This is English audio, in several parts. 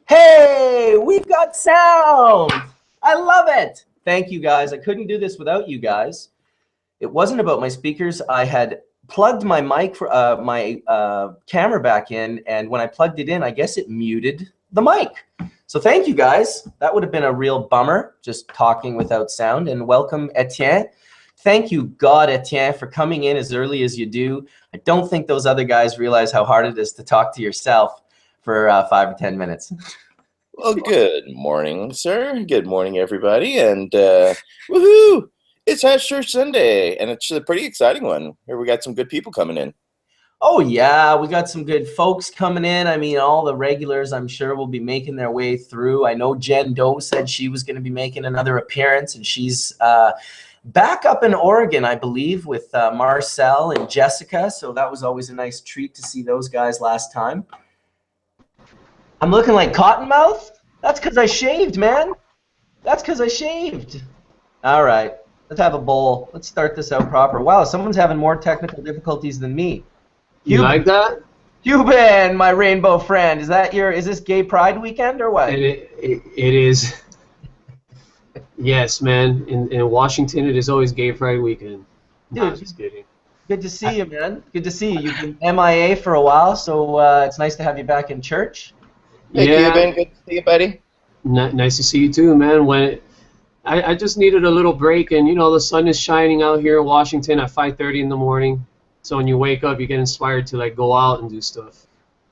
Hey, we've got sound. I love it. Thank you, guys. I couldn't do this without you guys. It wasn't about my speakers. I had plugged my mic for my camera back in, and when I plugged it in, I guess it muted the mic. So thank you, guys. That would have been a real bummer, just talking without sound. And welcome, Etienne. Thank you, God, Etienne, for coming in as early as you do. I don't think those other guys realize how hard it is to talk to yourself for 5 or 10 minutes. Well, good morning, sir. Good morning, everybody. And woohoo! It's Hash Church Sunday, and it's a pretty exciting one. Here we got some good people coming in. Oh, yeah, we got some good folks coming in. I mean, all the regulars, I'm sure, will be making their way through. I know Jen Doe said she was going to be making another appearance, and she's back up in Oregon, I believe, with Marcel and Jessica. So that was always a nice treat to see those guys last time. I'm looking like Cottonmouth? That's because I shaved, man. That's because I shaved. All right, let's have a bowl. Let's start this out proper. Wow, someone's having more technical difficulties than me. You like that? Cuban, my rainbow friend. Is this Gay Pride weekend or what? It is. Yes, man. In Washington, it is always Gay Pride weekend. Dude, Nah, just kidding. Good to see you, man. Good to see you. You've been MIA for a while, so it's nice to have you back in church. Hey, Yeah. Cuban, good to see you, buddy. Nice to see you too, man. I just needed a little break, and you know the sun is shining out here in Washington at 5:30 in the morning. So when you wake up, you get inspired to like go out and do stuff.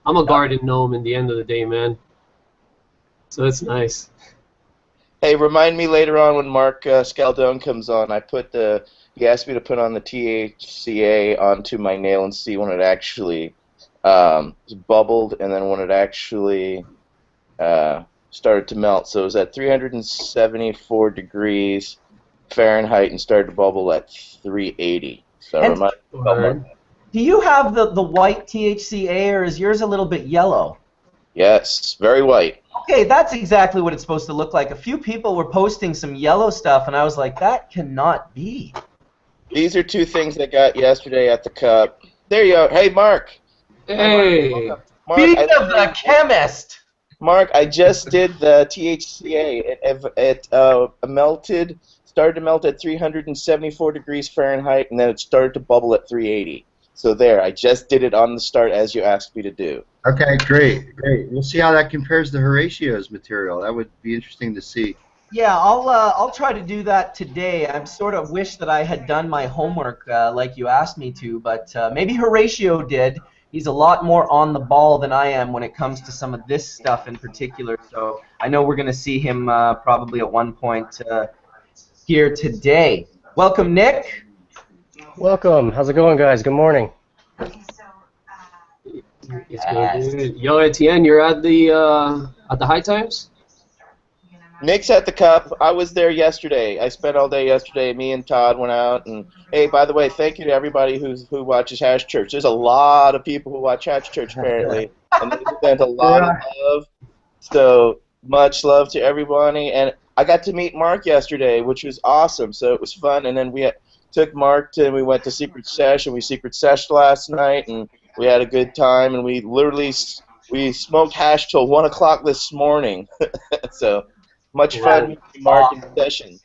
I'm a garden gnome in the end of the day, man. So it's nice. Hey, remind me later on when Mark Scialdone comes on. He asked me to put on the THCA onto my nail and see when it actually bubbled, and then when it actually started to melt. So it was at 374 degrees Fahrenheit and started to bubble at 380. So Do you have the white THCA, or is yours a little bit yellow? Yes, very white. Okay, that's exactly what it's supposed to look like. A few people were posting some yellow stuff, and I was like, that cannot be. These are two things I got yesterday at the Cup. There you go. Hey, Mark. Hey. Mark, Beat of the chemist. Mark, I just did the THCA. It started to melt at 374 degrees Fahrenheit, and then it started to bubble at 380. So there, I just did it on the start as you asked me to do. Okay, great. We'll see how that compares to Horatio's material. That would be interesting to see. Yeah, I'll try to do that today. I sort of wish that I had done my homework like you asked me to, but maybe Horatio did. He's a lot more on the ball than I am when it comes to some of this stuff in particular. So I know we're going to see him probably at one point here today. Welcome, Nick. Welcome. How's it going, guys? Good morning. It's good. Yo, Etienne, you're at the High Times? Nick's at the Cup. I was there yesterday. I spent all day yesterday. Me and Todd went out. And hey, by the way, thank you to everybody who watches Hash Church. There's a lot of people who watch Hash Church apparently, and they spent a lot of love. So much love to everybody. And I got to meet Mark yesterday, which was awesome. So it was fun. And then we took Mark and we went to Secret Sesh, and we Secret Seshed last night, and we had a good time. And we smoked hash till 1 o'clock this morning. So. Much fun meeting Mark in the session.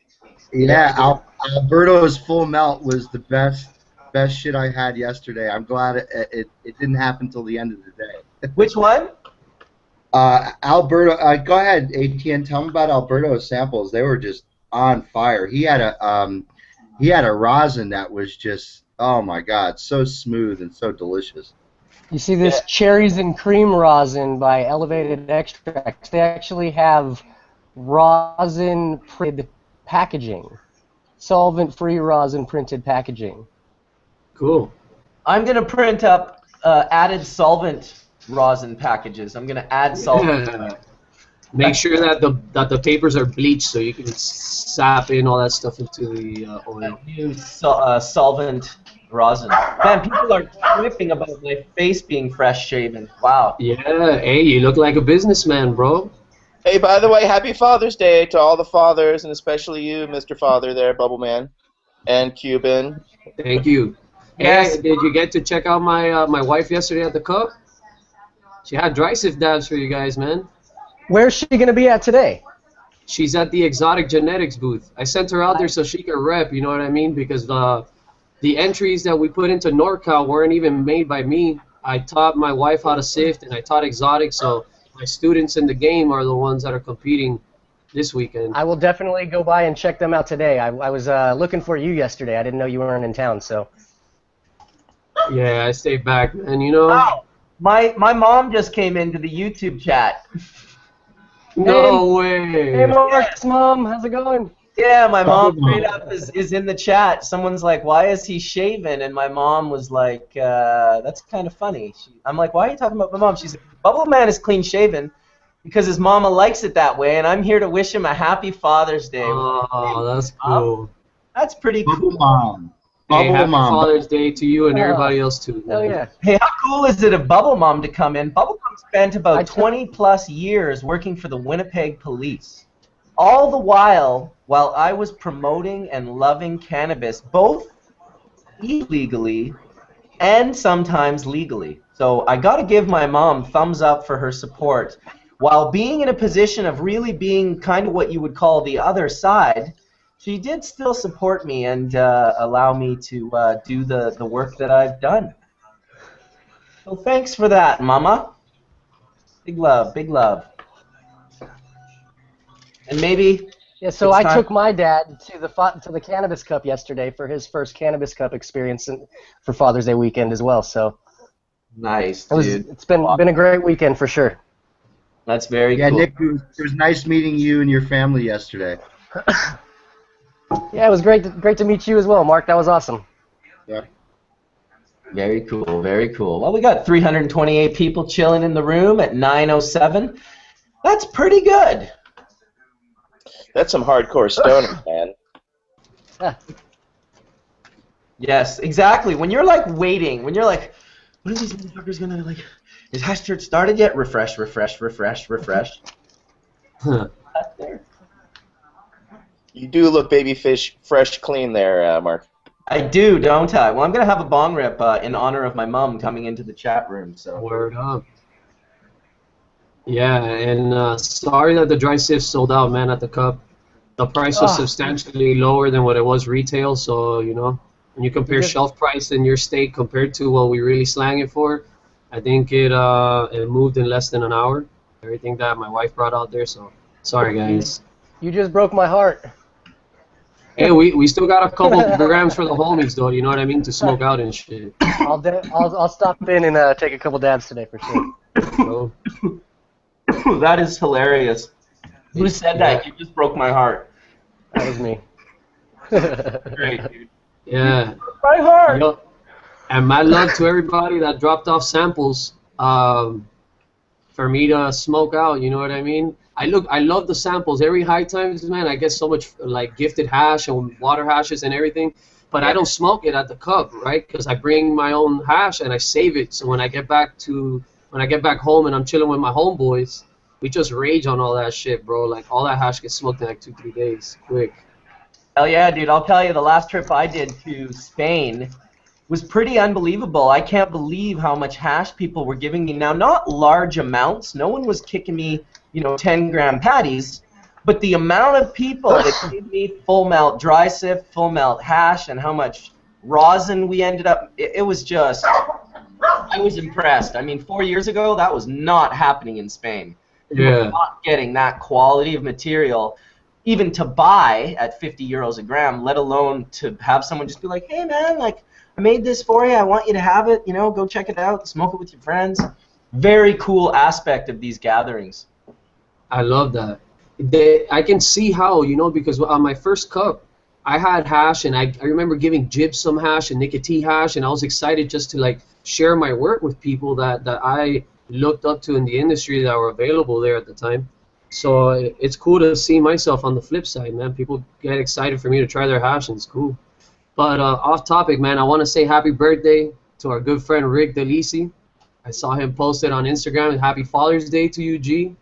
Yeah, Alberto's full melt was the best shit I had yesterday. I'm glad it didn't happen till the end of the day. Which one? Alberto. Go ahead, Etienne. Tell me about Alberto's samples. They were just on fire. He had a rosin that was just, oh my God, so smooth and so delicious. You see this cherries and cream rosin by Elevated Extracts. They actually have rosin printed packaging, solvent-free rosin printed packaging. Cool. I'm gonna print up added solvent rosin packages. I'm gonna add solvent. Yeah. Make sure that the papers are bleached so you can sap in all that stuff into the oil. New solvent rosin. Man, people are tripping about my face being fresh shaven. Wow. Yeah. Hey, you look like a businessman, bro. Hey, by the way, happy Father's Day to all the fathers, and especially you, Mr. Father there, Bubbleman, and Cuban. Thank you. Yes. Hey, did you get to check out my my wife yesterday at the Cup? She had dry sift dabs for you guys, man. Where's she gonna be at today? She's at the Exotic Genetics booth. I sent her out there so she can rep, you know what I mean? Because the entries that we put into NorCal weren't even made by me. I taught my wife how to sift, and I taught exotic, so my students in the game are the ones that are competing this weekend. I will definitely go by and check them out today. I was looking for you yesterday. I didn't know you weren't in town, so. Yeah, I stayed back, and you know. Wow. My mom just came into the YouTube chat. No way. Hey, Mark's mom, how's it going? Yeah, my mom straight up is in the chat. Someone's like, why is he shaven? And my mom was like, that's kind of funny. I'm like, why are you talking about my mom? She's like, Bubbleman is clean shaven because his mama likes it that way, and I'm here to wish him a happy Father's Day. Oh, that's cool. That's pretty cool. Mom. Hey, Bubble happy Mom. Father's Day to you and everybody else too. Oh yeah. Hey, how cool is it of Bubble Mom to come in? Bubble Mom spent about 20 plus years working for the Winnipeg Police. All the while I was promoting and loving cannabis, both illegally and sometimes legally. So I got to give my mom thumbs up for her support. While being in a position of really being kind of what you would call the other side, she did still support me and allow me to do the work that I've done. So thanks for that, Mama. Big love, big love. And maybe... Yeah, so I took my dad to the Cannabis Cup yesterday for his first Cannabis Cup experience for Father's Day weekend as well. So nice, dude. It's been a great weekend for sure. That's very cool. Yeah, Nick, it was nice meeting you and your family yesterday. Yeah, it was great to meet you as well, Mark. That was awesome. Yeah. Very cool, very cool. Well, we got 328 people chilling in the room at 9:07. That's pretty good. That's some hardcore stoning, man. Yes, exactly. When you're like waiting, when you're like, when are these motherfuckers gonna like? Is Hash Church started yet? Refresh, refresh, refresh, refresh. You do look babyfish fresh clean there, Mark. I do, don't I? Well, I'm gonna have a bong rip in honor of my mom coming into the chat room. So. Word up. Yeah, and sorry that the dry sift sold out, man, at the Cup. The price was substantially lower than what it was retail, so, you know, when you compare shelf price in your state compared to what we really slang it for, I think it moved in less than an hour. Everything that my wife brought out there, so sorry, guys. You just broke my heart. Hey, we still got a couple grams for the homies, though, you know what I mean, to smoke out and shit. I'll stop in and take a couple dabs today for sure. So, that is hilarious. Who said that? You just broke my heart. That was me. Great, dude. Yeah. My heart. You know, and my love to everybody that dropped off samples for me to smoke out. You know what I mean? I love the samples. Every high times, man, I get so much like gifted hash and water hashes and everything. But I don't smoke it at the Cup, right? Because I bring my own hash and I save it. So when I get back home and I'm chilling with my homeboys, we just rage on all that shit, bro. Like, all that hash gets smoked in like 2-3 days, quick. Hell yeah, dude. I'll tell you, the last trip I did to Spain was pretty unbelievable. I can't believe how much hash people were giving me. Now, not large amounts. No one was kicking me, 10-gram patties. But the amount of people that gave me full melt dry sift, full melt hash, and how much rosin we ended up, it was just, I was impressed. I mean, 4 years ago, that was not happening in Spain. You were not getting that quality of material, even to buy at 50 euros a gram, let alone to have someone just be like, hey, man, like, I made this for you. I want you to have it. Go check it out. Smoke it with your friends. Very cool aspect of these gatherings. I love that. I can see how, because on my first Cup, I had hash, and I remember giving Jib some hash and Nicotine hash, and I was excited just to, like, share my work with people that I looked up to in the industry that were available there at the time. So it's cool to see myself on the flip side, man. People get excited for me to try their hash, and it's cool. But off topic, man, I want to say happy birthday to our good friend Rick DeLisi. I saw him post it on Instagram. Happy Father's Day to you, G.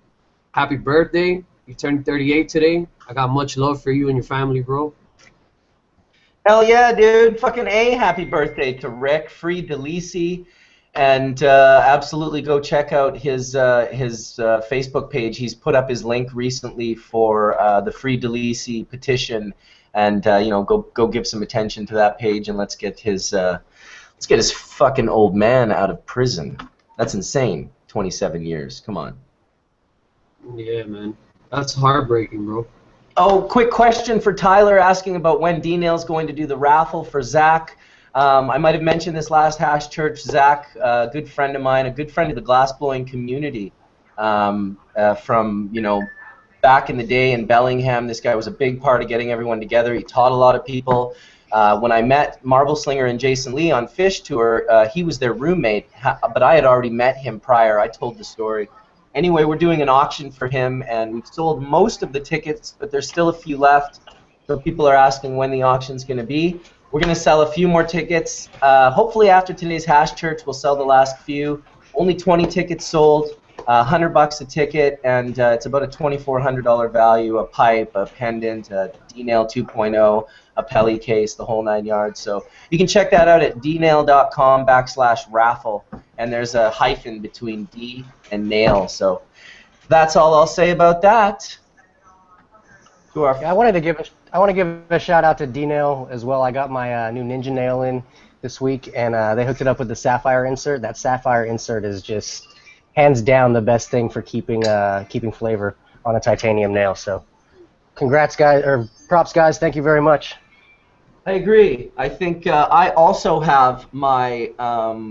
Happy birthday. You turned 38 today. I got much love for you and your family, bro. Hell yeah, dude. Fucking A, happy birthday to Rick. Free DeLisi. And absolutely go check out his Facebook page. He's put up his link recently for the Free Delisi petition, and go give some attention to that page, and let's get his fucking old man out of prison. That's insane. 27 years. Come on. Yeah, man. That's heartbreaking, bro. Oh, quick question for Tyler, asking about when D-Nail's going to do the raffle for Zach. I might have mentioned this last Hash Church. Zach, a good friend of mine, a good friend of the glassblowing community, from back in the day in Bellingham. This guy was a big part of getting everyone together. He taught a lot of people. When I met Marble Slinger and Jason Lee on Fish Tour, he was their roommate, but I had already met him prior. I told the story. Anyway, we're doing an auction for him, and we've sold most of the tickets, but there's still a few left. So people are asking when the auction's going to be. We're going to sell a few more tickets. Hopefully after today's Hash Church, we'll sell the last few. Only 20 tickets sold, $100 a ticket, and it's about a $2,400 value, a pipe, a pendant, a D-Nail 2.0, a Pelly case, the whole 9 yards. So you can check that out at dnail.com/raffle, and there's a hyphen between D and nail. So that's all I'll say about that. I want to give a shout out to D-Nail as well. I got my new Ninja nail in this week, and they hooked it up with the sapphire insert. That sapphire insert is just hands down the best thing for keeping flavor on a titanium nail. So, congrats, guys, or props, guys. Thank you very much. I agree. I think I also have my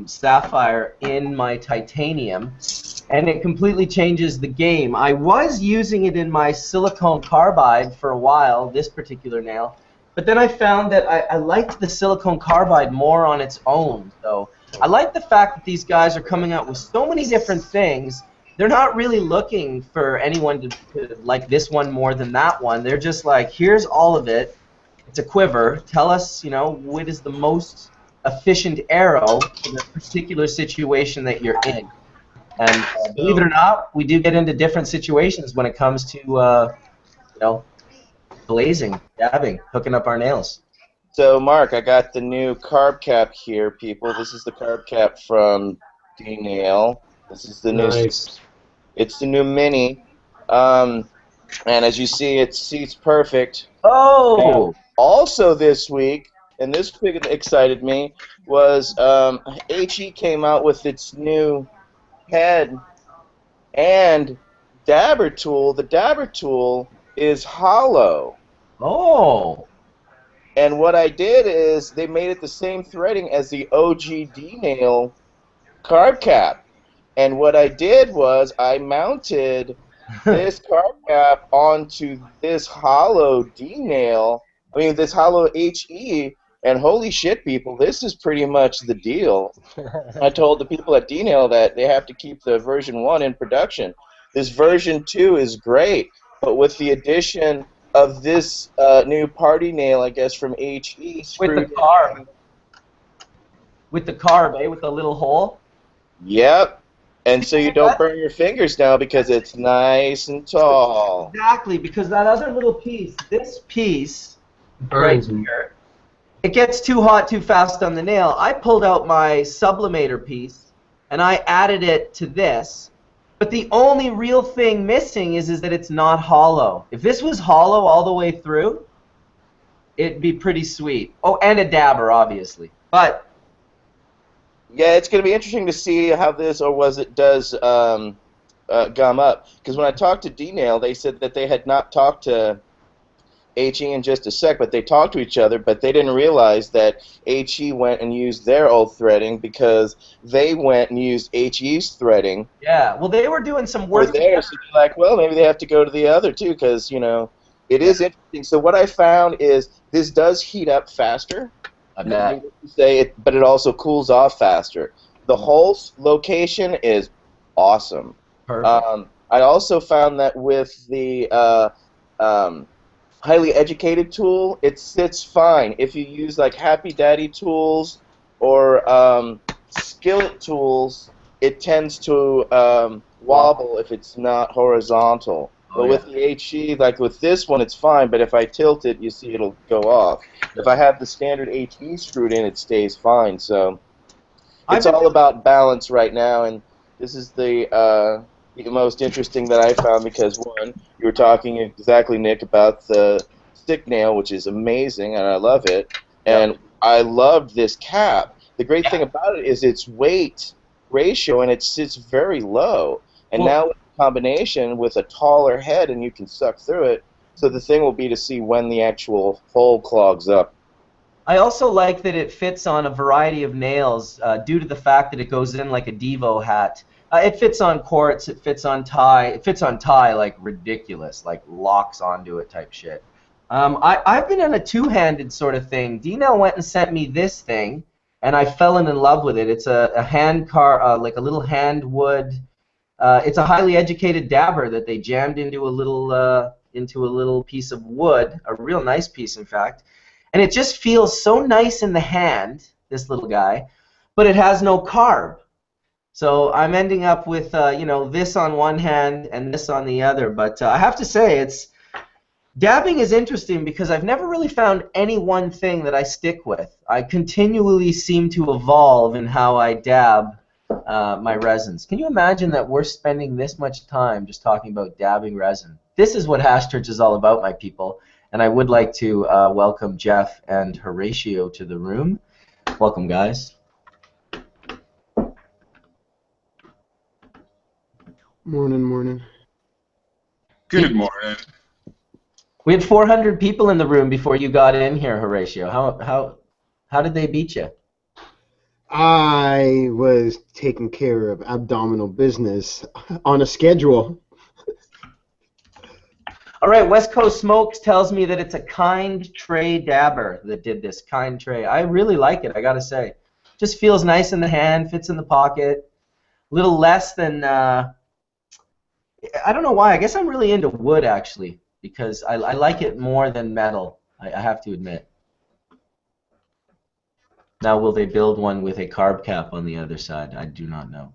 sapphire in my titanium, and it completely changes the game. I was using it in my silicone carbide for a while, this particular nail, but then I found that I liked the silicone carbide more on its own. So I like the fact that these guys are coming out with so many different things. They're not really looking for anyone to like this one more than that one. They're just like, here's all of it. It's a quiver. Tell us, what is the most efficient arrow for the particular situation that you're in. And believe it or not, we do get into different situations when it comes to, blazing, dabbing, hooking up our nails. So, Mark, I got the new carb cap here, people. This is the carb cap from D-Nail. This is the new. It's the new mini, and as you see, it seats perfect. Oh. And also this week, and this excited me, was HE came out with its new head and dabber tool. The dabber tool is hollow. Oh. And what I did is they made it the same threading as the OG D-Nail carb cap. And what I did was I mounted this carb cap onto this hollow D-Nail, this hollow HE, and holy shit, people, this is pretty much the deal. I told the people at D-Nail that they have to keep the version 1 in production. This version 2 is great, but with the addition of this new party nail, I guess, from HE. With the carb. With the carb, with the little hole? Yep. And so you don't burn your fingers now because it's nice and tall. Exactly, because that other little piece, this piece, Burns right here, it gets too hot too fast on the nail. I pulled out my sublimator piece, and I added it to this. But the only real thing missing is that it's not hollow. If this was hollow all the way through, it'd be pretty sweet. Oh, and a dabber, obviously. But yeah, it's going to be interesting to see how this does gum up. Because when I talked to D-Nail, they said that they had not talked to HE in just a sec, but they talked to each other, but they didn't realize that HE went and used their old threading because they went and used HE's threading. Yeah, well, they were doing some work there, so you're like, well, maybe they have to go to the other too, because, it is interesting. So what I found is this does heat up faster. But it also cools off faster. The whole location is awesome. Perfect. I also found that with the highly educated tool, it sits fine. If you use like Happy Daddy tools or skillet tools, it tends to wobble if it's not horizontal. But with the HE, like with this one, it's fine, but if I tilt it, you see it'll go off. If I have the standard HE screwed in, it stays fine. So It's all about balance right now, and this is the most interesting that I found because, one, you were talking exactly, Nick, about the stick nail, which is amazing, and I love it. And I loved this cap. The great thing about it is its weight ratio, and it sits very low. And now with the combination with a taller head, and you can suck through it. So the thing will be to see when the actual hole clogs up. I also like that it fits on a variety of nails due to the fact that it goes in like a Devo hat. It fits on quartz, it fits on tie. It fits on tie like ridiculous, like locks onto it type shit. I've been in a two-handed sort of thing. Dino went and sent me this thing, and I fell in love with it. It's a hand like a little hand wood. It's a highly educated dabber that they jammed into a little piece of wood, a real nice piece, in fact. And it just feels so nice in the hand, this little guy, but it has no carb. So I'm ending up with, you know, this on one hand and this on the other. But I have to say, dabbing is interesting because I've never really found any one thing that I stick with. I continually seem to evolve in how I dab my resins. Can you imagine that we're spending this much time just talking about dabbing resin? This is what Hash Church is all about, my people. And I would like to welcome Jeff and Horatio to the room. Welcome, guys. Morning. Good morning. We had 400 people in the room before you got in here, Horatio. How did they beat you? I was taking care of abdominal business on a schedule. All right, West Coast Smokes tells me that it's a Kind Tray dabber that did this. Kind Tray. I really like it, I gotta say. Just feels nice in the hand, fits in the pocket. A little less than, I don't know why. I guess I'm really into wood, actually, because I like it more than metal, I have to admit. Now, will they build one with a carb cap on the other side? I do not know.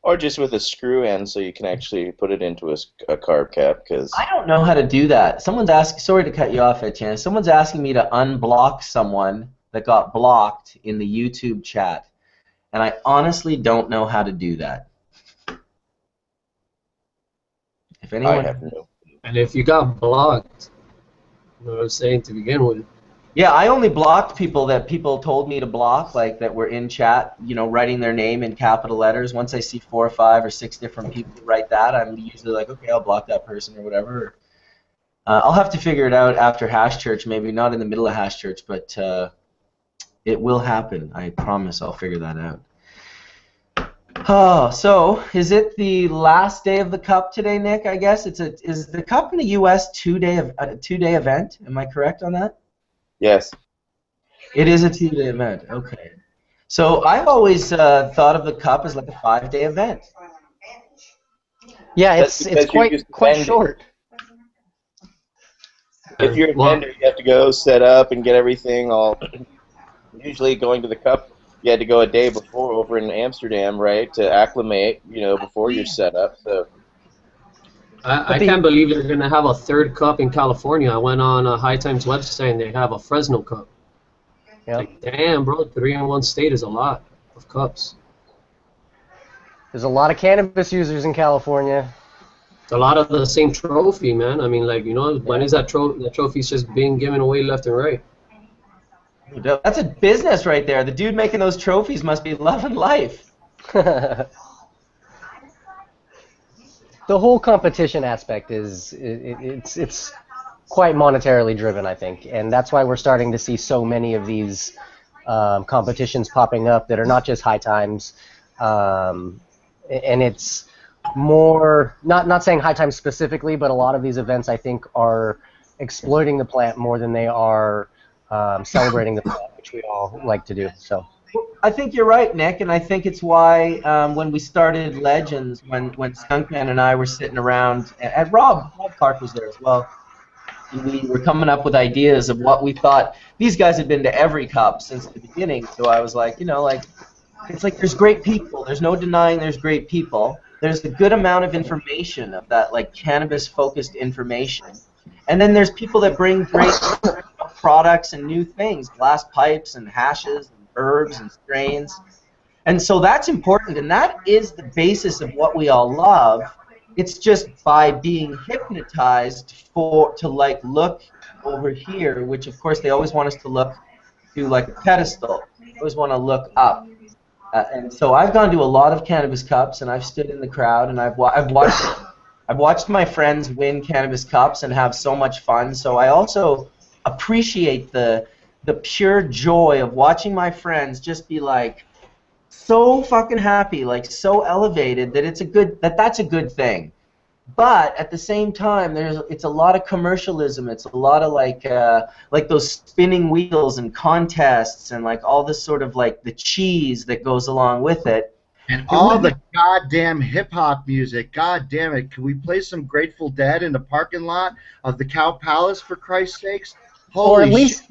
Or just with a screw end so you can actually put it into a carb cap. Cause I don't know how to do that. Someone's asking, sorry to cut you off, Etienne. Someone's asking me to unblock someone that got blocked in the YouTube chat. And I honestly don't know how to do that. If anyone... I have no. And if you got blocked, what I was saying to begin with. Yeah, I only blocked people that people told me to block, like that were in chat, you know, writing their name in capital letters. Once I see 4 or 5 or 6 different people write that, I'm usually like, okay, I'll block that person or whatever. I'll have to figure it out after Hash Church, maybe not in the middle of Hash Church, but it will happen. I promise I'll figure that out. Oh, so is it the last day of the Cup today, Nick? I guess is the Cup in the U.S. two-day event? Am I correct on that? Yes. It is a 2-day event. Okay. So I've always thought of the Cup as like a 5-day event. Yeah, it's quite short. If you're a vendor, you have to go set up and get everything all. Usually, going to the Cup, you had to go a day before over in Amsterdam, right, to acclimate, you know, before your setup. So. I can't believe they're going to have a third cup in California. I went on High Times website and they have a Fresno Cup. Yep. Like, damn, bro, 3 in 1 state is a lot of cups. There's a lot of cannabis users in California. It's a lot of the same trophy, man. I mean, like, you know, when is that trophy's just being given away left and right? That's a business right there. The dude making those trophies must be loving life. The whole competition aspect it's quite monetarily driven, I think, and that's why we're starting to see so many of these competitions popping up that are not just High Times, and it's more not saying High Times specifically, but a lot of these events I think are exploiting the plant more than they are celebrating the plant, which we all like to do. So. I think you're right, Nick, and I think it's why when we started Legends, when SKunkman and I were sitting around, and Rob Clark was there as well, we were coming up with ideas of what we thought. These guys had been to every Cup since the beginning, so I was like, you know, like, it's like there's great people. There's no denying there's great people. There's a good amount of information, of that, like, cannabis-focused information. And then there's people that bring great products and new things, glass pipes and hashes, herbs and strains, And so that's important, and that is the basis of what we all love. It's just by being hypnotized to like look over here, which of course they always want us to look to like a pedestal. They always want to look up. And so I've gone to a lot of cannabis cups, and I've stood in the crowd, and I've watched my friends win cannabis cups and have so much fun. So I also appreciate the pure joy of watching my friends just be like so fucking happy, like so elevated that that's a good thing. But at the same time, it's a lot of commercialism. It's a lot of like those spinning wheels and contests and like all this sort of like the cheese that goes along with it. And all the goddamn hip-hop music. God damn it. Can we play some Grateful Dead in the parking lot of the Cow Palace, for Christ's sakes? Holy shit.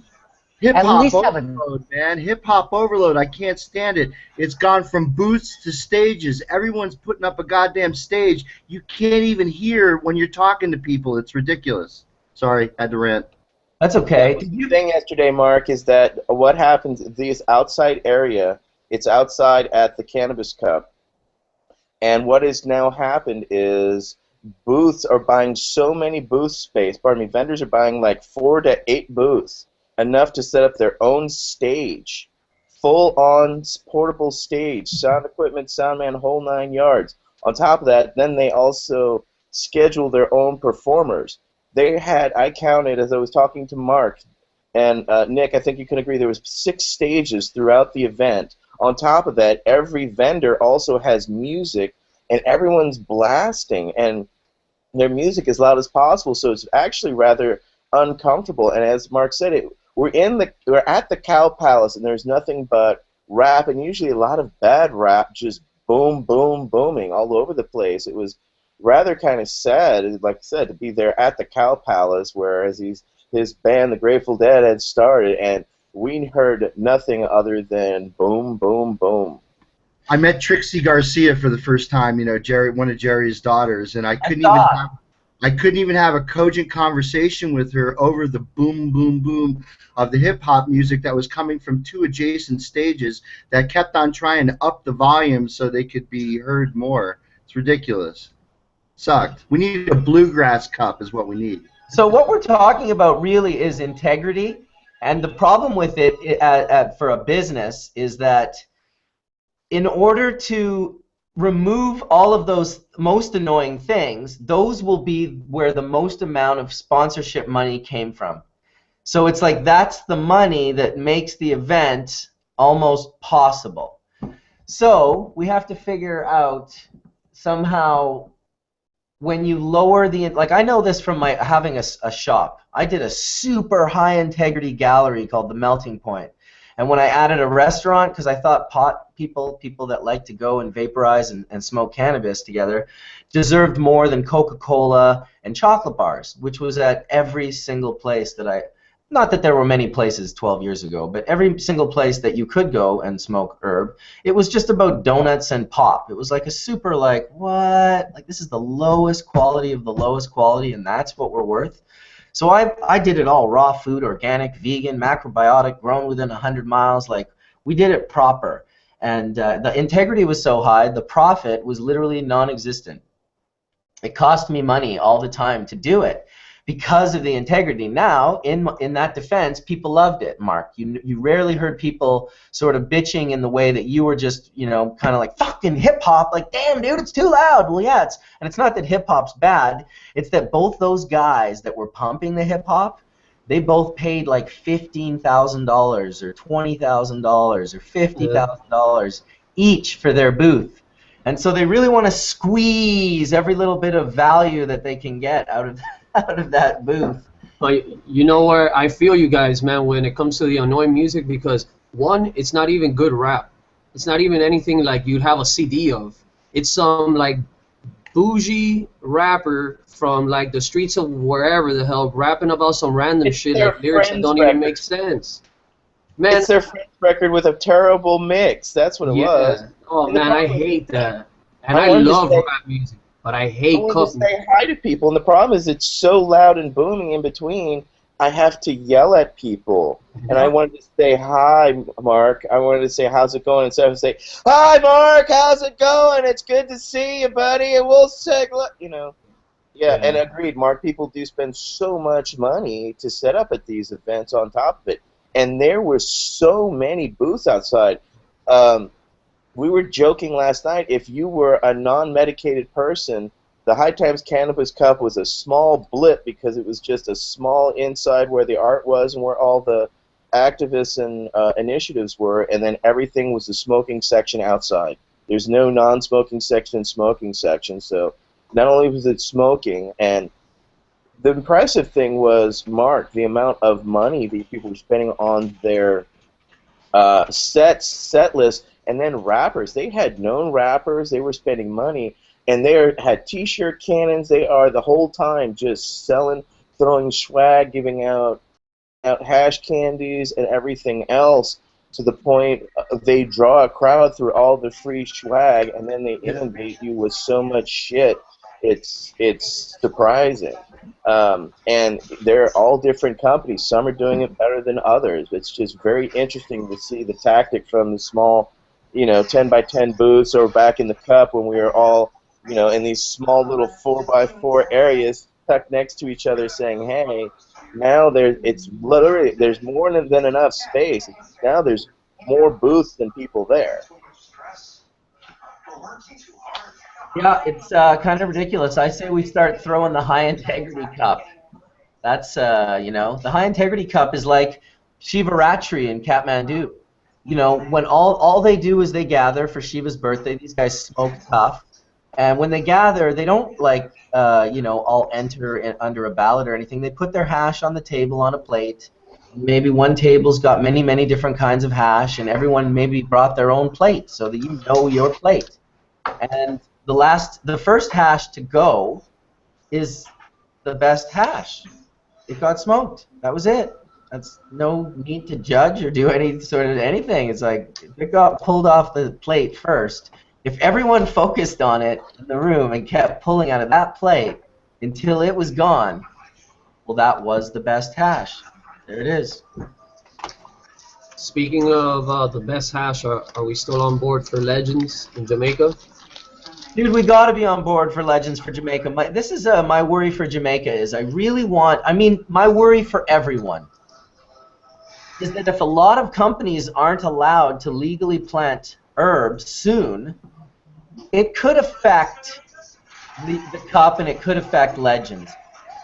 Hip-hop overload, man. Hip-hop overload. I can't stand it. It's gone from booths to stages. Everyone's putting up a goddamn stage. You can't even hear when you're talking to people. It's ridiculous. Sorry, had to rant. That's okay. The thing yesterday, Mark, is that what happens in this outside area, it's outside at the Cannabis Cup, and what has now happened is booths are buying so many booth space, vendors are buying like 4 to 8 booths, enough to set up their own stage, full-on portable stage, sound equipment, sound man, whole 9 yards. On top of that, then they also schedule their own performers. They had, I counted as I was talking to Mark, and Nick, I think you can agree, there was 6 stages throughout the event. On top of that, every vendor also has music, and everyone's blasting, and their music as loud as possible, so it's actually rather uncomfortable. And as Mark said, we're at the Cow Palace, and there's nothing but rap, and usually a lot of bad rap, just boom, boom, booming all over the place. It was rather kind of sad, like I said, to be there at the Cow Palace, whereas his band, the Grateful Dead, had started, and we heard nothing other than boom, boom, boom. I met Trixie Garcia for the first time, you know, one of Jerry's daughters, and I couldn't even have a cogent conversation with her over the boom, boom, boom of the hip-hop music that was coming from 2 adjacent stages that kept on trying to up the volume so they could be heard more. It's ridiculous. Sucked. We need a bluegrass cup is what we need. So what we're talking about really is integrity, and the problem with it for a business is that in order to remove all of those most annoying things, those will be where the most amount of sponsorship money came from. So it's like that's the money that makes the event almost possible. So we have to figure out somehow when you lower the, like I know this from having a shop. I did a super high integrity gallery called the Melting Point. And when I added a restaurant, because I thought people that like to go and vaporize and smoke cannabis together, deserved more than Coca-Cola and chocolate bars, which was at every single place that not that there were many places 12 years ago, but every single place that you could go and smoke herb, it was just about donuts and pop. It was like a super like, what? Like this is the lowest quality of the lowest quality, and that's what we're worth? So I did it all, raw food, organic, vegan, macrobiotic, grown within 100 miles. Like, we did it proper. And the integrity was so high, the profit was literally non-existent. It cost me money all the time to do it because of the integrity. Now, in that defense, people loved it, Mark. You rarely heard people sort of bitching in the way that you were just, you know, kind of like, fucking hip-hop, like, damn, dude, it's too loud. Well, yeah, and it's not that hip-hop's bad. It's that both those guys that were pumping the hip-hop, they both paid like $15,000 or $20,000 or $50,000 each for their booth. And so they really want to squeeze every little bit of value that they can get out of that booth. But you know where I feel you guys, man, when it comes to the annoying music, because one, it's not even good rap. It's not even anything like you'd have a CD of. It's some like bougie rapper from like the streets of wherever the hell rapping about some random shit like lyrics that don't even make sense. Man, it's their friend's record with a terrible mix. That's what it was. Oh man, I hate that. And I love rap music, but I hate cup music. Say hi to people, and the problem is it's so loud and booming in between I have to yell at people. And I wanted to say, hi, Mark. I wanted to say, how's it going? Instead of say, hi, Mark, how's it going? It's good to see you, buddy. And we'll say, you know. Yeah, and agreed, Mark, people do spend so much money to set up at these events on top of it. And there were so many booths outside. We were joking last night, if you were a non-medicated person, the High Times Cannabis Cup was a small blip because it was just a small inside where the art was and where all the activists and initiatives were, and then everything was the smoking section outside. There's no non-smoking section and smoking section, so not only was it smoking, and the impressive thing was, Mark, the amount of money these people were spending on their set list, and then rappers. They had known rappers, they were spending money, and they had t-shirt cannons. They are the whole time just selling, throwing swag, giving out hash candies and everything else, to the point they draw a crowd through all the free swag, and then they inundate you with so much shit. It's surprising. And they're all different companies. Some are doing it better than others. It's just very interesting to see the tactic from the small, 10 by 10 booths, or back in the Cup when we were all, in these small little 4 by 4 areas tucked next to each other, saying, hey, now it's literally, there's more than enough space. Now there's more booths than people there. Yeah, it's kind of ridiculous. I say we start throwing the High Integrity Cup. That's, the High Integrity Cup is like Shivaratri in Kathmandu. When all they do is they gather for Shiva's birthday. These guys smoke tough. And when they gather, they don't, all enter under a ballot or anything. They put their hash on the table on a plate. Maybe one table's got many, many different kinds of hash, and everyone maybe brought their own plate so that you know your plate. And the first hash to go is the best hash. It got smoked. That was it. That's no need to judge or do any sort of anything. It's like it got pulled off the plate first. If everyone focused on it in the room and kept pulling out of that plate until it was gone, well, that was the best hash. There it is. Speaking of the best hash, are we still on board for Legends in Jamaica? Dude, we got to be on board for Legends for Jamaica. This is my worry for Jamaica is my worry for everyone is that if a lot of companies aren't allowed to legally plant herbs soon, it could affect the Cup and it could affect Legends.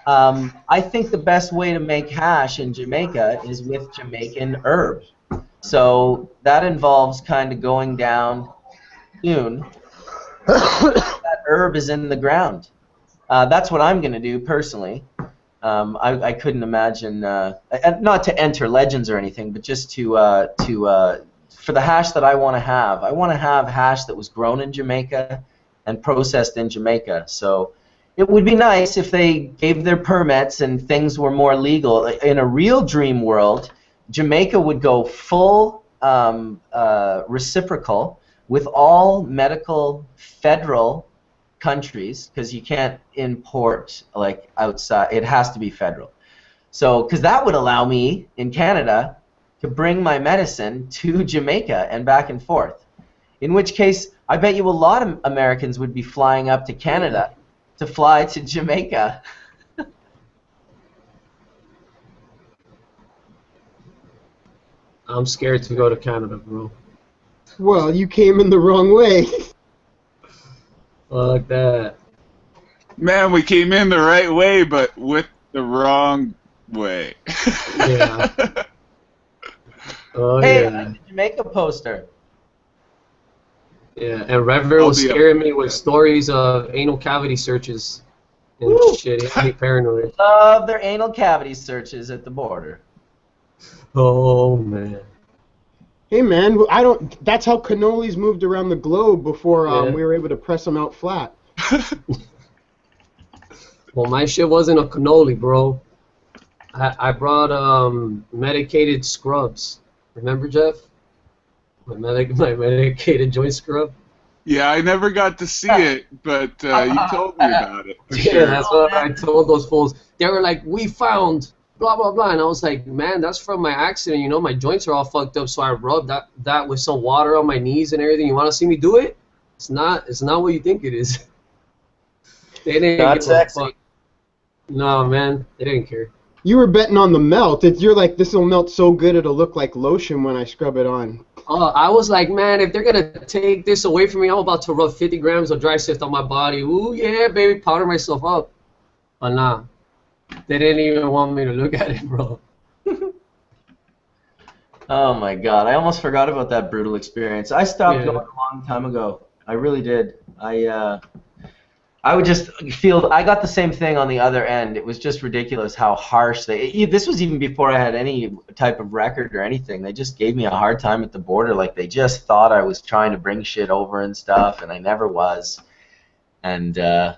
I think the best way to make hash in Jamaica is with Jamaican herbs. So that involves kind of going down soon. That herb is in the ground. That's what I'm going to do personally. I couldn't imagine, not to enter Legends or anything, but just for the hash that I want to have. I want to have hash that was grown in Jamaica and processed in Jamaica. So it would be nice if they gave their permits and things were more legal. In a real dream world, Jamaica would go full reciprocal with all medical federal countries, because you can't import outside. It has to be federal. So, because that would allow me in Canada to bring my medicine to Jamaica and back and forth. In which case, I bet you a lot of Americans would be flying up to Canada to fly to Jamaica. I'm scared to go to Canada, bro. Well, you came in the wrong way. Fuck that. Man, we came in the right way, but with the wrong way. Yeah. Oh, Hey, yeah. I like the Jamaica poster. Yeah, and Rever was scaring me with stories of anal cavity searches and Woo. shit. He had me paranoid. Love their anal cavity searches at the border. Oh, man. Hey man, that's how cannolis moved around the globe before we were able to press them out flat. Well, my shit wasn't a cannoli, bro. I brought medicated scrubs. Remember, Jeff? My medicated joint scrub. Yeah, I never got to see it, but you told me about it. For Yeah, sure. that's what I told those fools. They were like, we found blah, blah, blah. And I was like, man, that's from my accident. You know, my joints are all fucked up. So I rubbed that with some water on my knees and everything. You want to see me do it? It's not what you think it is. They didn't Not give a sexy. fuck. No, man, they didn't care. You were betting on the melt. You're like, this will melt so good it'll look like lotion when I scrub it on. Oh, I was like, man, if they're gonna take this away from me, I'm about to rub 50 grams of dry sift on my body. Ooh, yeah, baby, powder myself up. But nah, they didn't even want me to look at it, bro. Oh my God, I almost forgot about that brutal experience. I stopped Yeah. going a long time ago. I really did. I would just feel, I got the same thing on the other end. It was just ridiculous how harsh this was even before I had any type of record or anything. They just gave me a hard time at the border. Like, they just thought I was trying to bring shit over and stuff, and I never was. And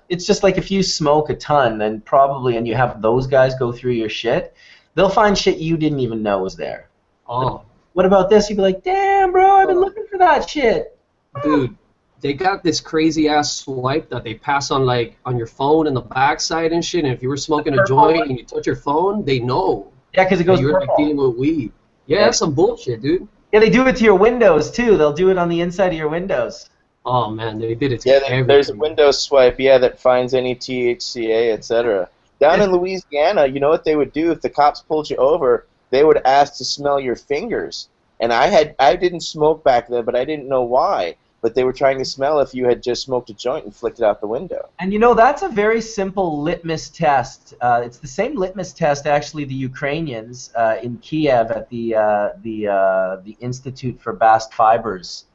it's just like, if you smoke a ton, then probably, and you have those guys go through your shit, they'll find shit you didn't even know was there. Oh, What about this? You'd be like, damn, bro, I've been looking for that shit. dude, they got this crazy ass swipe that they pass on, like, on your phone and the backside and shit. And if you were smoking a joint and you touch your phone, they know. Yeah, because it goes You're like purple. dealing with weed. Yeah, that's some bullshit, dude. Yeah, they do it to your windows, too. They'll do it on the inside of your windows. Oh man, they did it to Yeah, everything. there's a Windows swipe, yeah, that finds any THCA, etc. Down in Louisiana, you know what they would do if the cops pulled you over? They would ask to smell your fingers. And I didn't smoke back then, but I didn't know why. But they were trying to smell if you had just smoked a joint and flicked it out the window. And you know, that's a very simple litmus test. It's the same litmus test, actually, the Ukrainians in Kiev at the Institute for Bast Fibers.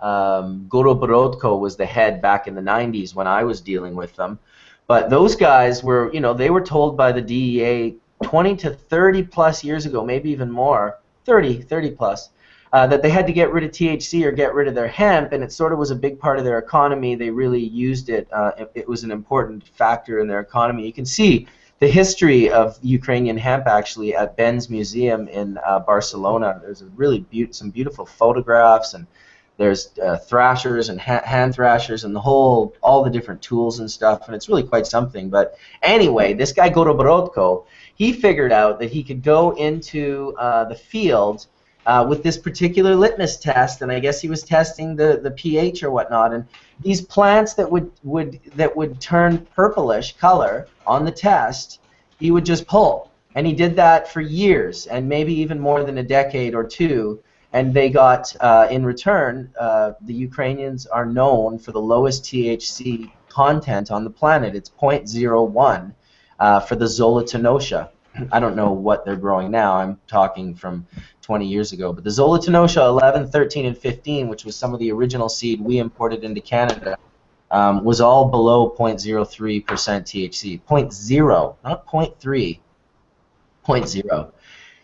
Goroborodko was the head back in the 90s when I was dealing with them. But those guys were, you know, they were told by the DEA 20 to 30 plus years ago, maybe even more, 30 plus, that they had to get rid of THC or get rid of their hemp, and it sort of was a big part of their economy. They really used it. It was an important factor in their economy. You can see the history of Ukrainian hemp actually at Ben's Museum in Barcelona. There's a really some beautiful photographs, and there's thrashers and hand thrashers and all the different tools and stuff, and it's really quite something. But anyway, this guy Goroborodko, he figured out that he could go into the field with this particular litmus test, and I guess he was testing the pH or whatnot, and these plants that would turn purplish color on the test, he would just pull. And he did that for years, and maybe even more than a decade or two. And they got, in return, the Ukrainians are known for the lowest THC content on the planet. It's 0.01 for the Zolotonosha. I don't know what they're growing now. I'm talking from 20 years ago. But the Zolotonosha 11, 13, and 15, which was some of the original seed we imported into Canada, was all below 0.03% THC. 0.0, not 0.3, 0.0.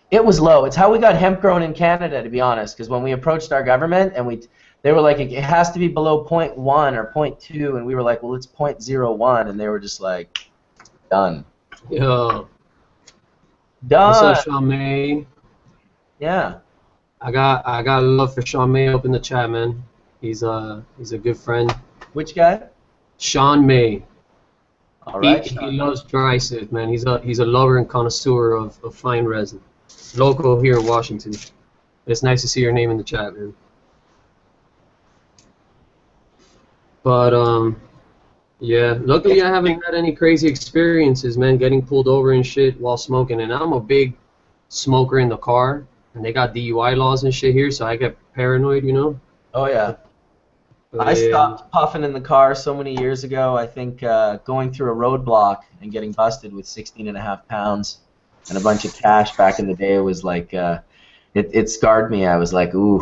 It was low. It's how we got hemp grown in Canada, to be honest, because when we approached our government and they were like, it has to be below 0.1 or 0.2, and we were like, well, it's 0.01, and they were just like, done. Yo. Done. What's up, Sean May? Yeah. I got love for Sean May up in the chat, man. He's a good friend. Which guy? Sean May. All right. He loves dry sift, man. He's a lover and connoisseur of fine resin. Local here in Washington. It's nice to see your name in the chat, man. But yeah, luckily I haven't had any crazy experiences, man, getting pulled over and shit while smoking. And I'm a big smoker in the car, and they got DUI laws and shit here, so I get paranoid, you know? Oh, yeah. But I stopped puffing in the car so many years ago. I think going through a roadblock and getting busted with 16.5 pounds and a bunch of cash back in the day was like, it scarred me. I was like, ooh.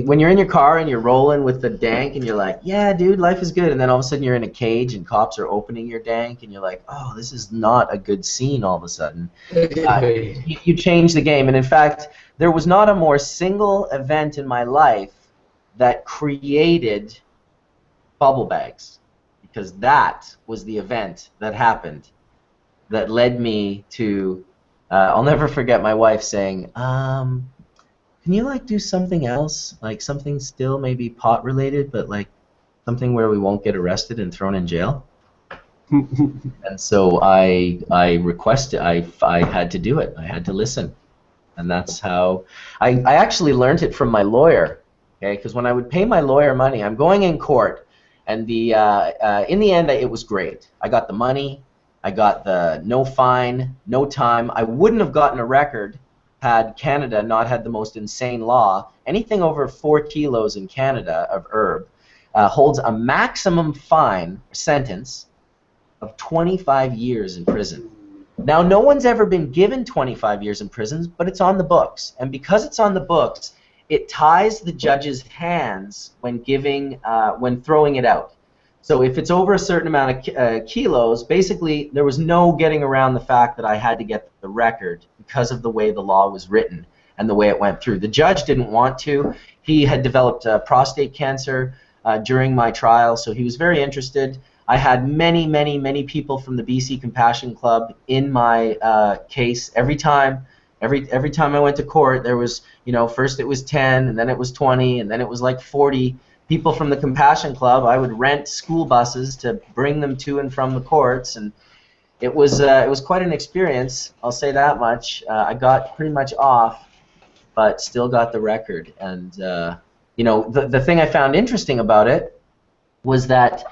When you're in your car and you're rolling with the dank and you're like, yeah, dude, life is good. And then all of a sudden you're in a cage and cops are opening your dank and you're like, oh, this is not a good scene all of a sudden. You change the game. And in fact, there was not a more single event in my life that created bubble bags, because that was the event that happened that led me to I'll never forget my wife saying, can you like do something else, like something still maybe pot related, but like something where we won't get arrested and thrown in jail? And so I requested, I had to do it. I had to listen. And that's how I actually learned it from my lawyer. Okay, because when I would pay my lawyer money, I'm going in court, and in the end it was great. I got the money, I got the no fine, no time. I wouldn't have gotten a record had Canada not had the most insane law. Anything over 4 kilos in Canada of herb holds a maximum fine sentence of 25 years in prison. Now, no one's ever been given 25 years in prison, but it's on the books. And because it's on the books, it ties the judge's hands when when throwing it out. So if it's over a certain amount of kilos, basically there was no getting around the fact that I had to get the record because of the way the law was written and the way it went through. The judge didn't want to. He had developed prostate cancer during my trial, so he was very interested. I had many, many, many people from the BC Compassion Club in my case. Every time I went to court, there was, first it was 10, and then it was 20, and then it was like 40 people from the Compassion Club. I would rent school buses to bring them to and from the courts, and it was quite an experience. I'll say that much. I got pretty much off, but still got the record. And the thing I found interesting about it was that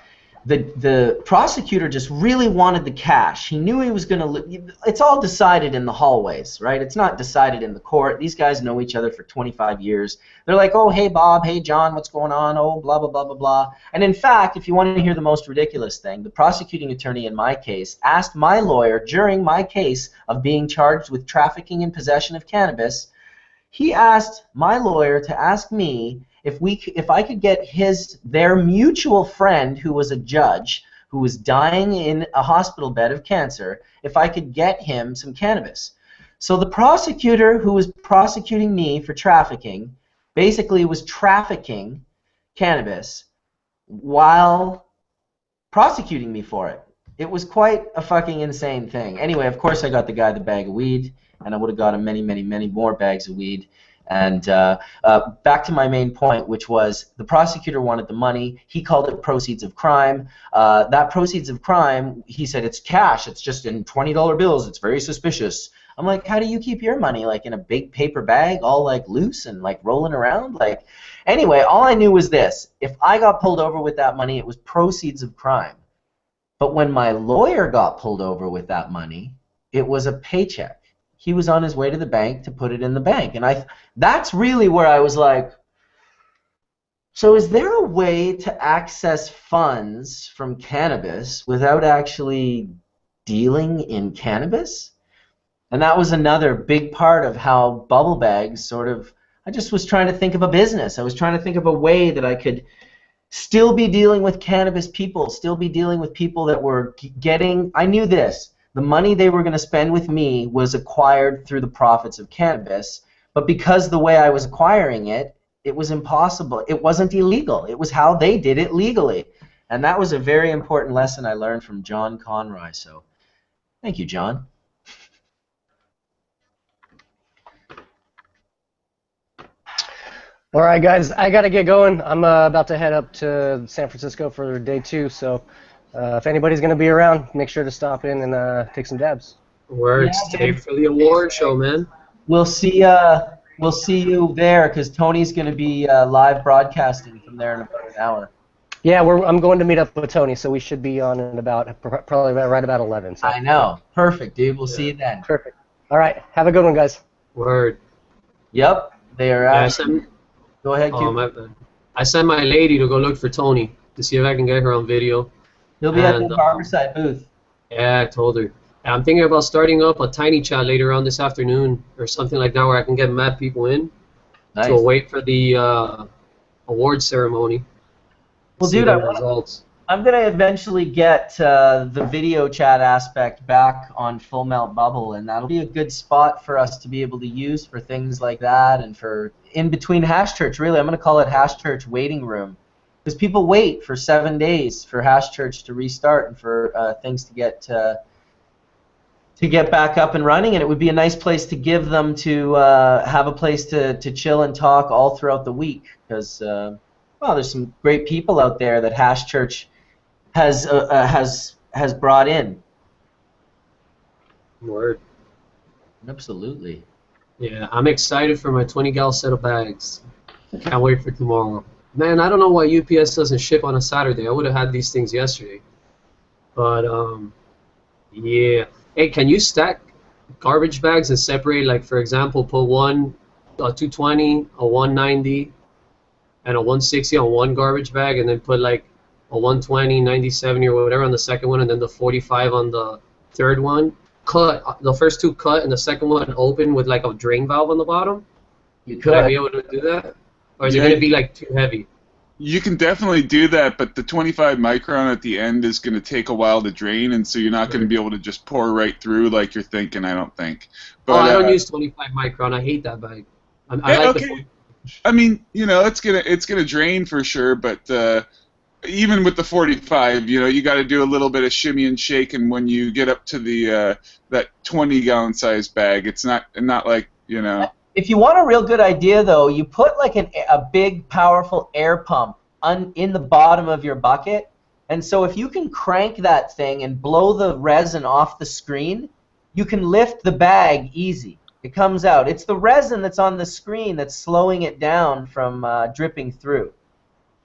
the prosecutor just really wanted the cash. He knew he was going to. It's all decided in the hallways, right? It's not decided in the court. These guys know each other for 25 years. They're like, oh, hey, Bob, hey, John, what's going on? Oh, blah, blah, blah, blah, blah. And in fact, if you want to hear the most ridiculous thing, the prosecuting attorney in my case asked my lawyer during my case of being charged with trafficking and possession of cannabis, he asked my lawyer to ask me if I could get their mutual friend who was a judge who was dying in a hospital bed of cancer, if I could get him some cannabis. So the prosecutor who was prosecuting me for trafficking basically was trafficking cannabis while prosecuting me for it. It was quite a fucking insane thing. Anyway, of course I got the guy the bag of weed, and I would have got him many, many, many more bags of weed. And back to my main point, which was the prosecutor wanted the money. He called it proceeds of crime. That proceeds of crime, he said, it's cash. It's just in $20 bills. It's very suspicious. I'm like, how do you keep your money? Like in a big paper bag, all like loose and like rolling around? Like, anyway, all I knew was this. If I got pulled over with that money, it was proceeds of crime. But when my lawyer got pulled over with that money, it was a paycheck. He was on his way to the bank to put it in the bank. And that's really where I was like, so is there a way to access funds from cannabis without actually dealing in cannabis? And that was another big part of how Bubble Bags sort of, I just was trying to think of a business. I was trying to think of a way that I could still be dealing with cannabis people, still be dealing with people that were getting, I knew this. The money they were going to spend with me was acquired through the profits of cannabis, but because the way I was acquiring it, it was impossible. It wasn't illegal. It was how they did it legally. And that was a very important lesson I learned from John Conroy. So thank you, John. All right, guys, I got to get going. I'm about to head up to San Francisco for day 2, so if anybody's going to be around, make sure to stop in and take some dabs. Words. Yeah, stay for the award show, man. We'll see you there because Tony's going to be live broadcasting from there in about an hour. Yeah, I'm going to meet up with Tony, so we should be on in about probably right about 11. So. I know. Perfect, dude. We'll see you then. Perfect. All right. Have a good one, guys. Word. Yep. They are. Go ahead, Q. My bad. I sent my lady to go look for Tony to see if I can get her on video. He'll be at the Harborside booth. Yeah, I told her. I'm thinking about starting up a tiny chat later on this afternoon or something like that where I can get mad people in to wait for the award ceremony. Well, dude, I'm going to eventually get the video chat aspect back on Full Melt Bubble, and that'll be a good spot for us to be able to use for things like that and for in between Hash Church. Really, I'm going to call it Hash Church Waiting Room because people wait for 7 days for Hash Church to restart and for things to get back up and running, and it would be a nice place to give them to have a place to chill and talk all throughout the week because, well, there's some great people out there that Hash Church has has brought in. Word. Absolutely. Yeah, I'm excited for my 20-gal set of bags. Can't wait for tomorrow. Man, I don't know why UPS doesn't ship on a Saturday. I would have had these things yesterday. But, yeah. Hey, can you stack garbage bags and separate, like, for example, put a 220, a 190, and a 160 on one garbage bag, and then put, like, a 120, 90, 70, or whatever on the second one, and then the 45 on the third one? Cut, the first two cut, and the second one open with, like, a drain valve on the bottom? You Could I could. be able to do that? Or is it going to be, like, too heavy? You can definitely do that, but the 25 micron at the end is going to take a while to drain, and so you're not going to be able to just pour right through like you're thinking, I don't think. But, I don't use 25 micron. I hate that bag. I like okay. I mean, it's gonna drain for sure, but even with the 45, you got to do a little bit of shimmy and shake, and when you get up to the that 20-gallon size bag, it's not like. If you want a real good idea, though, you put like a big, powerful air pump in the bottom of your bucket, and so if you can crank that thing and blow the resin off the screen, you can lift the bag easy. It comes out. It's the resin that's on the screen that's slowing it down from dripping through.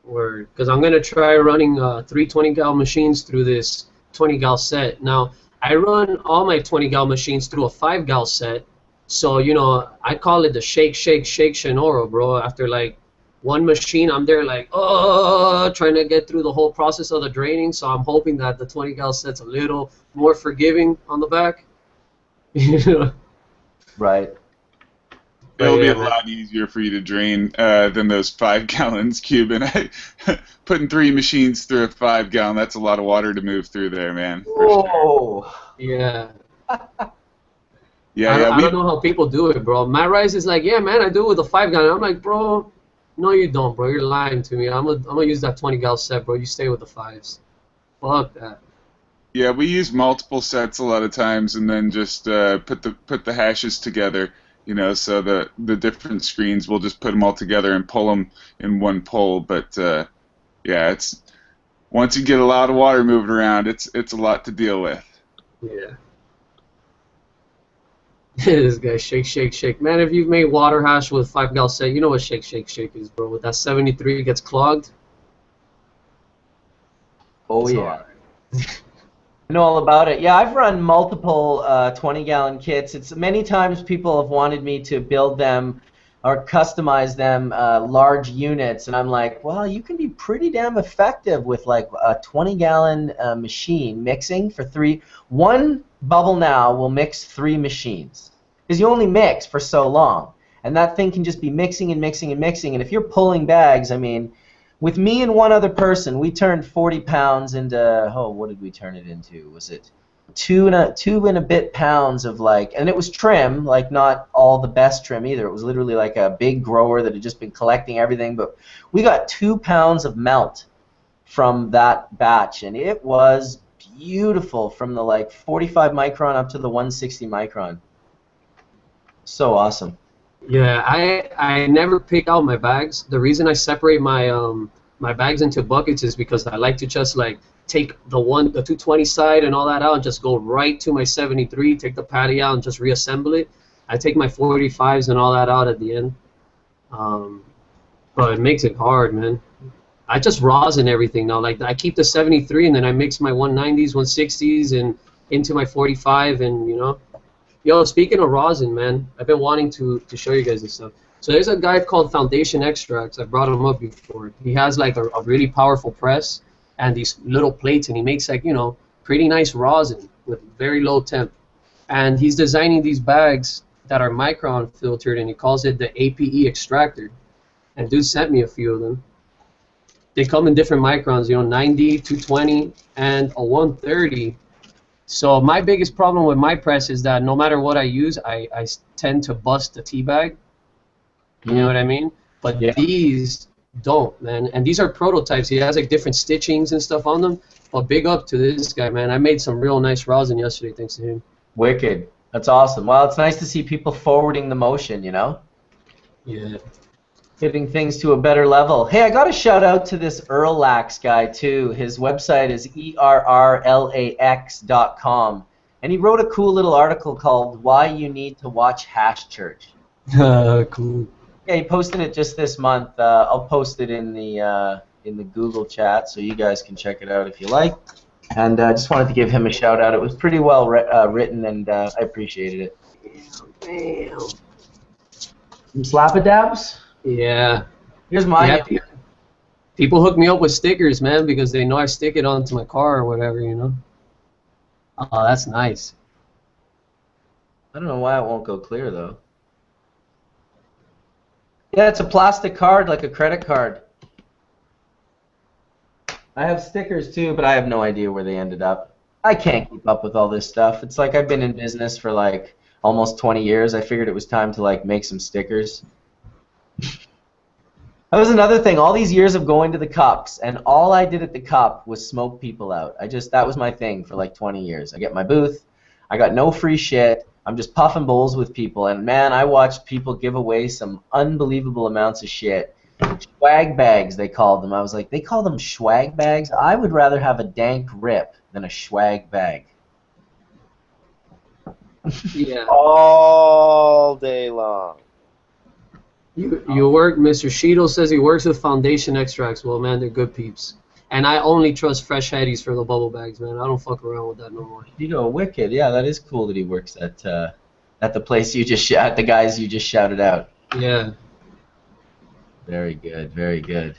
Word. Because I'm going to try running 3 20-gal machines through this 20-gal set. Now, I run all my 20-gal machines through a 5-gal set. So, I call it the shake, shake, shake Shinoro, bro. After, like, one machine, I'm there, like, trying to get through the whole process of the draining. So I'm hoping that the 20-gal set's a little more forgiving on the back. Right. It'll be a lot easier for you to drain than those 5 gallons, Cuban. Putting 3 machines through a 5-gallon, that's a lot of water to move through there, man. Whoa. Sure. Yeah. Yeah, I don't know how people do it, bro. Matt Rice is like, yeah, man, I do it with a 5-gallon. I'm like, bro, no, you don't, bro. You're lying to me. I'm gonna use that 20-gallon set, bro. You stay with the 5s. Fuck that. Yeah, we use multiple sets a lot of times, and then just put the hashes together. So the different screens, we'll just put them all together and pull them in one pull. But yeah, it's once you get a lot of water moving around, it's a lot to deal with. Yeah. This guy, shake, shake, shake. Man, if you've made water hash with 5-gallon set, you know what shake, shake, shake is, bro. With that 73 gets clogged. Oh, yeah. I know all about it. Yeah, I've run multiple 20-gallon kits. Many times people have wanted me to build them or customize them large units, and I'm like, well, you can be pretty damn effective with like a 20-gallon machine mixing for 3. One bubble now will mix 3 machines because you only mix for so long, and that thing can just be mixing and mixing and mixing. And if you're pulling bags, I mean, with me and one other person, we turned 40 pounds into, what did we turn it into? Was it 2 and a bit pounds of like, and it was trim, like not all the best trim either. It was literally like a big grower that had just been collecting everything, but we got 2 pounds of melt from that batch, and it was beautiful from the like 45 micron up to the 160 micron. So awesome. Yeah, I never pick out my bags. The reason I separate my my bags into buckets is because I like to just like take the 220 side and all that out and just go right to my 73, take the patty out and just reassemble it. I take my 45s and all that out at the end. But it makes it hard, man. I just rosin everything now. Like I keep the 73 and then I mix my 190s, 160s and into my 45 and Yo, speaking of rosin, man, I've been wanting to show you guys this stuff. So there's a guy called Foundation Extracts. I brought him up before. He has like a really powerful press and these little plates, and he makes like, pretty nice rosin with very low temp. And he's designing these bags that are micron filtered, and he calls it the APE extractor. And dude sent me a few of them. They come in different microns, 90, 220, and a 130. So my biggest problem with my press is that no matter what I use, I tend to bust the tea bag. You know what I mean? But these don't, man. And these are prototypes. He has like different stitchings and stuff on them. But big up to this guy, man. I made some real nice rosin yesterday thanks to him. Wicked. That's awesome. Well, it's nice to see people forwarding the motion, Yeah. Getting things to a better level. Hey, I got a shout out to this Erlax guy too. His website is errlax.com, and he wrote a cool little article called "Why You Need to Watch Hash Church." Cool. Yeah, he posted it just this month. I'll post it in the Google chat so you guys can check it out if you like. And I just wanted to give him a shout out. It was pretty well written, and I appreciated it. Damn. Some slap-a-dabs? Yeah. Here's mine. Yeah, people hook me up with stickers, man, because they know I stick it onto my car or whatever, you know. Oh, that's nice. I don't know why it won't go clear, though. Yeah, it's a plastic card, like a credit card. I have stickers, too, but I have no idea where they ended up. I can't keep up with all this stuff. It's like I've been in business for, like, almost 20 years. I figured it was time to, like, make some stickers. That was another thing. All these years of going to the cups, and all I did at the cup was smoke people out. That was my thing for like 20 years. I get my booth. I got no free shit. I'm just puffing bowls with people, and man, I watched people give away some unbelievable amounts of shit. Swag bags, they called them. I was like, they call them swag bags? I would rather have a dank rip than a swag bag. Yeah. All day long. You work, Mr. Sheetal says he works with foundation extracts. Well, man, they're good peeps. And I only trust Fresh Headies for the bubble bags, man. I don't fuck around with that no more. Wicked. Yeah, that is cool that he works at the place you just at the guys you just shouted out. Yeah. Very good, very good.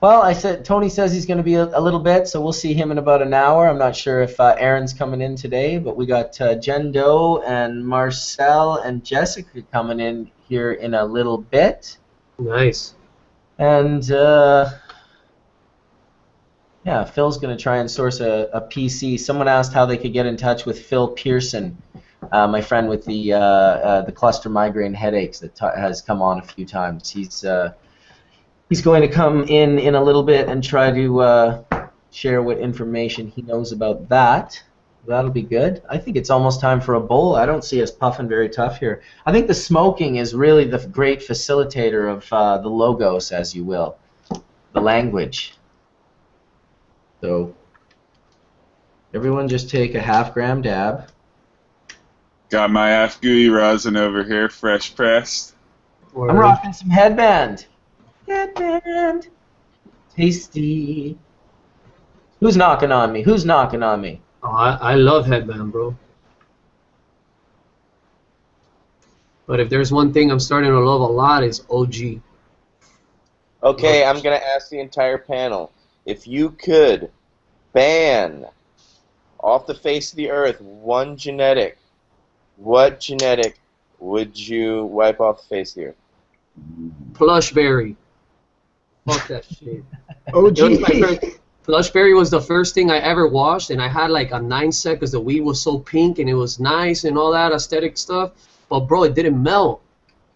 Well, Tony says he's going to be a little bit, so we'll see him in about an hour. I'm not sure if Aaron's coming in today, but we got Jen Doe and Marcel and Jessica coming in here in a little bit. Nice. And yeah, Phil's going to try and source a PC. Someone asked how they could get in touch with Phil Pearson, my friend with the cluster migraine headaches that has come on a few times. He's going to come in a little bit and try to share what information he knows about that. That'll be good. I think it's almost time for a bowl. I don't see us puffing very tough here. I think the smoking is really the great facilitator of the logos, as you will, the language. So everyone just take a half-gram dab. Got my half-gooey rosin over here, fresh pressed. I'm rocking some headband. Headband. Tasty. Who's knocking on me? Who's knocking on me? Oh, I love headband, bro. But if there's one thing I'm starting to love a lot, is OG. Okay, I'm going to ask the entire panel. If you could ban off the face of the earth one genetic, what genetic would you wipe off the face of the earth? Plushberry. Fuck that shit. OG. Plushberry was the first thing I ever washed, and I had like a 9 set because the weed was so pink and it was nice and all that aesthetic stuff. But bro, it didn't melt.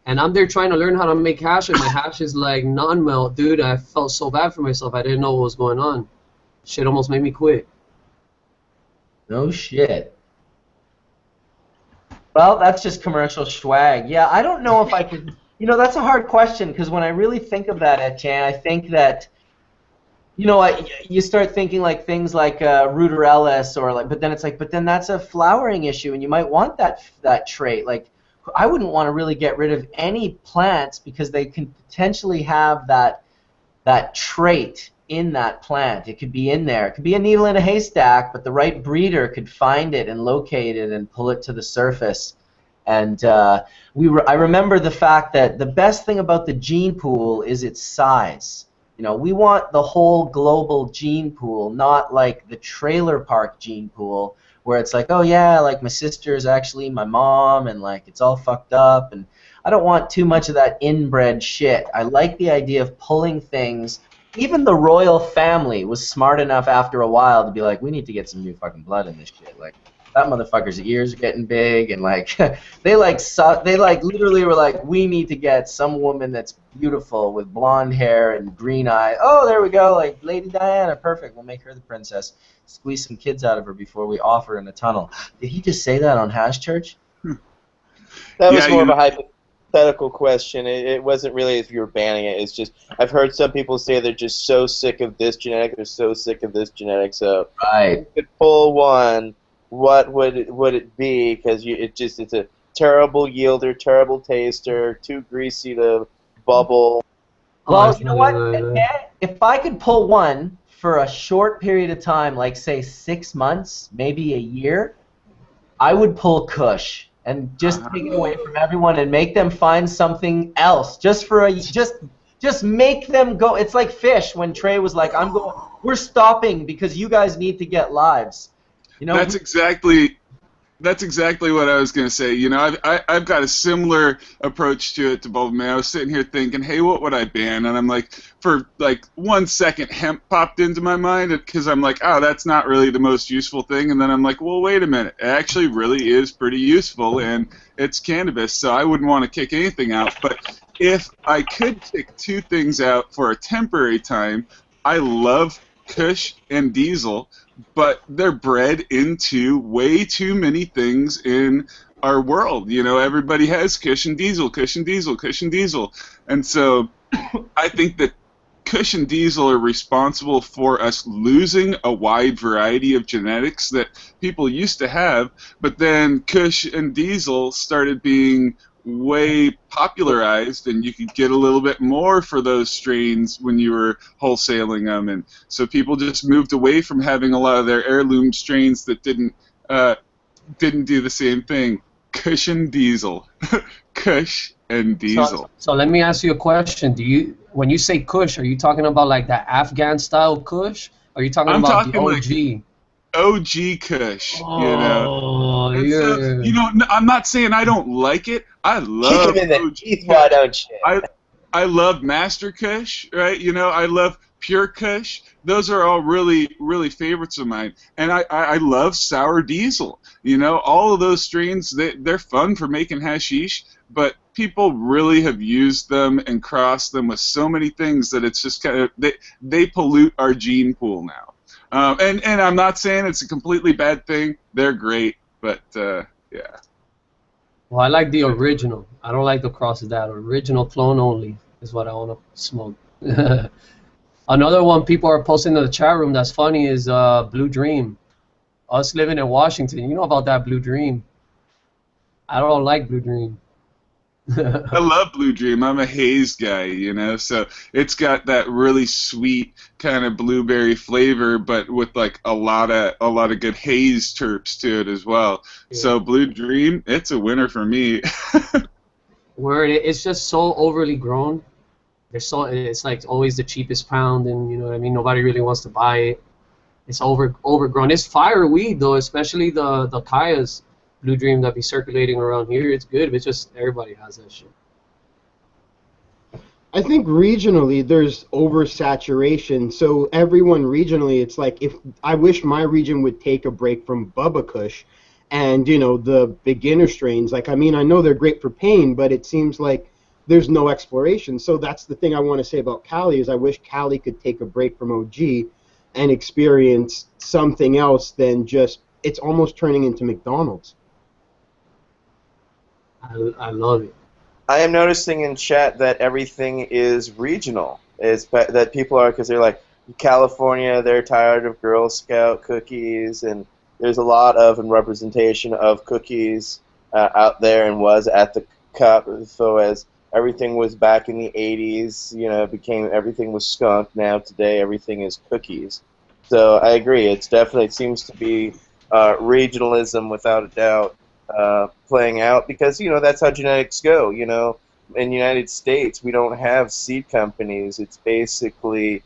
And I'm there trying to learn how to make hash, and my hash is like non-melt, dude. I felt so bad for myself. I didn't know what was going on. Shit almost made me quit. No shit. Well, that's just commercial swag. Yeah, I don't know if I could. You know, that's a hard question because when I really think of that, Etienne, I think that, you know, you start thinking like things like Ruderellus or like, but then it's like, but then that's a flowering issue, and you might want that trait. Like, I wouldn't want to really get rid of any plants because they can potentially have that trait in that plant. It could be in there. It could be a needle in a haystack, but the right breeder could find it and locate it and pull it to the surface. And I remember the fact that the best thing about the gene pool is its size. You know, we want the whole global gene pool, not like the trailer park gene pool, where it's like, oh yeah, like my sister is actually my mom, and like it's all fucked up, and I don't want too much of that inbred shit. I like the idea of pulling things. Even the royal family was smart enough after a while to be like, we need to get some new fucking blood in this shit. Like, that motherfucker's ears are getting big, and like they literally were like, we need to get some woman that's beautiful with blonde hair and green eyes. Oh, there we go, like Lady Diana, perfect. We'll make her the princess. Squeeze some kids out of her before we off her in a tunnel. Did he just say that on Hash Church? That was more of a hypothetical question. It wasn't really if you were banning it. It's just I've heard some people say they're just so sick of this genetic, they're so sick of this genetic. So if you could pull one, what would it be? Because it's a terrible yielder, terrible taster, too greasy to bubble. Well, you know what? If I could pull one for a short period of time, like say 6 months, maybe a year, I would pull Kush and just take it away from everyone and make them find something else. Just make them go. It's like Fish when Trey was like, we're stopping because you guys need to get lives. You know, That's exactly what I was going to say. You know, I've got a similar approach to it to Bubbleman. I was sitting here thinking, hey, what would I ban? And I'm like, for like 1 second, hemp popped into my mind because I'm like, oh, that's not really the most useful thing. And then I'm like, well, wait a minute. It actually really is pretty useful, and it's cannabis, so I wouldn't want to kick anything out. But if I could kick 2 things out for a temporary time, I love Kush and Diesel, but they're bred into way too many things in our world. You know, everybody has Kush and Diesel, Kush and Diesel, Kush and Diesel. And so I think that Kush and Diesel are responsible for us losing a wide variety of genetics that people used to have, but then Kush and Diesel started being way popularized, and you could get a little bit more for those strains when you were wholesaling them, and so people just moved away from having a lot of their heirloom strains that didn't do the same thing. Kush and Diesel. Kush and Diesel. So let me ask you a question. When you say Kush, are you talking about like the Afghan style Kush? Or are you talking about the OG? Like OG Kush, oh, you know. And yeah. so, you know, I'm not saying I don't like it. I love Kick him in the OG teeth, why don't you? I love Master Kush, right? You know, I love Pure Kush. Those are all really, really favorites of mine. And I love Sour Diesel. You know, all of those strains, they're fun for making hashish, but people really have used them and crossed them with so many things that it's just kind of, they pollute our gene pool now. And I'm not saying it's a completely bad thing. They're great, but yeah. Well, I like the original. I don't like the cross of that. Original clone only is what I want to smoke. Another one people are posting in the chat room that's funny is Blue Dream. Us living in Washington, you know about that Blue Dream. I don't like Blue Dream. I love Blue Dream. I'm a haze guy, you know, so it's got that really sweet kind of blueberry flavor, but with like a lot of good haze terps to it as well. Yeah. So Blue Dream, it's a winner for me. Where it's just so overly grown. It's like always the cheapest pound, and you know what I mean. Nobody really wants to buy it. It's overgrown. It's fire weed though, especially the Kaya's Blue Dream that be circulating around here. It's good, but it's just everybody has that shit. I think regionally there's oversaturation. So everyone regionally, it's like if I wish my region would take a break from Bubba Kush, and you know the beginner strains. Like I mean, I know they're great for pain, but it seems like there's no exploration. So that's the thing I want to say about Cali is I wish Cali could take a break from OG and experience something else than just it's almost turning into McDonald's. I love it. I am noticing in chat that everything is regional. That people are, because they're like, California, they're tired of Girl Scout cookies, and there's a lot of representation of cookies out there and was at the cup. So as everything was back in the 80s, you know, everything was skunk. Now today everything is cookies. So I agree. It seems to be regionalism without a doubt. Playing out because you know that's how genetics go. You know, in the United States we don't have seed companies. It's basically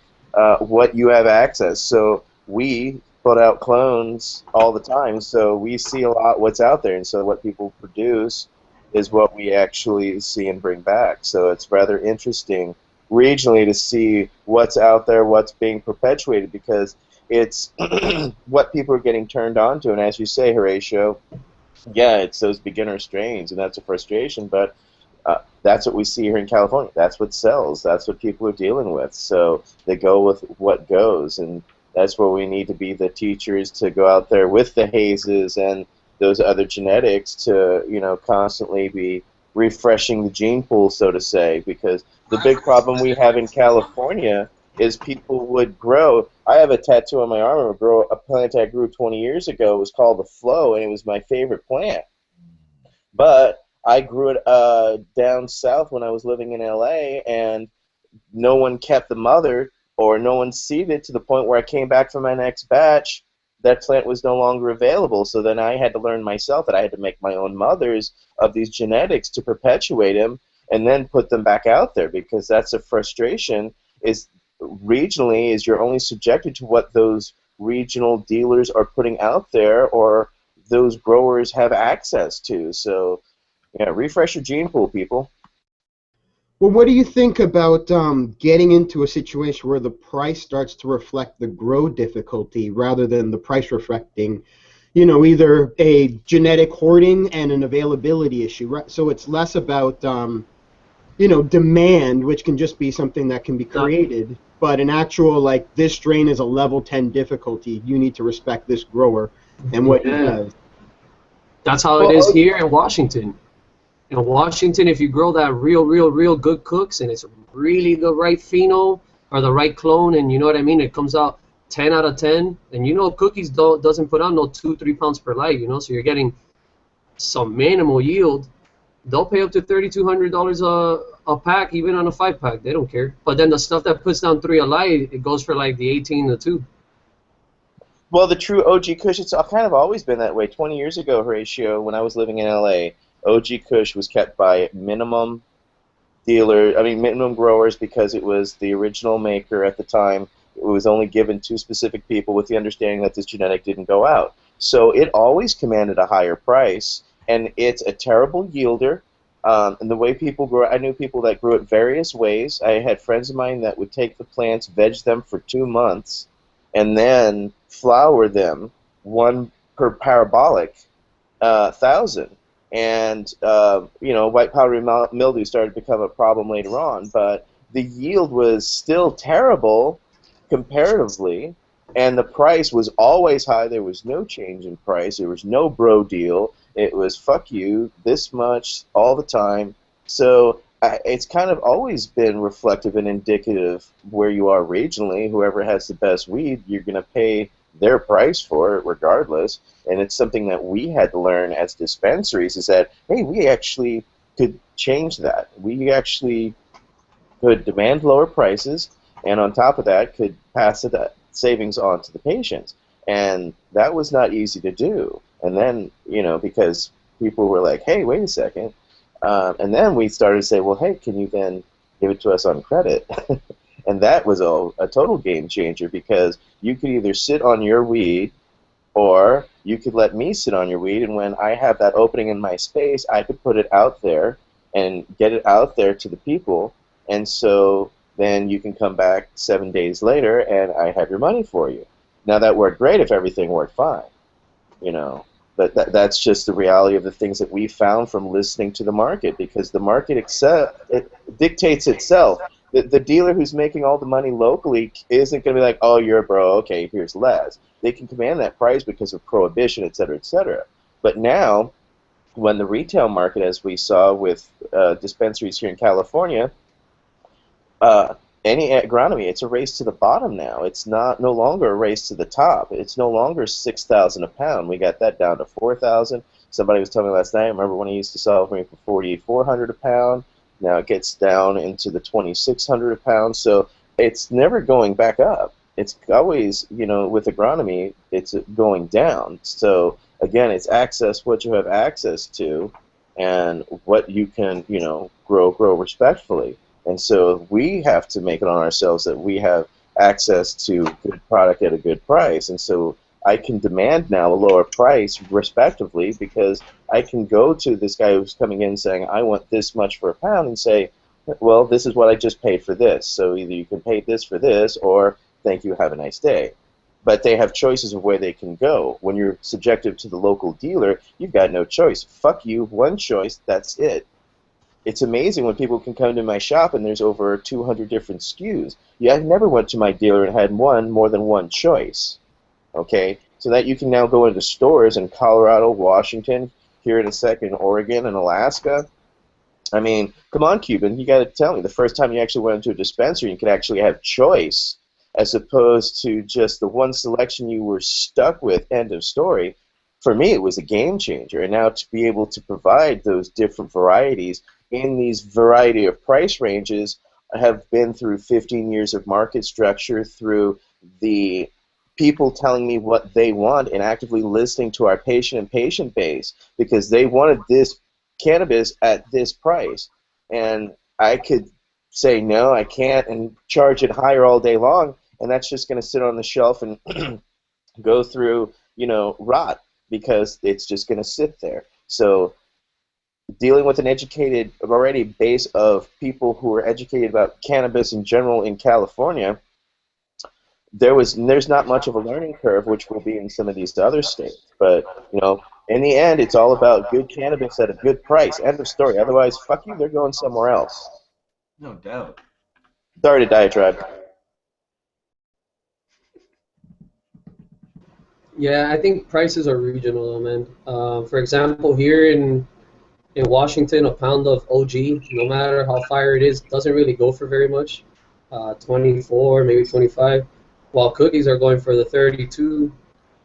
what you have access. So we put out clones all the time. So we see a lot what's out there, and so what people produce is what we actually see and bring back. So it's rather interesting regionally to see what's out there, what's being perpetuated, because it's what people are getting turned on to. And as you say, Horatio, yeah, it's those beginner strains, and that's a frustration, but that's what we see here in California. That's what sells. That's what people are dealing with. So they go with what goes, and that's where we need to be the teachers to go out there with the hazes and those other genetics to, you know, constantly be refreshing the gene pool, so to say, because the big problem we have in California is people would grow. I have a tattoo on my arm of a plant I grew 20 years ago. It was called the Flow, and it was my favorite plant. But I grew it down south when I was living in LA, and no one kept the mother, or no one seeded it to the point where I came back for my next batch. That plant was no longer available, so then I had to learn myself that I had to make my own mothers of these genetics to perpetuate them and then put them back out there, because that's a frustration. Is regionally is you're only subjected to what those regional dealers are putting out there or those growers have access to. So, yeah, refresh your gene pool, people. Well, what do you think about getting into a situation where the price starts to reflect the grow difficulty rather than the price reflecting, either a genetic hoarding and an availability issue, right? So it's less about, demand, which can just be something that can be created, but an actual, like, this strain is a level 10 difficulty. You need to respect this grower and what he does. That's how it is here in Washington. In Washington, if you grow that real good cooks and it's really the right pheno or the right clone, and you know what I mean, it comes out 10 out of 10, and cookies doesn't put on no 2-3 pounds per light, so you're getting some minimal yield. They'll pay up to $3,200 a pack, even on a 5-pack. They don't care. But then the stuff that puts down 3 a light, it goes for like the 18 to 2. Well, the true OG Kush, it's kind of always been that way. 20 years ago, Horatio, when I was living in LA, OG Kush was kept by minimum growers, because it was the original maker at the time. It was only given to specific people with the understanding that this genetic didn't go out. So it always commanded a higher price, and it's a terrible yielder. And the way people grow, I knew people that grew it various ways. I had friends of mine that would take the plants, veg them for 2 months, and then flower them, one per parabolic 1,000. And, white powdery mildew started to become a problem later on, but the yield was still terrible comparatively, and the price was always high. There was no change in price. There was no bro deal. It was fuck you, this much, all the time. So it's kind of always been reflective and indicative where you are regionally. Whoever has the best weed, you're going to pay their price for it regardless. And it's something that we had to learn as dispensaries, is that, hey, we actually could change that. We actually could demand lower prices, and on top of that could pass the savings on to the patients. And that was not easy to do. And then, because people were like, hey, wait a second. And then we started to say, well, hey, can you then give it to us on credit? And that was a total game changer, because you could either sit on your weed or you could let me sit on your weed, and when I have that opening in my space, I could put it out there and get it out there to the people, and so then you can come back 7 days later and I have your money for you. Now that worked great if everything worked fine, but that's just the reality of the things that we found from listening to the market, because the market it dictates itself. The dealer who's making all the money locally isn't going to be like, oh, you're a bro, okay, here's less. They can command that price because of prohibition, et cetera, et cetera. But now, when the retail market, as we saw with dispensaries here in California, any agronomy, it's a race to the bottom now. It's no longer a race to the top. It's no longer $6,000 a pound. We got that down to $4,000. Somebody was telling me last night, I remember when he used to sell for me for $4,400 a pound. Now it gets down into the $2,600 a pound. So it's never going back up. It's always, with agronomy, it's going down. So again, it's access what you have access to and what you can, grow respectfully. And so we have to make it on ourselves that we have access to good product at a good price. And so I can demand now a lower price respectively, because I can go to this guy who's coming in saying, I want this much for a pound, and say, well, this is what I just paid for this. So either you can pay this for this, or thank you, have a nice day. But they have choices of where they can go. When you're subjective to the local dealer, you've got no choice. Fuck you, one choice, that's it. It's amazing when people can come to my shop and there's over 200 different SKUs. Yeah, I never went to my dealer and had more than one choice. Okay, so that you can now go into stores in Colorado, Washington, here in a second, Oregon and Alaska, I mean, come on, Cuban, you got to tell me, the first time you actually went into a dispensary, you could actually have choice, as opposed to just the one selection you were stuck with, end of story. For me, it was a game changer, and now to be able to provide those different varieties in these variety of price ranges, I have been through 15 years of market structure, through the people telling me what they want and actively listening to our patient base, because they wanted this cannabis at this price, and I could say no, I can't, and charge it higher all day long, and that's just going to sit on the shelf and go through, rot, because it's just going to sit there. So dealing with an educated already base of people who are educated about cannabis in general in California, there's not much of a learning curve, which will be in some of these other states. But in the end, it's all about good cannabis at a good price. End of story. Otherwise, fuck you, they're going somewhere else. No doubt. Sorry to diatribe. Yeah, I think prices are regional, man. For example, here in Washington, a pound of OG, no matter how fire it is, doesn't really go for very much. 24, maybe 25. While cookies are going for the 32,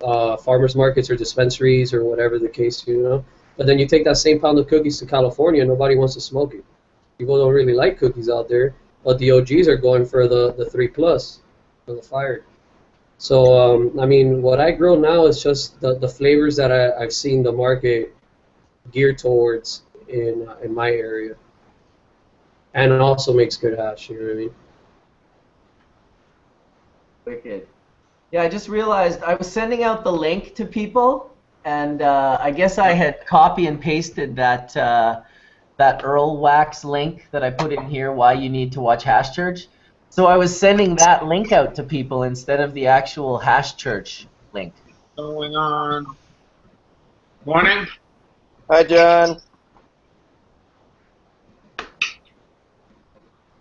farmers markets or dispensaries or whatever the case, But then you take that same pound of cookies to California, nobody wants to smoke it. People don't really like cookies out there, but the OGs are going for the 3+, for the fire. So, I mean, what I grow now is just the flavors that I've seen the market geared towards in my area. And it also makes good hash, you know what I mean? Wicked. Yeah, I just realized I was sending out the link to people, and I guess I had copy and pasted that Earl Wax link that I put in here, why you need to watch Hash Church. So I was sending that link out to people instead of the actual Hash Church link. Going on. Morning. Hi, John.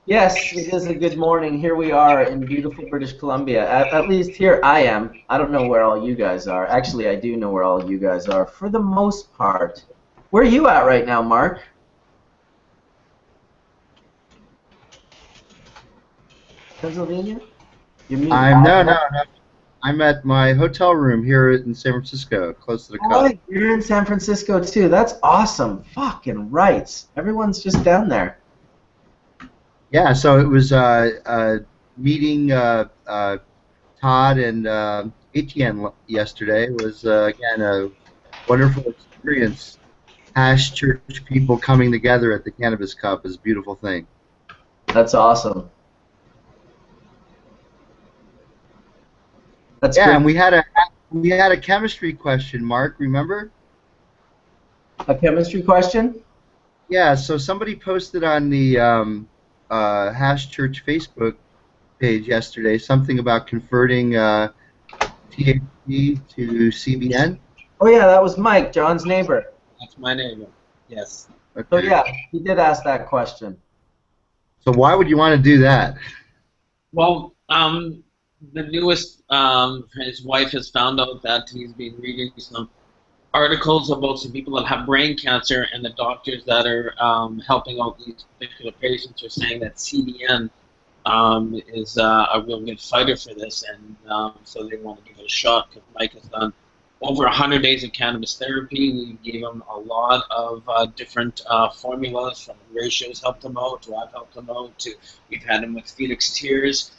Yes, it is a good morning. Here we are in beautiful British Columbia. At least here I am. I don't know where all you guys are. Actually, I do know where all you guys are for the most part. Where are you at right now, Mark? Pennsylvania? No. I'm at my hotel room here in San Francisco, close to the coast. You're in San Francisco too. That's awesome. Fucking rights. Everyone's just down there. Yeah, so it was meeting Todd and Etienne yesterday. It was, again, a wonderful experience. Hash Church people coming together at the Cannabis Cup is a beautiful thing. That's awesome. That's yeah, great. And we had a chemistry question, Mark, remember? A chemistry question? Yeah, so somebody posted on the Hash Church Facebook page yesterday something about converting THC to CBN. Oh yeah, that was Mike, John's neighbor. That's my neighbor. Yes. Okay. So yeah, he did ask that question. So why would you want to do that? Well, the newest, his wife has found out that he's been reading some articles about some people that have brain cancer, and the doctors that are helping out these particular patients are saying that CBN is a real good fighter for this, and so they want to give it a shot, because Mike has done over 100 days of cannabis therapy. We gave him a lot of different formulas, from ratios helped him out, to I've helped him out, to we've had him with Felix Tears,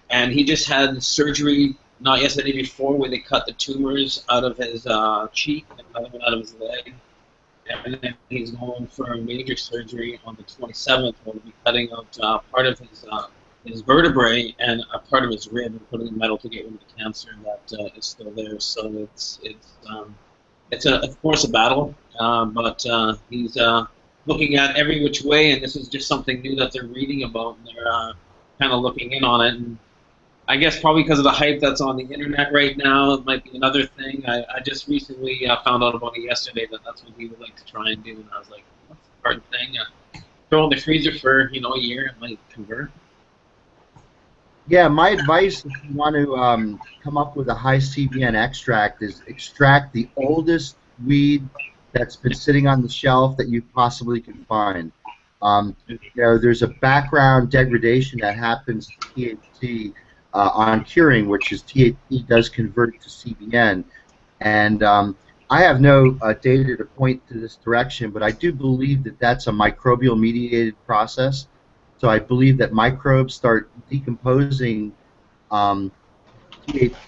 and he just had surgery not yesterday, before, where they cut the tumors out of his cheek and another one out of his leg. And then he's going for a major surgery on the 27th, where we'll be cutting out part of his vertebrae and a part of his rib and putting the metal to get rid of the cancer that is still there. So it's of course a battle, but he's looking at every which way, and this is just something new that they're reading about, and they're kind of looking in on it. And I guess probably because of the hype that's on the internet right now, it might be another thing. I just recently found out about it yesterday, that's what he would like to try and do, and I was like, that's a hard thing. Throw in the freezer for a year, it might convert. Yeah, my advice if you want to come up with a high CBN extract is extract the oldest weed that's been sitting on the shelf that you possibly can find. There's a background degradation that happens to THC on curing, which is THC does convert to CBN, and I have no data to point to this direction, but I do believe that that's a microbial mediated process. So I believe that microbes start decomposing THC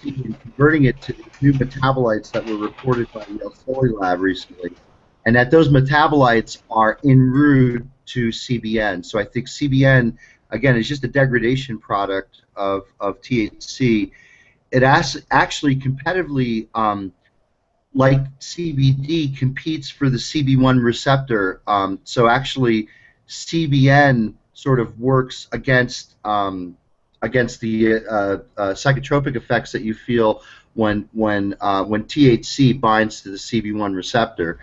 and converting it to new metabolites that were reported by the El Soli lab recently, and that those metabolites are en route to CBN. So I think CBN, again, is just a degradation product of THC. It actually competitively, like CBD, competes for the CB1 receptor. So actually, CBN sort of works against the psychotropic effects that you feel when THC binds to the CB1 receptor.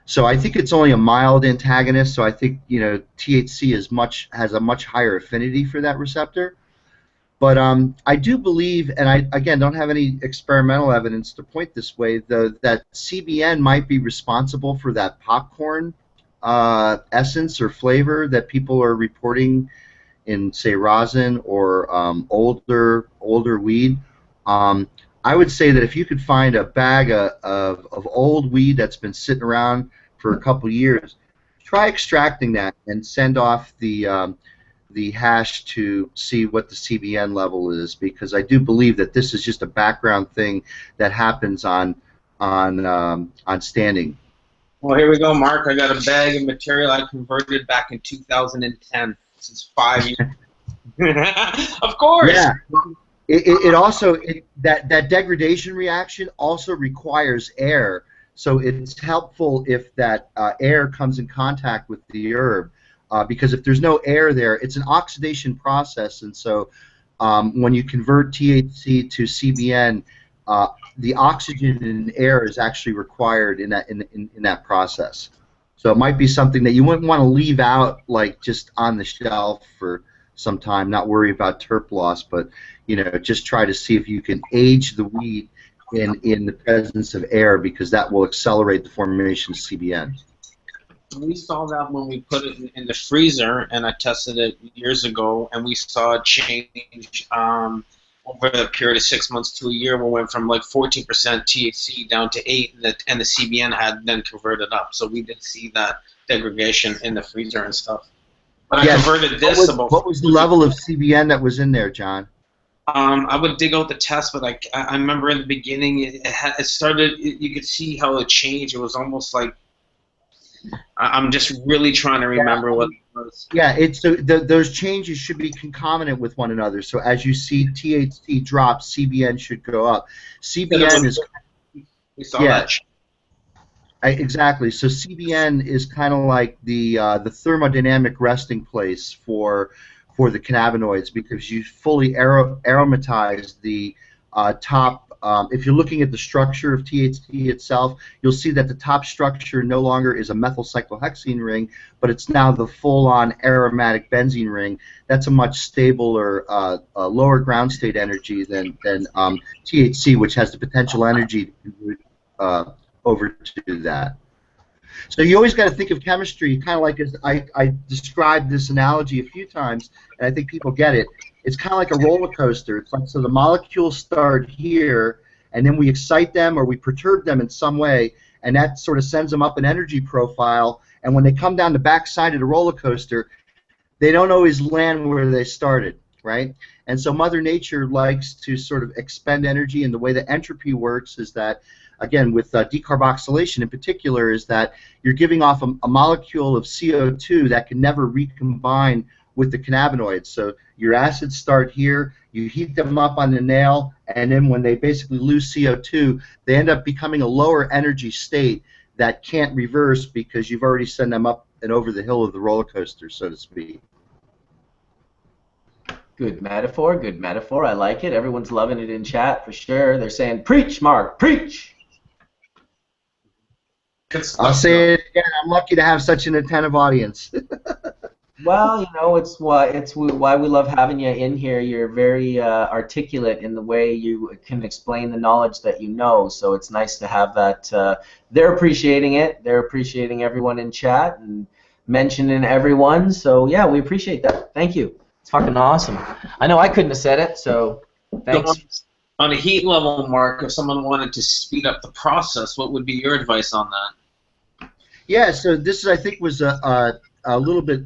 So I think it's only a mild antagonist. So I think THC has a much higher affinity for that receptor. But I do believe, and I again don't have any experimental evidence to point this way, though, that CBN might be responsible for that popcorn essence or flavor that people are reporting in, say, rosin or older weed. I would say that if you could find a bag of old weed that's been sitting around for a couple years, try extracting that and send off the hash to see what the CBN level is, because I do believe that this is just a background thing that happens on standing. Well, here we go, Mark. I got a bag of material I converted back in 2010. This is 5 years. Of course. Yeah. It also that degradation reaction also requires air, so it's helpful if that air comes in contact with the herb, because if there's no air there, it's an oxidation process, and so when you convert THC to CBN, the oxygen in air is actually required in that process. So it might be something that you wouldn't want to leave out, like just on the shelf for some time, not worry about terp loss, but just try to see if you can age the weed in the presence of air, because that will accelerate the formation of CBN. We saw that when we put it in the freezer, and I tested it years ago, and we saw a change over a period of 6 months to a year. We went from like 14% THC down to 8%, and the CBN had then converted up. So we did see that degradation in the freezer and stuff. But I converted this about. What was the level of CBN that was in there, John? I would dig out the test, but I remember in the beginning it started. You could see how it changed. It was almost like I'm just really trying to remember what it was. Yeah, those changes should be concomitant with one another. So as you see THC drop, CBN should go up. CBN is. We saw that. Exactly. So CBN is kind of like the thermodynamic resting place for the cannabinoids, because you fully aromatize the top. If you're looking at the structure of THC itself, you'll see that the top structure no longer is a methyl cyclohexene ring, but it's now the full-on aromatic benzene ring. That's a much stabler, lower ground state energy than THC, which has the potential energy to convert over to that. So you always got to think of chemistry kind of like, as I described this analogy a few times, and I think people get it. It's kind of like a roller coaster. It's like, so the molecules start here, and then we excite them or we perturb them in some way, and that sort of sends them up an energy profile. And when they come down the back side of the roller coaster, they don't always land where they started, right? And so Mother Nature likes to sort of expend energy, and the way that entropy works is that, again, with decarboxylation in particular, is that you're giving off a molecule of CO2 that can never recombine with the cannabinoids. So your acids start here, you heat them up on the nail, and then when they basically lose CO2, they end up becoming a lower energy state that can't reverse, because you've already sent them up and over the hill of the roller coaster, so to speak. Good metaphor, good metaphor. I like it. Everyone's loving it in chat for sure. They're saying, "Preach, Mark, preach." I'll say it again. I'm lucky to have such an attentive audience. Well, it's why we love having you in here. You're very articulate in the way you can explain the knowledge that you know. So it's nice to have that. They're appreciating it. They're appreciating everyone in chat, and mentioning everyone. So yeah, we appreciate that. Thank you. It's fucking awesome. I know I couldn't have said it, so thanks. On a heat level, Mark, if someone wanted to speed up the process, what would be your advice on that? Yeah, so this is, I think, was a little bit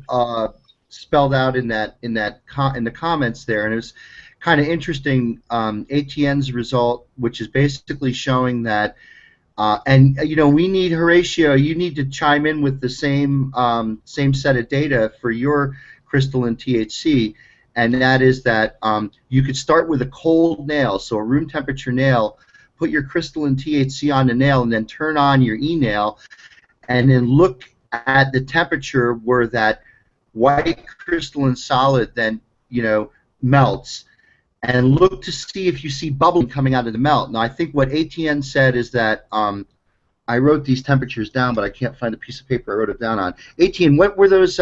spelled out in the comments there, and it was kind of interesting. Etienne's result, which is basically showing that, and you know, we need Horatio. You need to chime in with the same set of data for your crystalline THC, and that is that you could start with a cold nail, so a room temperature nail. Put your crystalline THC on the nail, and then turn on your e-nail, and then look at the temperature where that white crystalline solid then, you know, melts, and look to see if you see bubbling coming out of the melt. Now, I think what Etienne said is that I wrote these temperatures down, but I can't find a piece of paper I wrote it down on. Etienne, what were those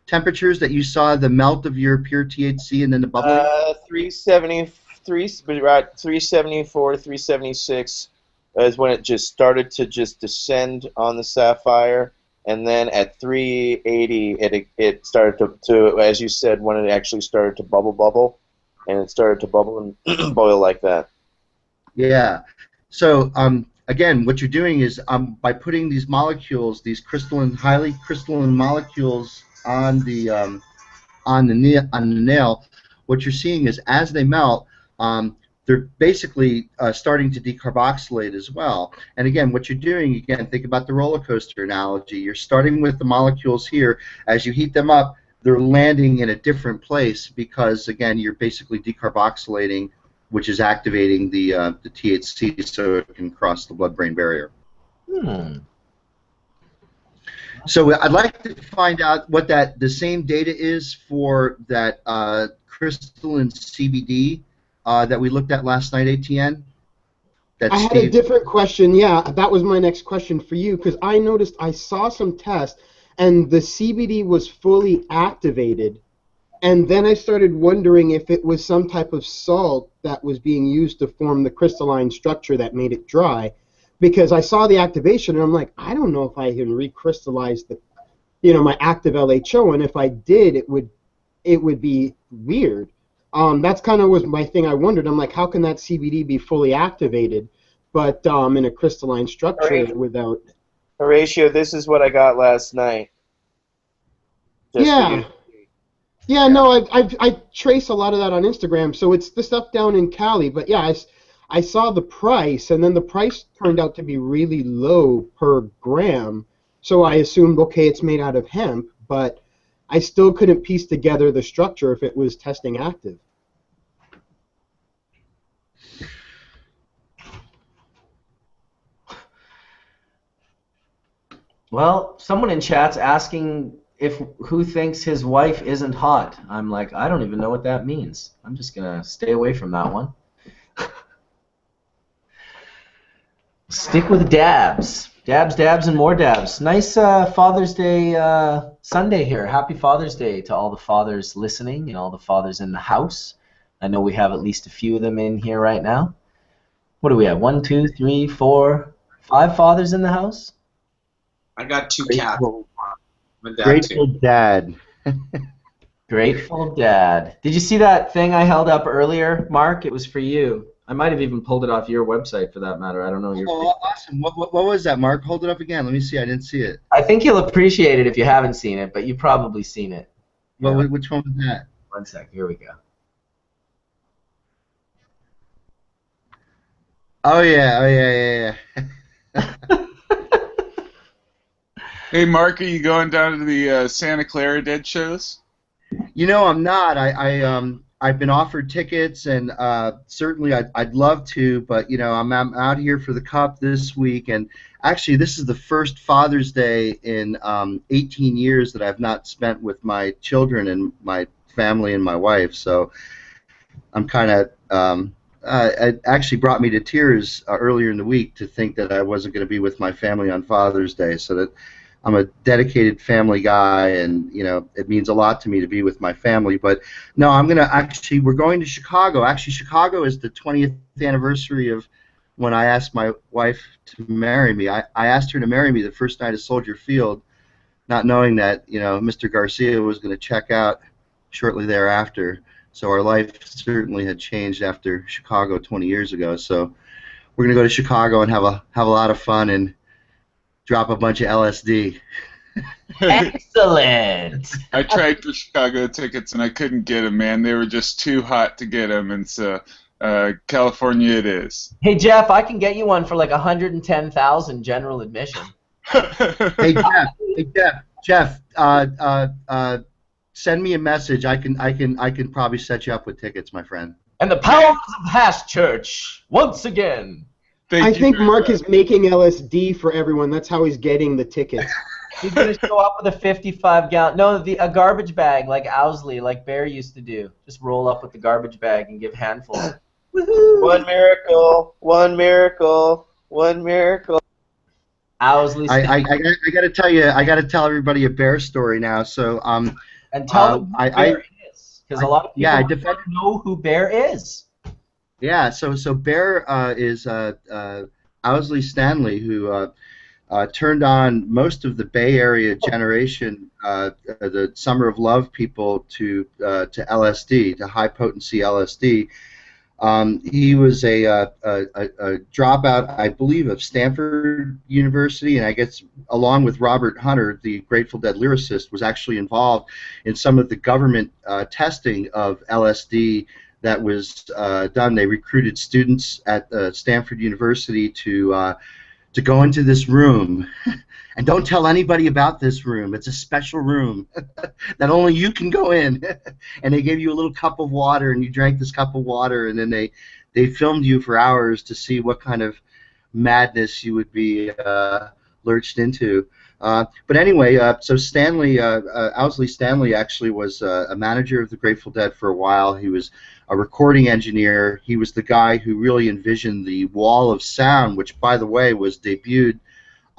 temperatures that you saw the melt of your pure THC and then the bubbling? 374, 376 is when it just started to just descend on the sapphire, and then at 380 it started to, as you said, when it actually started to bubble, and it started to bubble and boil like that. Yeah. So again, what you're doing is by putting these molecules, these crystalline, highly crystalline molecules on the nail, what you're seeing is as they melt, they're basically starting to decarboxylate as well. And again, what you're doing, again, think about the roller coaster analogy. You're starting with the molecules here. As you heat them up, they're landing in a different place because, again, you're basically decarboxylating, which is activating the THC so it can cross the blood-brain barrier. So I'd like to find out what the same data is for that crystalline CBD that we looked at last night, Etienne. I had a different question. Yeah, that was my next question for you, because I noticed I saw some tests and the CBD was fully activated, and then I started wondering if it was some type of salt that was being used to form the crystalline structure that made it dry, because I saw the activation and I'm like, I don't know if I can recrystallize the, you know, my active LHO, and if I did, it would be weird. That's kind of was my thing. I wondered. I'm like, how can that CBD be fully activated, but in a crystalline structure without? Horatio, this is what I got last night. Yeah. Yeah. No, I trace a lot of that on Instagram. So it's the stuff down in Cali. But yeah, I saw the price, and then the price turned out to be really low per gram. So I assumed, okay, it's made out of hemp, but I still couldn't piece together the structure if it was testing active. Well, someone in chat's asking who thinks his wife isn't hot. I'm like, I don't even know what that means. I'm just gonna stay away from that one. Stick with dabs. Dabs, dabs, and more dabs. Nice Father's Day Sunday here. Happy Father's Day to all the fathers listening and all the fathers in the house. I know we have at least a few of them in here right now. What do we have? 1, 2, 3, 4, 5 fathers in the house? I got 2 cats. Grateful Dad. Grateful Dad. Did you see that thing I held up earlier, Mark? It was for you. I might have even pulled it off your website for that matter. I don't know. Oh, awesome. What was that, Mark? Hold it up again. Let me see. I didn't see it. I think you'll appreciate it if you haven't seen it, but you've probably seen it. Well, which one was that? 1 sec. Here we go. Oh, yeah. Hey, Mark, are you going down to the Santa Clara Dead shows? You know, I'm not. I've been offered tickets, and certainly I'd love to, but you know, I'm out here for the Cup this week, and actually this is the first Father's Day in 18 years that I've not spent with my children and my family and my wife, so I'm kind of it actually brought me to tears earlier in the week to think that I wasn't going to be with my family on Father's Day, so that I'm a dedicated family guy, and you know it means a lot to me to be with my family. But no, we're going to Chicago. Actually, Chicago is the 20th anniversary of when I asked my wife to marry me. I asked her to marry me the first night of Soldier Field not knowing that Mr. Garcia was going to check out shortly thereafter. So our life certainly had changed after Chicago 20 years ago. So we're going to go to Chicago and have a lot of fun and drop a bunch of LSD. Excellent. I tried for Chicago tickets and I couldn't get them, man. They were just too hot to get them, and so California it is. Hey Jeff, I can get you one for like 110,000 general admission. Hey Jeff, send me a message. I can probably set you up with tickets, my friend. And the powers of Hash Church once again. I think Mark is making LSD for everyone. That's how he's getting the tickets. He's gonna show up with a 55-gallon, a garbage bag like Owsley, like Bear used to do. Just roll up with the garbage bag and give handfuls. Woohoo! One miracle, one miracle, one miracle. Owsley. I gotta tell you, I gotta tell everybody a Bear story now. So and tell them who Bear is, because a lot of people don't know who Bear is. Yeah, so Bear is Owsley Stanley, who turned on most of the Bay Area generation, the Summer of Love people, to LSD, to high potency LSD. He was a dropout, I believe, of Stanford University, and I guess along with Robert Hunter, the Grateful Dead lyricist, was actually involved in some of the government testing of LSD that was done. They recruited students at Stanford University to go into this room, and don't tell anybody about this room. It's a special room that only you can go in. And they gave you a little cup of water, and you drank this cup of water, and then they filmed you for hours to see what kind of madness you would be lurched into. But anyway, so Stanley, Owsley Stanley actually was a manager of the Grateful Dead for a while. He was a recording engineer. He was the guy who really envisioned the Wall of Sound, which, by the way, was debuted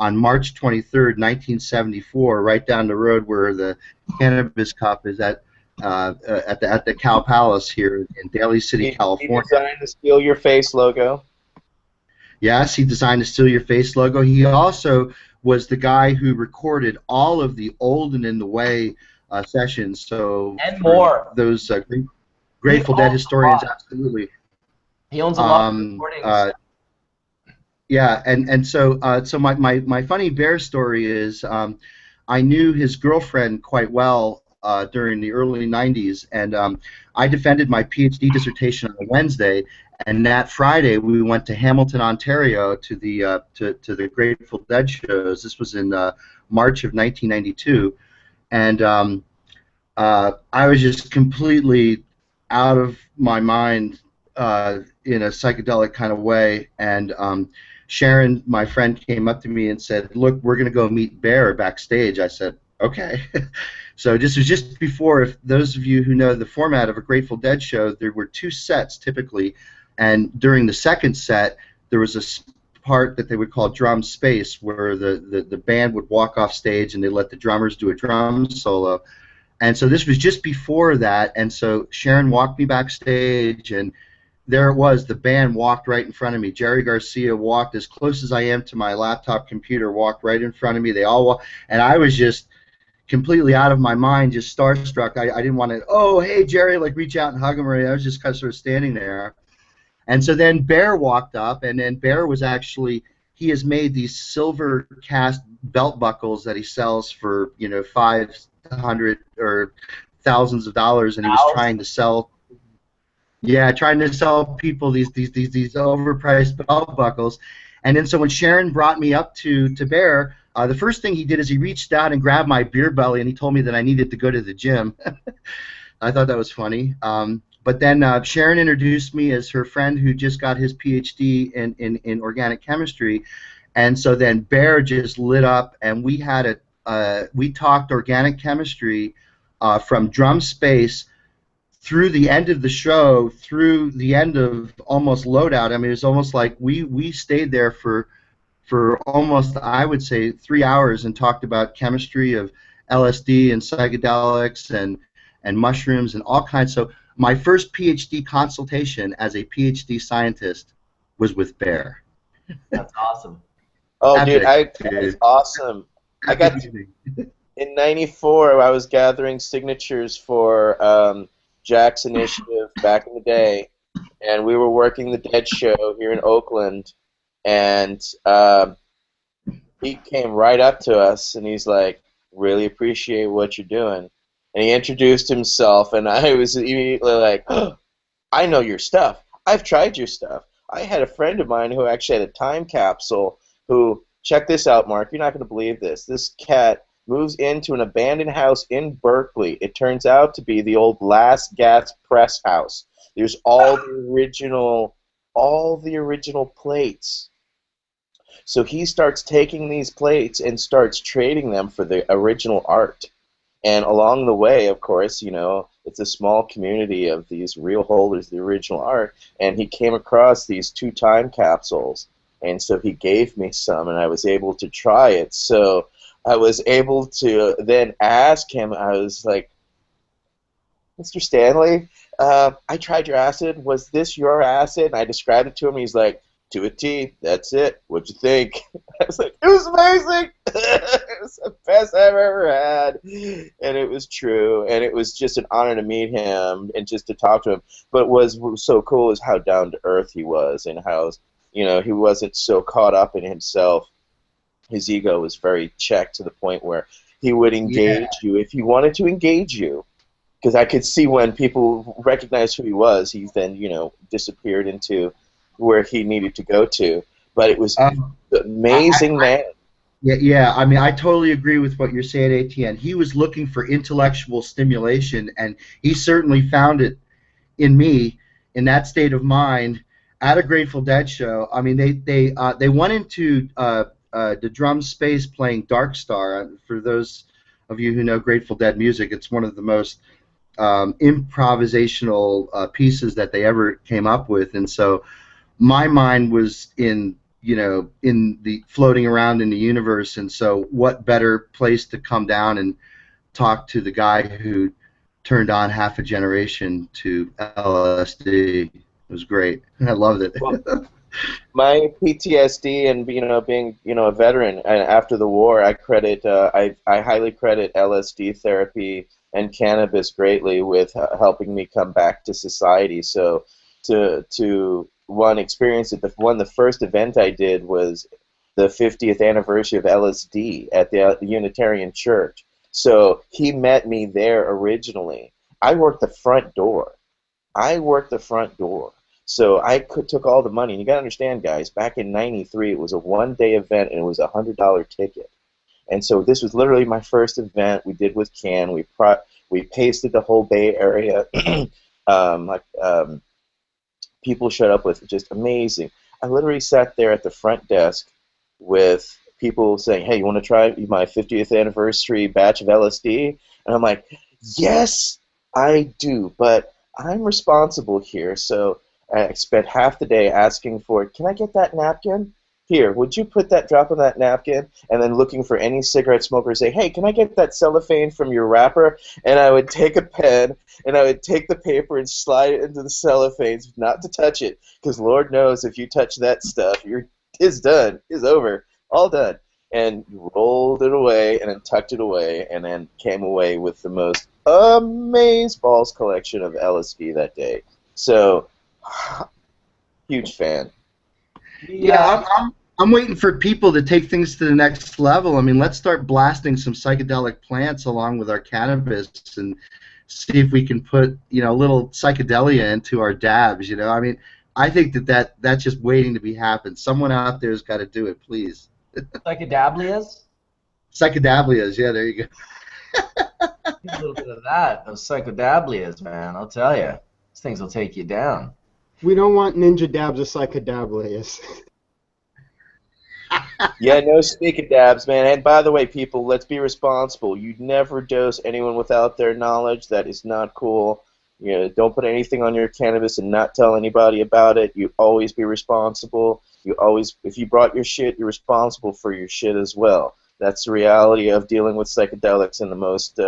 on March 23rd, 1974, right down the road where the Cannabis Cup is at the Cow Palace here in Daly City, California. He designed the Steal Your Face logo. Yes, he designed the Steal Your Face logo. He also was the guy who recorded all of the Old and in the Way sessions. So and more. Those Grateful Dead historians, absolutely. He owns a lot of recordings. Yeah, and so my funny Bear story is I knew his girlfriend quite well during the early 90s, and I defended my PhD dissertation on a Wednesday, and that Friday we went to Hamilton, Ontario to the Grateful Dead shows. This was in March of 1992, and I was just completely out of my mind in a psychedelic kind of way, and Sharon, my friend, came up to me and said, "Look, we're going to go meet Bear backstage." I said, "Okay." So this was just before, if those of you who know the format of a Grateful Dead show, there were 2 sets typically, and during the second set, there was a part that they would call drum space, where the band would walk off stage and they let the drummers do a drum solo. And so this was just before that, and so Sharon walked me backstage, and there it was. The band walked right in front of me. Jerry Garcia walked as close as I am to my laptop computer, walked right in front of me. They all walked, and I was just completely out of my mind, just starstruck. I didn't want to, oh, hey, Jerry, like reach out and hug him, or I was just kind of sort of standing there. And so then Bear walked up, and then Bear was actually, he has made these silver cast belt buckles that he sells for, $500 or thousands of dollars, and he was trying to sell people these overpriced belt buckles. And then so when Sharon brought me up to Bear, the first thing he did is he reached out and grabbed my beer belly, and he told me that I needed to go to the gym. I thought that was funny. But then Sharon introduced me as her friend who just got his PhD in organic chemistry, and so then Bear just lit up, and we had we talked organic chemistry from drum space through the end of the show, through the end of almost loadout. I mean, it's almost like we stayed there for almost, I would say, 3 hours and talked about chemistry of LSD and psychedelics and mushrooms and all kinds. So my first PhD consultation as a PhD scientist was with Bear. That's awesome. Oh, dude, that's awesome. I got In '94, I was gathering signatures for Jack's initiative back in the day, and we were working the Dead Show here in Oakland, and he came right up to us, and he's like, really appreciate what you're doing. And he introduced himself, and I was immediately like, oh, I know your stuff. I've tried your stuff. I had a friend of mine who actually had a time capsule who, check this out, Mark, you're not going to believe this. This cat moves into an abandoned house in Berkeley. It turns out to be the old Last Gas Press house. There's all the original plates. So he starts taking these plates and starts trading them for the original art. And along the way, of course, you know, it's a small community of these real holders of the original art, and he came across these 2 time capsules, and so he gave me some, and I was able to try it. So I was able to then ask him, I was like, Mr. Stanley, I tried your acid. Was this your acid? And I described it to him. He's like, to a T, that's it. What'd you think? I was like, it was amazing. It was the best I've ever had. And it was true. And it was just an honor to meet him and just to talk to him. But what was so cool is how down to earth he was, and how, you know, he wasn't so caught up in himself. His ego was very checked to the point where he would engage you if he wanted to engage you. Because I could see when people recognized who he was, he then, you know, disappeared into where he needed to go to. But it was amazing, man. Yeah, I mean, I totally agree with what you're saying, Etienne. He was looking for intellectual stimulation, and he certainly found it in me, in that state of mind, at a Grateful Dead show. I mean, they went into the drum space playing Dark Star. For those of you who know Grateful Dead music, it's one of the most improvisational pieces that they ever came up with, and so my mind was in the floating around in the universe, and so what better place to come down and talk to the guy who turned on half a generation to LSD. It was great. I loved it. Well, my PTSD and being a veteran and after the war, I credit I highly credit LSD therapy and cannabis greatly with helping me come back to society. So to one experience it, the first event I did was the 50th anniversary of LSD at the Unitarian Church. So he met me there originally. I worked the front door. So I took all the money. And you got to understand, guys, back in '93, it was a one-day event, and it was a $100 ticket. And so this was literally my first event we did with Can. We pasted the whole Bay Area. People showed up with just amazing. I literally sat there at the front desk with people saying, hey, you want to try my 50th anniversary batch of LSD? And I'm like, yes, I do, but I'm responsible here. So I spent half the day asking for, can I get that napkin? Here, would you put that drop on that napkin? And then looking for any cigarette smoker, say, hey, can I get that cellophane from your wrapper? And I would take a pen, and I would take the paper and slide it into the cellophane, not to touch it, because Lord knows if you touch that stuff, it's done. It's over. All done. And rolled it away, and then tucked it away, and then came away with the most amazeballs collection of LSD that day. So, huge fan. Yeah, I'm waiting for people to take things to the next level. I mean, let's start blasting some psychedelic plants along with our cannabis and see if we can put, a little psychedelia into our dabs, I mean, I think that's just waiting to be happened. Someone out there's got to do it, please. Psychedablias? Psychedablias, yeah, there you go. A little bit of that, those psychedablias, man, I'll tell you. These things will take you down. We don't want ninja dabs of psychedablias. Yeah, no dabs, man. And by the way, people, let's be responsible. You never dose anyone without their knowledge. That is not cool. Don't put anything on your cannabis and not tell anybody about it. You always be responsible. If you brought your shit, you're responsible for your shit as well. That's the reality of dealing with psychedelics in the most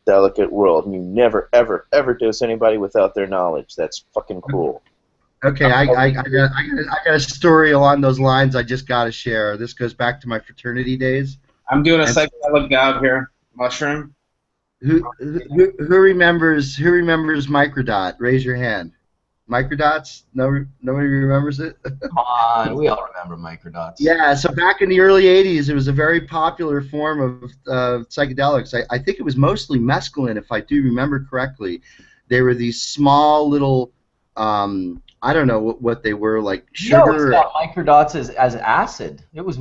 delicate world. And you never, ever, ever dose anybody without their knowledge. That's fucking cool. Okay, I got a story along those lines I just got to share. This goes back to my fraternity days. I'm doing a psychedelic dab here. mushroom. Who remembers Microdot? Raise your hand. Microdots? No, nobody remembers it. Come on, we all remember microdots. Yeah, so back in the early '80s, it was a very popular form of psychedelics. I think it was mostly mescaline, if I do remember correctly. They were these small little, I don't know what they were, like sugar. We always thought microdots as acid. It was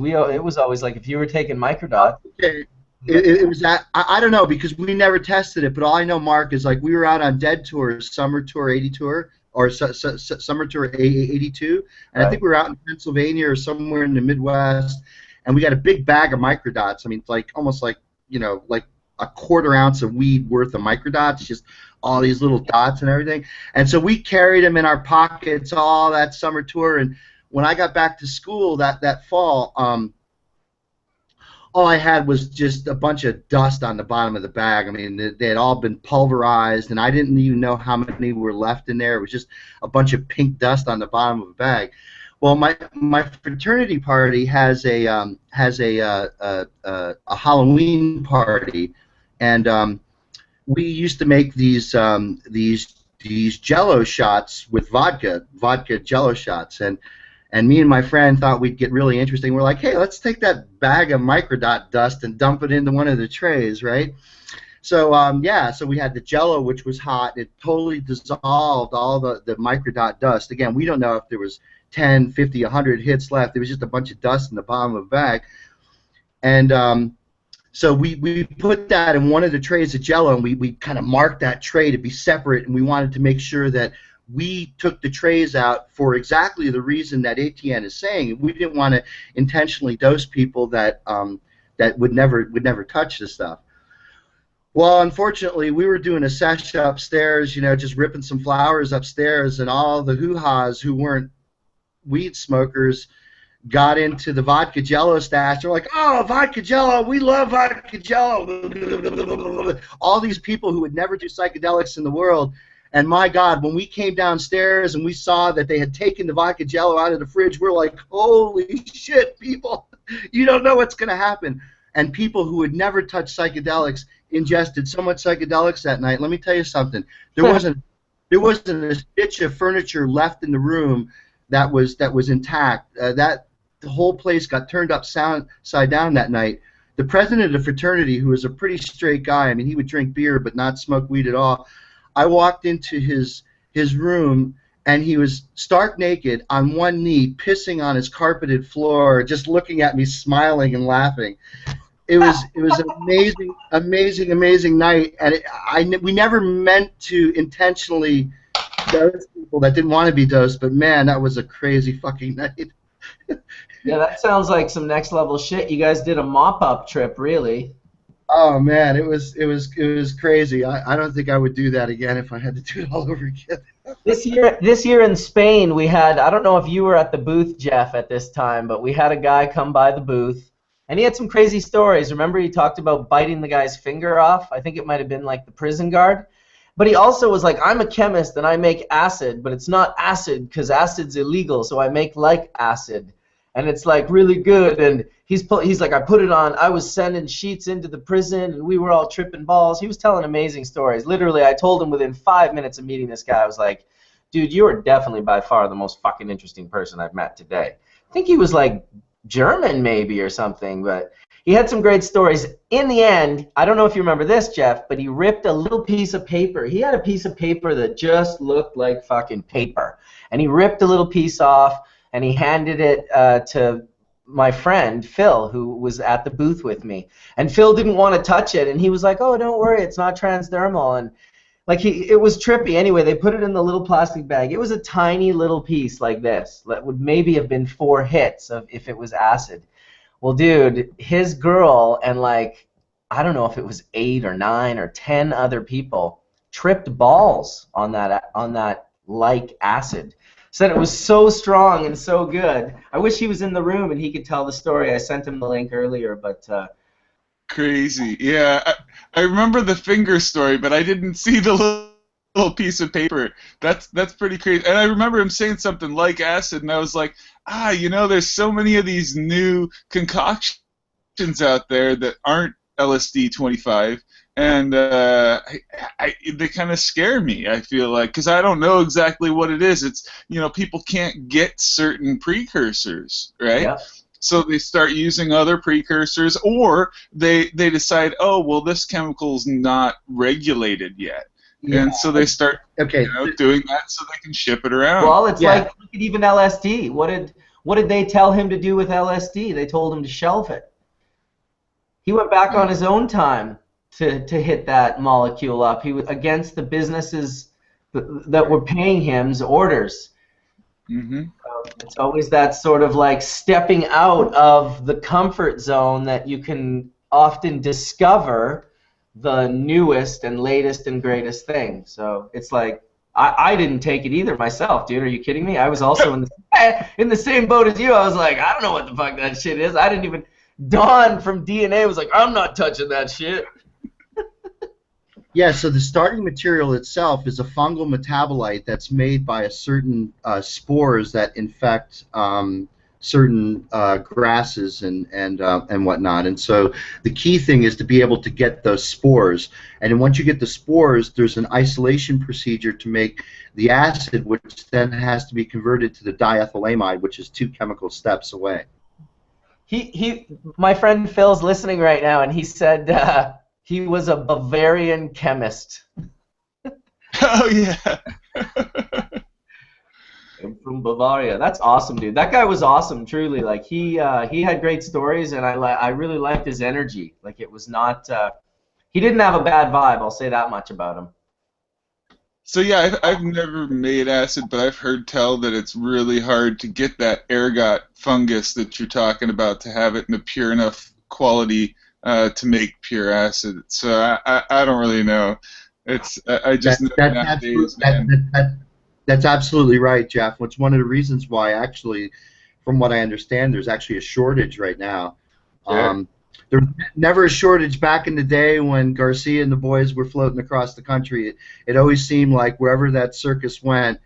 always like if you were taking microdot. Okay. It was that I don't know because we never tested it, but all I know, Mark, is like we were out on Dead Tour, Summer Tour '80 tour, or Summer Tour '82, and I think we were out in Pennsylvania or somewhere in the Midwest, and we got a big bag of microdots. I mean, it's like almost like like a quarter ounce of weed worth of microdots, just all these little dots and everything. And so we carried them in our pockets all that summer tour. And when I got back to school that fall, all I had was just a bunch of dust on the bottom of the bag. I mean, they had all been pulverized, and I didn't even know how many were left in there. It was just a bunch of pink dust on the bottom of the bag. Well, my fraternity party has a Halloween party, and we used to make these Jello shots with vodka Jello shots, and me and my friend thought we'd get really interesting. We're like, hey, let's take that bag of microdot dust and dump it into one of the trays, right? So yeah, so we had the Jello, which was hot. It totally dissolved all the microdot dust. Again, we don't know if there was 10, 50, 100 hits left. There was just a bunch of dust in the bottom of the bag. And so we put that in one of the trays of Jello, and we kind of marked that tray to be separate, and we wanted to make sure that we took the trays out for exactly the reason that Etienne is saying. We didn't want to intentionally dose people that would never touch this stuff. Well, unfortunately, we were doing a session upstairs, just ripping some flowers upstairs, and all the hoo-has who weren't weed smokers got into the vodka Jello stash. They're like, oh, vodka Jello, we love vodka Jello. All these people who would never do psychedelics in the world. And my God, when we came downstairs and we saw that they had taken the vodka Jello out of the fridge, we're like, holy shit, people, you don't know what's going to happen. And people who had never touched psychedelics ingested so much psychedelics that night. Let me tell you something. There wasn't a stitch of furniture left in the room that was intact. The whole place got turned upside down that night. The president of the fraternity, who was a pretty straight guy, I mean, he would drink beer but not smoke weed at all. I walked into his room, and he was stark naked on one knee, pissing on his carpeted floor, just looking at me, smiling and laughing. It was an amazing night, and we never meant to intentionally dose people that didn't want to be dosed, but man, that was a crazy fucking night. Yeah, that sounds like some next level shit. You guys did a mop-up trip, really. Oh man, it was crazy. I don't think I would do that again if I had to do it all over again. This year in Spain, we had, I don't know if you were at the booth, Jeff, at this time, but we had a guy come by the booth, and he had some crazy stories. Remember, he talked about biting the guy's finger off? I think it might have been like the prison guard. But he also was like, I'm a chemist and I make acid, but it's not acid because acid's illegal, so I make like acid. And it's like really good, and he's like, I put it on, I was sending sheets into the prison, and we were all tripping balls. He was telling amazing stories. Literally, I told him within 5 minutes of meeting this guy, I was like, dude, you are definitely by far the most fucking interesting person I've met today. I think he was like German maybe or something, but he had some great stories. In the end, I don't know if you remember this, Jeff, but he ripped a little piece of paper. He had a piece of paper that just looked like fucking paper, and he ripped a little piece off, and he handed it to my friend, Phil, who was at the booth with me. And Phil didn't want to touch it, and he was like, oh, don't worry, it's not transdermal. And like it was trippy. Anyway, they put it in the little plastic bag. It was a tiny little piece like this that would maybe have been 4 hits if it was acid. Well, dude, his girl and like, I don't know if it was 8 or 9 or 10 other people tripped balls on that like acid. Said it was so strong and so good. I wish he was in the room and he could tell the story. I sent him the link earlier, but crazy. Yeah, I remember the finger story, but I didn't see the little piece of paper. That's pretty crazy. And I remember him saying something like acid, and I was like, there's so many of these new concoctions out there that aren't LSD 25, and they kind of scare me. I feel like, because I don't know exactly what it is. It's, people can't get certain precursors, right? Yeah. So they start using other precursors, or they decide, oh, well, this chemical's not regulated yet. Yeah. And so they start doing that so they can ship it around. Well, it's like, look at even LSD. What did they tell him to do with LSD? They told him to shelve it. He went back on his own time to hit that molecule up. He was against the businesses that were paying him's orders. Mm-hmm. It's always that sort of like stepping out of the comfort zone that you can often discover the newest and latest and greatest thing. So it's like, I didn't take it either myself, dude. Are you kidding me? I was also in the same boat as you. I was like, I don't know what the fuck that shit is. I didn't even. Don from DNA was like, I'm not touching that shit. Yeah, so the starting material itself is a fungal metabolite that's made by a certain spores that infect certain grasses and whatnot. And so the key thing is to be able to get those spores. And then once you get the spores, there's an isolation procedure to make the acid, which then has to be converted to the diethylamide, which is 2 chemical steps away. My friend Phil's listening right now, and he said he was a Bavarian chemist. Oh yeah. I'm from Bavaria. That's awesome, dude. That guy was awesome, truly. Like he had great stories, and I really liked his energy. Like it was not. He didn't have a bad vibe. I'll say that much about him. So yeah, I've never made acid, but I've heard tell that it's really hard to get that ergot fungus that you're talking about to have it in a pure enough quality to make pure acid. So I don't really know. I just know nowadays, That's absolutely right, Jeff. It's one of the reasons why, actually, from what I understand, there's actually a shortage right now. Yeah. There was never a shortage back in the day when Garcia and the boys were floating across the country. It always seemed like wherever that circus went,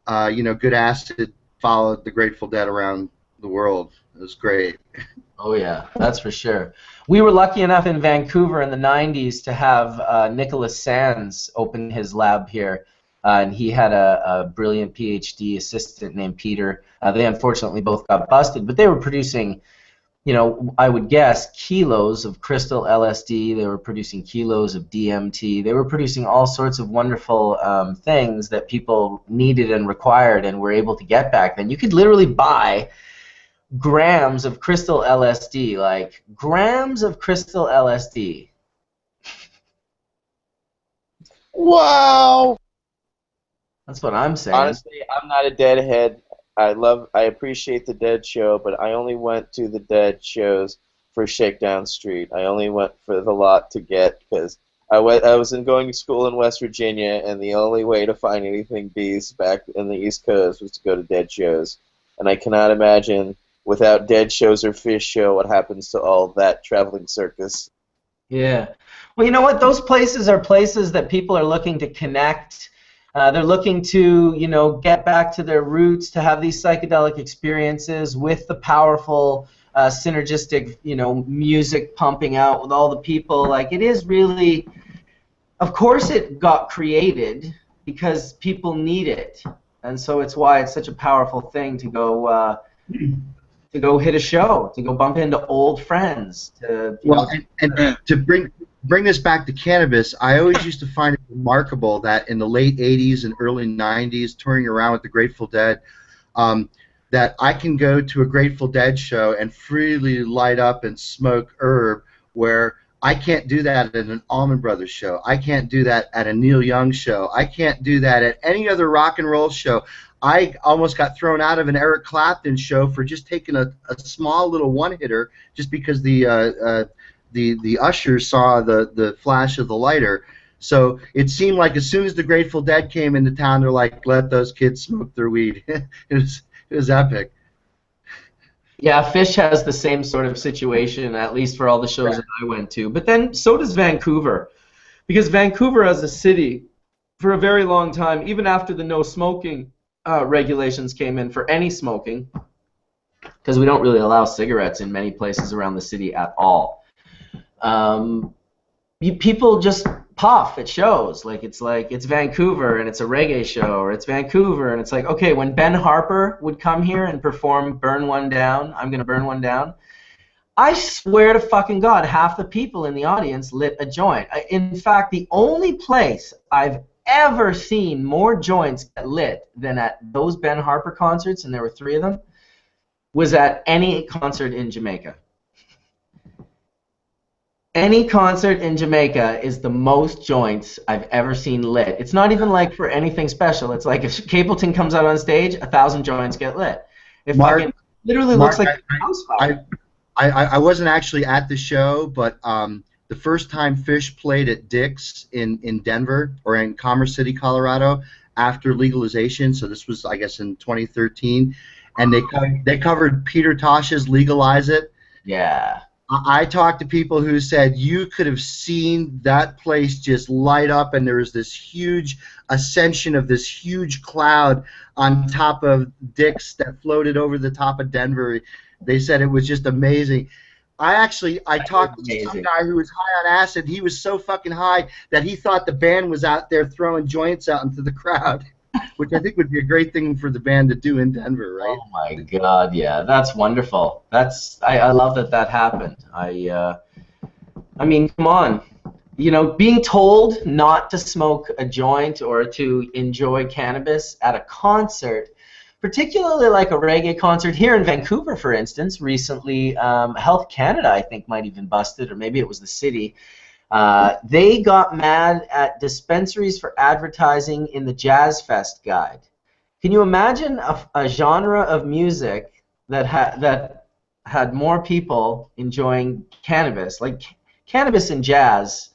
good acid followed the Grateful Dead around the world. It was great. Oh yeah, that's for sure. We were lucky enough in Vancouver in the 90s to have Nicholas Sands open his lab here. And he had a brilliant PhD assistant named Peter. They unfortunately both got busted, but they were producing, I would guess, kilos of crystal LSD. They were producing kilos of DMT. They were producing all sorts of wonderful things that people needed and required and were able to get back then. You could literally buy grams of crystal LSD, like grams of crystal LSD. Wow. That's what I'm saying. Honestly, I'm not a Deadhead. I appreciate the Dead show, but I only went to the Dead shows for Shakedown Street. I only went for the lot to get, because I was going to school in West Virginia, and the only way to find anything beast back in the East Coast was to go to Dead shows. And I cannot imagine, without Dead shows or Fish show, what happens to all that traveling circus. Yeah. Well, you know what? Those places are places that people are looking to connect. They're looking to, get back to their roots, to have these psychedelic experiences with the powerful, synergistic, music pumping out with all the people. Like, it is really, of course it got created because people need it. And so it's why it's such a powerful thing to go hit a show, to go bump into old friends. And to bring this back to cannabis, I always used to find it remarkable that in the late 80s and early 90s, touring around with the Grateful Dead, that I can go to a Grateful Dead show and freely light up and smoke herb, where I can't do that at an Allman Brothers show. I can't do that at a Neil Young show. I can't do that at any other rock and roll show. I almost got thrown out of an Eric Clapton show for just taking a small little one-hitter just because the ushers saw the flash of the lighter. So it seemed like as soon as the Grateful Dead came into town, they're like, let those kids smoke their weed. It was epic. Yeah, Fish has the same sort of situation, at least for all the shows that I went to. But then so does Vancouver. Because Vancouver as a city, for a very long time, even after the no smoking regulations came in for any smoking, because we don't really allow cigarettes in many places around the city at all. People just puff at shows. Like it's Vancouver and it's a reggae show, or it's Vancouver and it's like, okay, when Ben Harper would come here and perform Burn One Down, I'm Gonna Burn One Down, I swear to fucking God, half the people in the audience lit a joint. In fact, the only place I've ever seen more joints get lit than at those Ben Harper concerts, and there were 3 of them, was at any concert in Jamaica. Any concert in Jamaica is the most joints I've ever seen lit. It's not even like for anything special. It's like if Capleton comes out on stage, 1,000 joints get lit. It fucking literally looks like a house fire. I wasn't actually at the show, but the first time Fish played at Dick's in Denver, or in Commerce City, Colorado, after legalization, so this was, I guess, in 2013, and they covered Peter Tosh's Legalize It. Yeah. I talked to people who said you could have seen that place just light up, and there was this huge ascension of this huge cloud on top of Dick's that floated over the top of Denver. They said it was just amazing. I talked to some guy who was high on acid. He was so fucking high that he thought the band was out there throwing joints out into the crowd, which I think would be a great thing for the band to do in Denver, right? Oh my God, yeah, that's wonderful. I love that happened. I mean, come on. You know, being told not to smoke a joint or to enjoy cannabis at a concert, particularly like a reggae concert here in Vancouver, for instance, recently, Health Canada, I think, might even busted, or maybe it was the city. They got mad at dispensaries for advertising in the Jazz Fest guide. Can you imagine a genre of music that had more people enjoying cannabis? Like, cannabis and jazz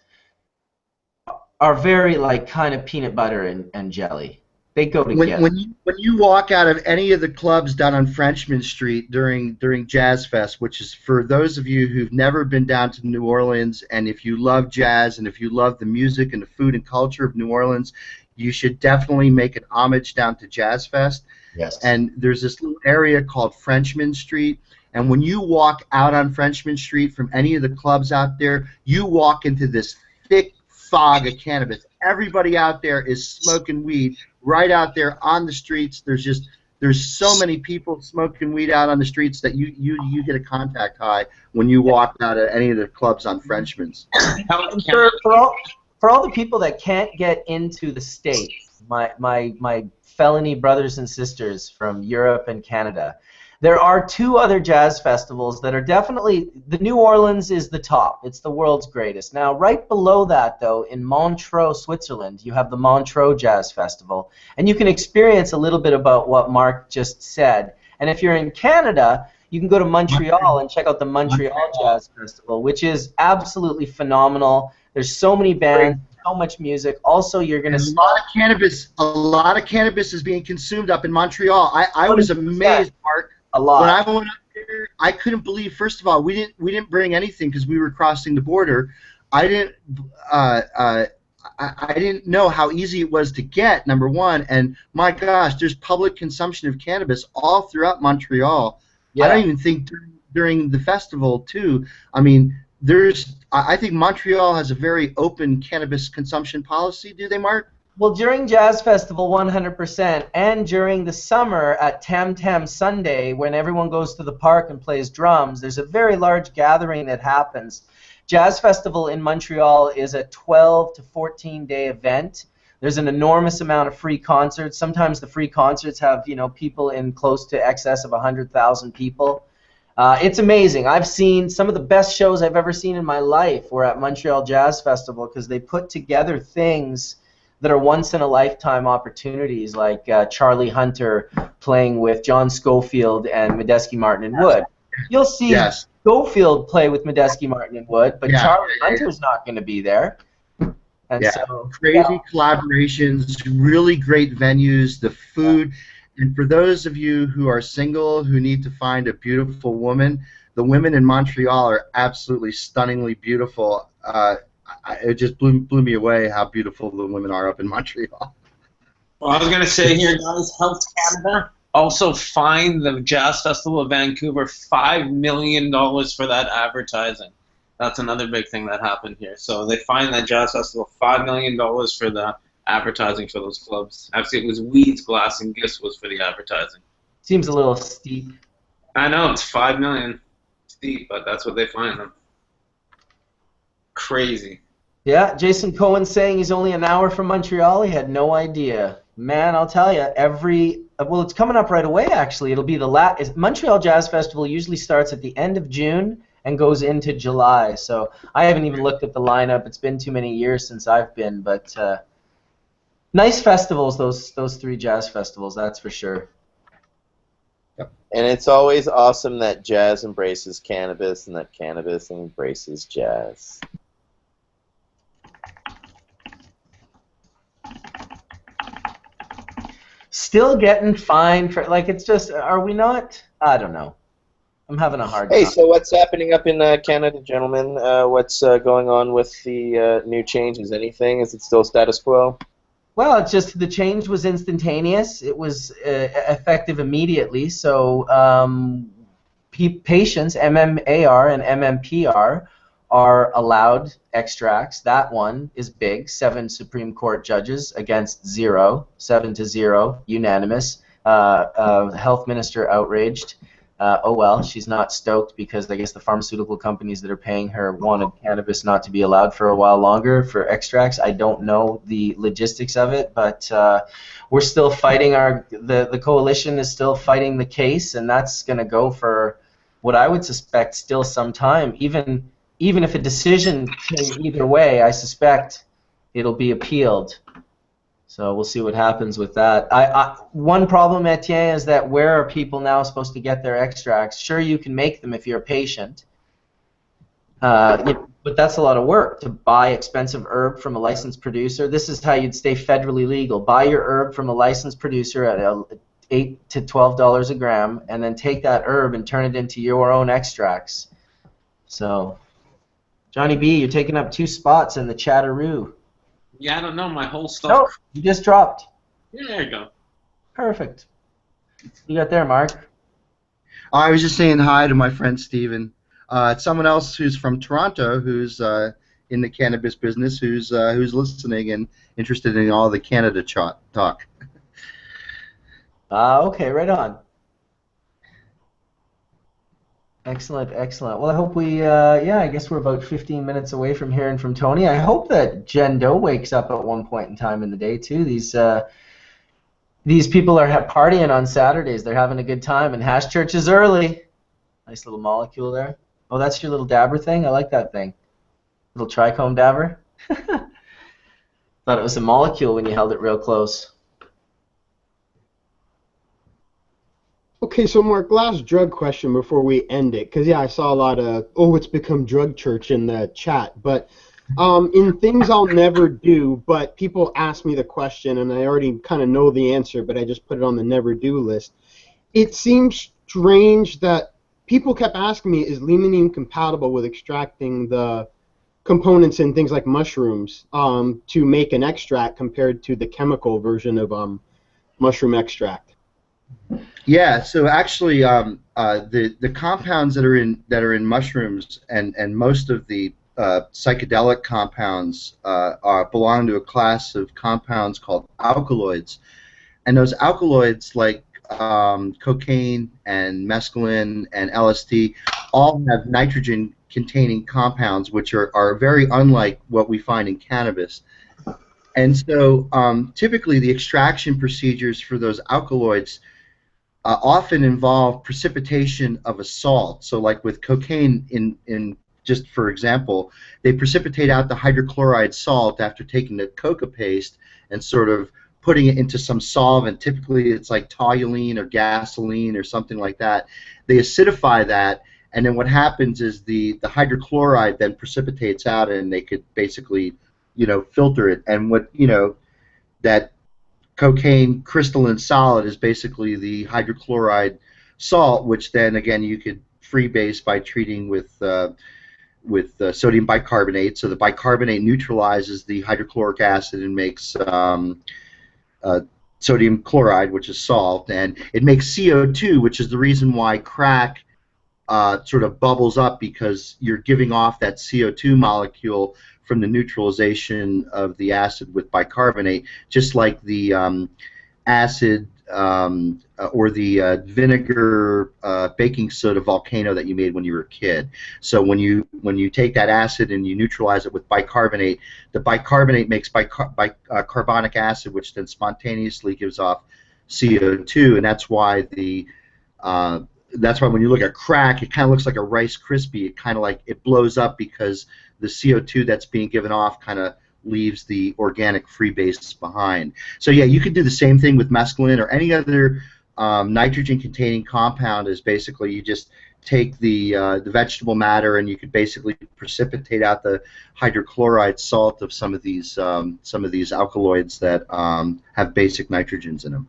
are very, like, kind of peanut butter and jelly. They go together. When you walk out of any of the clubs down on Frenchman Street during Jazz Fest, which is for those of you who've never been down to New Orleans, and if you love jazz and if you love the music and the food and culture of New Orleans, you should definitely make an homage down to Jazz Fest. Yes. And there's this little area called Frenchman Street, and when you walk out on Frenchman Street from any of the clubs out there, you walk into this thick fog of cannabis. Everybody out there is smoking weed right out there on the streets. There's so many people smoking weed out on the streets that you get a contact high when you walk out at any of the clubs on Frenchman's. For all the people that can't get into the States, my felony brothers and sisters from Europe and Canada, there are 2 other jazz festivals that are definitely, the New Orleans is the top. It's the world's greatest. Now, right below that, though, in Montreux, Switzerland, you have the Montreux Jazz Festival, and you can experience a little bit about what Mark just said. And if you're in Canada, you can go to Montreal and check out the Montreal Jazz Festival, which is absolutely phenomenal. There's so many bands, so much music. Also, you're going to a lot of cannabis is being consumed up in Montreal. I was amazed, Mark. A lot. When I went up there, I couldn't believe. First of all, we didn't bring anything because we were crossing the border. I didn't know how easy it was to get. Number one, and my gosh, there's public consumption of cannabis all throughout Montreal. Yeah. I don't even think during the festival too. I mean, I think Montreal has a very open cannabis consumption policy. Do they, Mark? Well, during Jazz Festival, 100%, and during the summer at Tam Tam Sunday, when everyone goes to the park and plays drums, there's a very large gathering that happens. Jazz Festival in Montreal is a 12 to 14-day event. There's an enormous amount of free concerts. Sometimes the free concerts have, you know, people in close to excess of 100,000 people. It's amazing. I've seen some of the best shows I've ever seen in my life were at Montreal Jazz Festival because they put together things that are once-in-a-lifetime opportunities, like Charlie Hunter playing with John Scofield and Medeski Martin and Wood. You'll see Scofield play with Medeski Martin and Wood, but Charlie Hunter's not going to be there. And so, crazy collaborations, really great venues, the food. And for those of you who are single, who need to find a beautiful woman, the women in Montreal are absolutely stunningly beautiful. It just blew me away how beautiful the women are up in Montreal. Well, I was going to say here, guys, Health Canada also fined the Jazz Festival of Vancouver $5 million for that advertising. That's another big thing that happened here. So they fined that jazz festival $5 million for the advertising for those clubs. Actually, it was weeds, glass, and gifts was for the advertising. Seems a little steep. I know, it's $5 million steep, but that's what they fined them. Crazy. Yeah, Jason Cohen saying he's only an hour from Montreal. He had no idea. Man, I'll tell you, well, it's coming up right away, actually. It'll be the Montreal Jazz Festival usually starts at the end of June and goes into July. So I haven't even looked at the lineup. It's been too many years since I've been, but nice festivals, those three jazz festivals, that's for sure. And it's always awesome that jazz embraces cannabis and that cannabis embraces jazz. Still getting fined for, like, it's just, are we not? I don't know. I'm having a hard time. Hey, so what's happening up in Canada, gentlemen? What's going on with the new changes? Anything? Is it still status quo? Well, it's just the change was instantaneous. It was effective immediately. So patients, MMAR and MMPR, are allowed extracts. That one is big. 7 Supreme Court judges against 0, 7-0, unanimous. Health minister outraged. Oh well, she's not stoked because I guess the pharmaceutical companies that are paying her wanted cannabis not to be allowed for a while longer for extracts. I don't know the logistics of it, but we're still fighting the coalition is still fighting the case, and that's going to go for what I would suspect still some time. Even if a decision came either way, I suspect it'll be appealed. So we'll see what happens with that. One problem, Etienne, is that where are people now supposed to get their extracts? Sure, you can make them if you're a patient, but that's a lot of work to buy expensive herb from a licensed producer. This is how you'd stay federally legal. Buy your herb from a licensed producer at $8 to $12 a gram, and then take that herb and turn it into your own extracts. So, Johnny B, you're taking up 2 spots in the chatteroo. Yeah, I don't know. My whole stuff. No, you just dropped. Yeah, there you go. Perfect. You got there, Mark? I was just saying hi to my friend Steven. It's someone else who's from Toronto who's in the cannabis business who's listening and interested in all the Canada talk. Okay, right on. Excellent, excellent. Well, I hope I guess we're about 15 minutes away from hearing from Tony. I hope that Jen Doe wakes up at one point in time in the day, too. These people are partying on Saturdays. They're having a good time, and Hash Church is early. Nice little molecule there. Oh, that's your little dabber thing? I like that thing. Little trichome dabber. Thought it was a molecule when you held it real close. Okay, so Mark, last drug question before we end it, because I saw a lot of, it's become drug church in the chat, but in things I'll never do, but people ask me the question, and I already kind of know the answer, but I just put it on the never do list. It seems strange that people kept asking me, is limonene compatible with extracting the components in things like mushrooms to make an extract compared to the chemical version of mushroom extract? Yeah, so actually, the compounds that are in mushrooms and most of the psychedelic compounds belong to a class of compounds called alkaloids, and those alkaloids, like cocaine and mescaline and LSD, all have nitrogen-containing compounds, which are very unlike what we find in cannabis. And so, typically, the extraction procedures for those alkaloids often involve precipitation of a salt. So like with cocaine, in just for example, they precipitate out the hydrochloride salt after taking the coca paste and sort of putting it into some solvent. Typically it's like toluene or gasoline or something like that. They acidify that, and then what happens is the hydrochloride then precipitates out, and they could basically, filter it. And what, that cocaine crystalline solid is basically the hydrochloride salt, which then again you could freebase by treating with sodium bicarbonate. So the bicarbonate neutralizes the hydrochloric acid and makes sodium chloride, which is salt, and it makes CO2, which is the reason why crack sort of bubbles up because you're giving off that CO2 molecule from the neutralization of the acid with bicarbonate, just like the acid or the vinegar baking soda volcano that you made when you were a kid. So when you take that acid and you neutralize it with bicarbonate, the bicarbonate makes carbonic acid, which then spontaneously gives off CO2, and that's why when you look at crack, it kind of looks like a Rice Krispie. It kind of like it blows up because the CO2 that's being given off kind of leaves the organic free base behind. So yeah, you could do the same thing with mescaline or any other nitrogen-containing compound. Is basically you just take the vegetable matter and you could basically precipitate out the hydrochloride salt of some of these alkaloids that have basic nitrogens in them.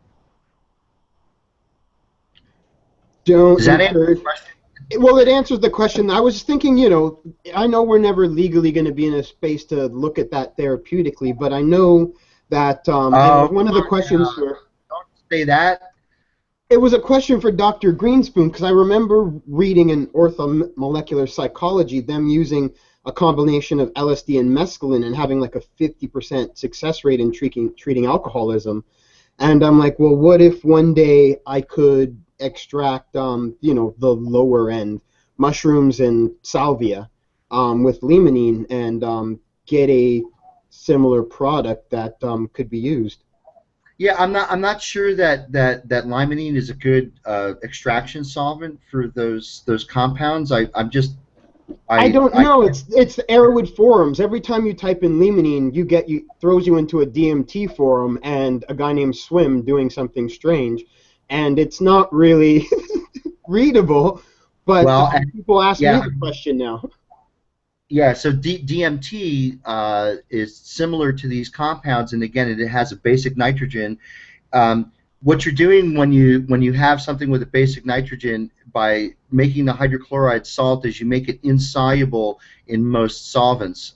Does that answer the question? Well, it answers the question. I was thinking, you know, I know we're never legally going to be in a space to look at that therapeutically, but I know that one of the questions for... Don't say that. It was a question for Dr. Greenspoon, because I remember reading in orthomolecular psychology them using a combination of LSD and mescaline and having like a 50% success rate in treating alcoholism. And I'm like, well, what if one day I could extract, you know, the lower end mushrooms and salvia with limonene and get a similar product that could be used. Yeah, I'm not sure that limonene is a good extraction solvent for those compounds. I don't know. It's the Arrowwood forums. Every time you type in limonene, throws you into a DMT forum and a guy named Swim doing something strange. And it's not really readable, but people ask me the question now. Yeah, so DMT is similar to these compounds, and again, it has a basic nitrogen. What you're doing when you have something with a basic nitrogen by making the hydrochloride salt is you make it insoluble in most solvents.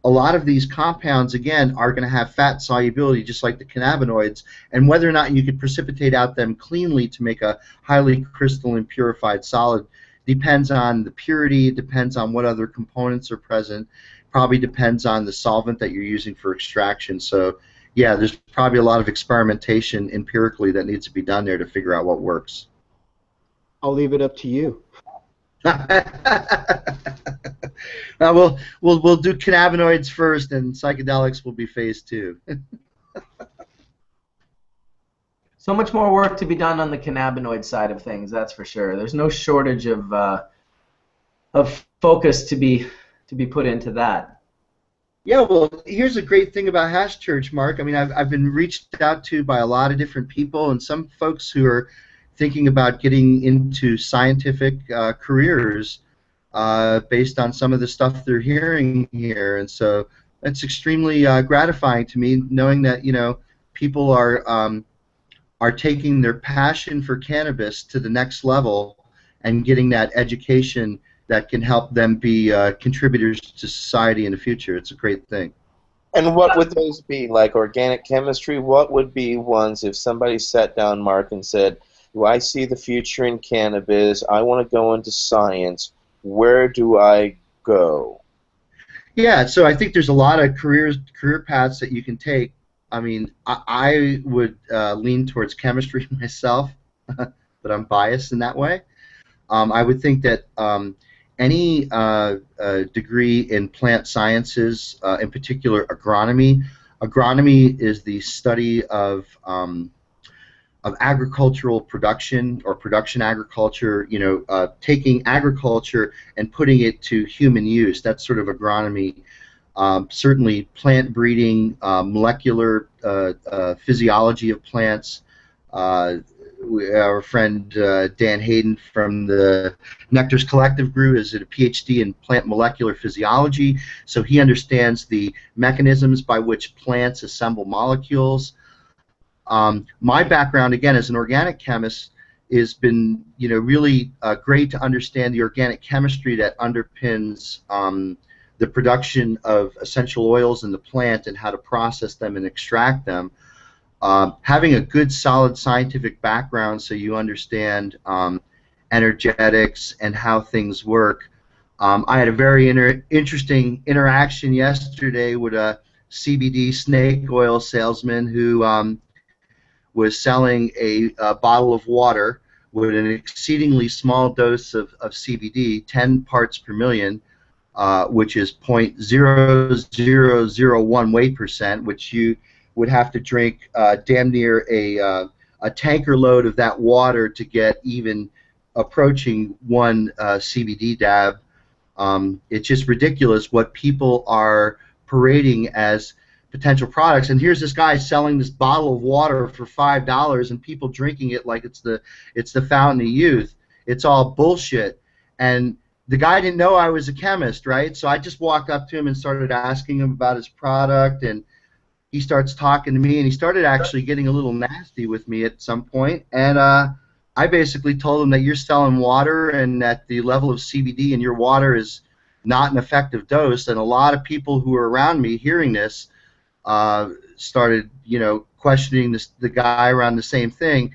A lot of these compounds, again, are going to have fat solubility, just like the cannabinoids, and whether or not you could precipitate out them cleanly to make a highly crystalline purified solid depends on the purity, depends on what other components are present, probably depends on the solvent that you're using for extraction. So, yeah, there's probably a lot of experimentation empirically that needs to be done there to figure out what works. I'll leave it up to you. We'll do cannabinoids first, and psychedelics will be phase 2. So much more work to be done on the cannabinoid side of things, that's for sure. There's no shortage of focus to be put into that. Yeah, well, here's a great thing about Hash Church, Mark. I mean, I've been reached out to by a lot of different people, and some folks who are thinking about getting into scientific careers based on some of the stuff they're hearing here, and so it's extremely gratifying to me knowing that, you know, people are taking their passion for cannabis to the next level and getting that education that can help them be contributors to society in the future. It's a great thing. And what would those be? Like organic chemistry? What would be ones if somebody sat down, Mark, and said, do I see the future in cannabis? I want to go into science. Where do I go? Yeah, so I think there's a lot of career paths that you can take. I mean, I would lean towards chemistry myself, but I'm biased in that way. I would think that any degree in plant sciences, in particular agronomy. Agronomy is the study of agricultural production or production agriculture. You know, taking agriculture and putting it to human use. That's sort of agronomy. Certainly, plant breeding, molecular physiology of plants. Our friend Dan Hayden from the Nectars Collective Group is a PhD in plant molecular physiology, so he understands the mechanisms by which plants assemble molecules. My background, again, as an organic chemist, has been, you know, really great to understand the organic chemistry that underpins the production of essential oils in the plant and how to process them and extract them. Having a good, solid scientific background so you understand energetics and how things work. I had a very interesting interaction yesterday with a CBD snake oil salesman who was selling a bottle of water with an exceedingly small dose of CBD, 10 parts per million, which is 0.0001 weight percent, which you would have to drink damn near a tanker load of that water to get even approaching one CBD dab. It's just ridiculous what people are parading as potential products. And here's this guy selling this bottle of water for $5, and people drinking it like it's the fountain of youth. It's all bullshit. And the guy didn't know I was a chemist, right? So I just walked up to him and started asking him about his product, and he starts talking to me, and he started actually getting a little nasty with me at some point. And I basically told him that you're selling water and that the level of CBD in your water is not an effective dose. And a lot of people who were around me hearing this started, questioning the guy around the same thing.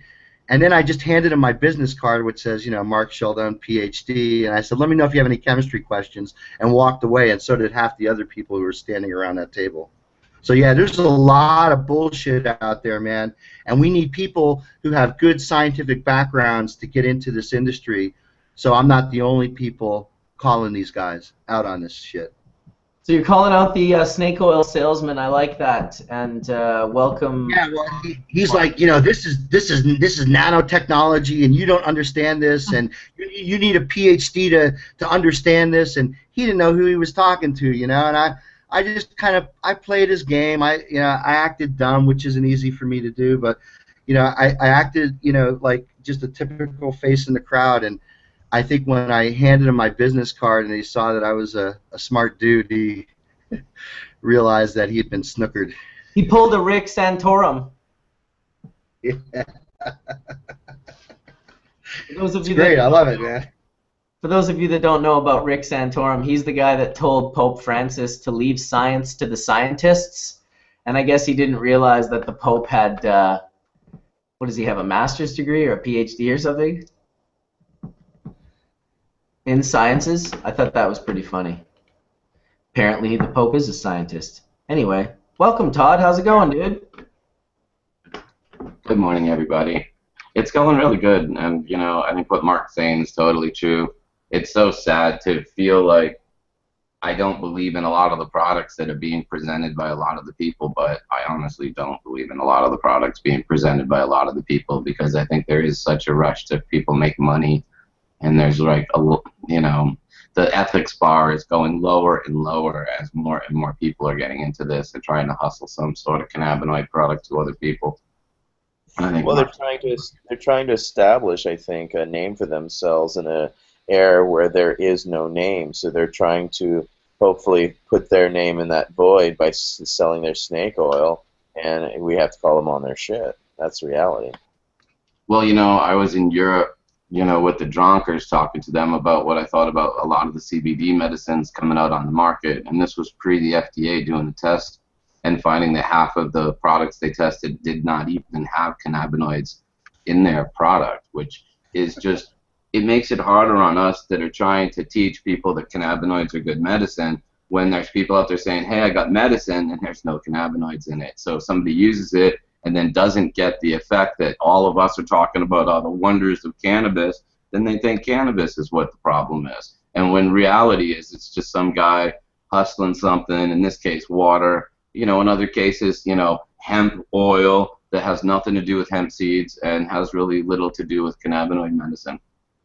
And then I just handed him my business card, which says, Mark Scialdone, PhD. And I said, let me know if you have any chemistry questions, and walked away. And so did half the other people who were standing around that table. So yeah, there's a lot of bullshit out there, man, and we need people who have good scientific backgrounds to get into this industry. So I'm not the only people calling these guys out on this shit. So you're calling out the snake oil salesman. I like that, and welcome. Yeah, well, he's like, this is nanotechnology, and you don't understand this, and you need a PhD to understand this, and he didn't know who he was talking to, and I just I played his game. I acted dumb, which isn't easy for me to do, but I acted like just a typical face in the crowd. And I think when I handed him my business card and he saw that I was a smart dude, he realized that he had been snookered. He pulled a Rick Santorum. Yeah. Those of it's you great. I love it, man. For those of you that don't know about Rick Santorum, he's the guy that told Pope Francis to leave science to the scientists, and I guess he didn't realize that the Pope had, what does he have, a master's degree or a PhD or something? In sciences? I thought that was pretty funny. Apparently the Pope is a scientist. Anyway, welcome Todd, how's it going, dude? Good morning, everybody. It's going really good, and I think what Mark's saying is totally true. It's so sad to feel like I don't believe in a lot of the products that are being presented by a lot of the people, but I honestly don't believe in a lot of the products being presented by a lot of the people, because I think there is such a rush to people make money, and there's like the ethics bar is going lower and lower as more and more people are getting into this and trying to hustle some sort of cannabinoid product to other people. Well, they're trying to establish, I think, a name for themselves in an era where there is no name. So they're trying to hopefully put their name in that void by selling their snake oil, and we have to call them on their shit. That's reality. Well, I was in Europe, with the Dronkers, talking to them about what I thought about a lot of the CBD medicines coming out on the market, and this was pre the FDA doing the test and finding that half of the products they tested did not even have cannabinoids in their product, which is just, it makes it harder on us that are trying to teach people that cannabinoids are good medicine when there's people out there saying, hey, I got medicine and there's no cannabinoids in it. So if somebody uses it and then doesn't get the effect that all of us are talking about, all the wonders of cannabis, then they think cannabis is what the problem is. And when reality is it's just some guy hustling something, in this case water, in other cases, hemp oil that has nothing to do with hemp seeds and has really little to do with cannabinoid medicine.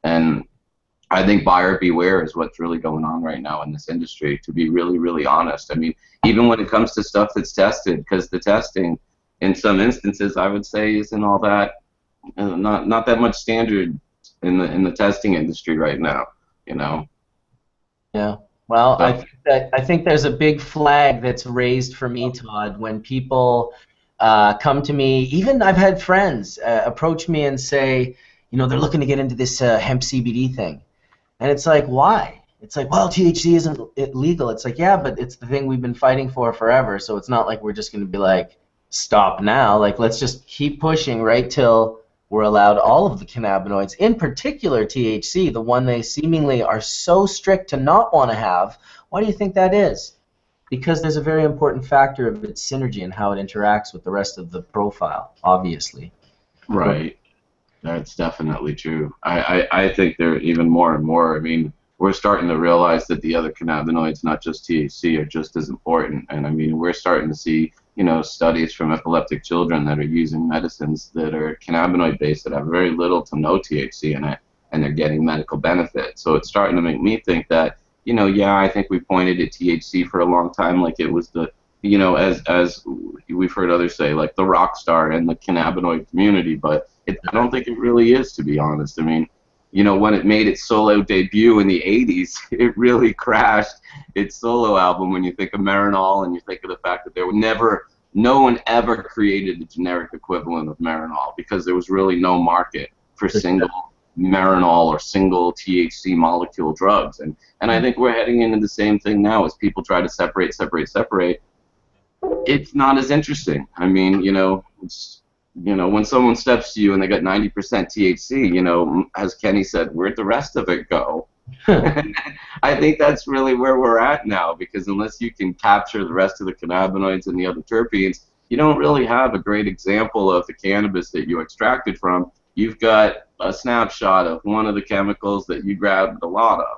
And I think buyer beware is what's really going on right now in this industry, to be really, really honest. I mean, even when it comes to stuff that's tested, because the testing, in some instances, I would say, isn't all that, not that much standard in the testing industry right now, Yeah. Well, I think there's a big flag that's raised for me, Todd, when people come to me. Even I've had friends approach me and say, they're looking to get into this hemp CBD thing. And it's like, why? It's like, well, THC isn't illegal. It's like, yeah, but it's the thing we've been fighting for forever, so it's not like we're just going to be like, stop now. Like, let's just keep pushing right till were allowed all of the cannabinoids, in particular THC, the one they seemingly are so strict to not want to have. Why do you think that is? Because there's a very important factor of its synergy and how it interacts with the rest of the profile, obviously. Right. That's definitely true. I think there even more and more. I mean, we're starting to realize that the other cannabinoids, not just THC, are just as important. And I mean, we're starting to see, you know, studies from epileptic children that are using medicines that are cannabinoid based that have very little to no THC in it, and they're getting medical benefit. So it's starting to make me think that, you know, yeah, I think we pointed at THC for a long time like it was the, you know, as we've heard others say, like the rock star in the cannabinoid community, but I don't think it really is, to be honest. I mean, you know, when it made its solo debut in the 80s, it really crashed its solo album when you think of Marinol and you think of the fact that no one ever created the generic equivalent of Marinol because there was really no market for single Marinol or single THC molecule drugs. And I think we're heading into the same thing now as people try to separate. It's not as interesting. I mean, you know, when someone steps to you and they got 90% THC, you know, as Kenny said, where'd the rest of it go? I think that's really where we're at now, because unless you can capture the rest of the cannabinoids and the other terpenes, you don't really have a great example of the cannabis that you extracted from. You've got a snapshot of one of the chemicals that you grabbed a lot of.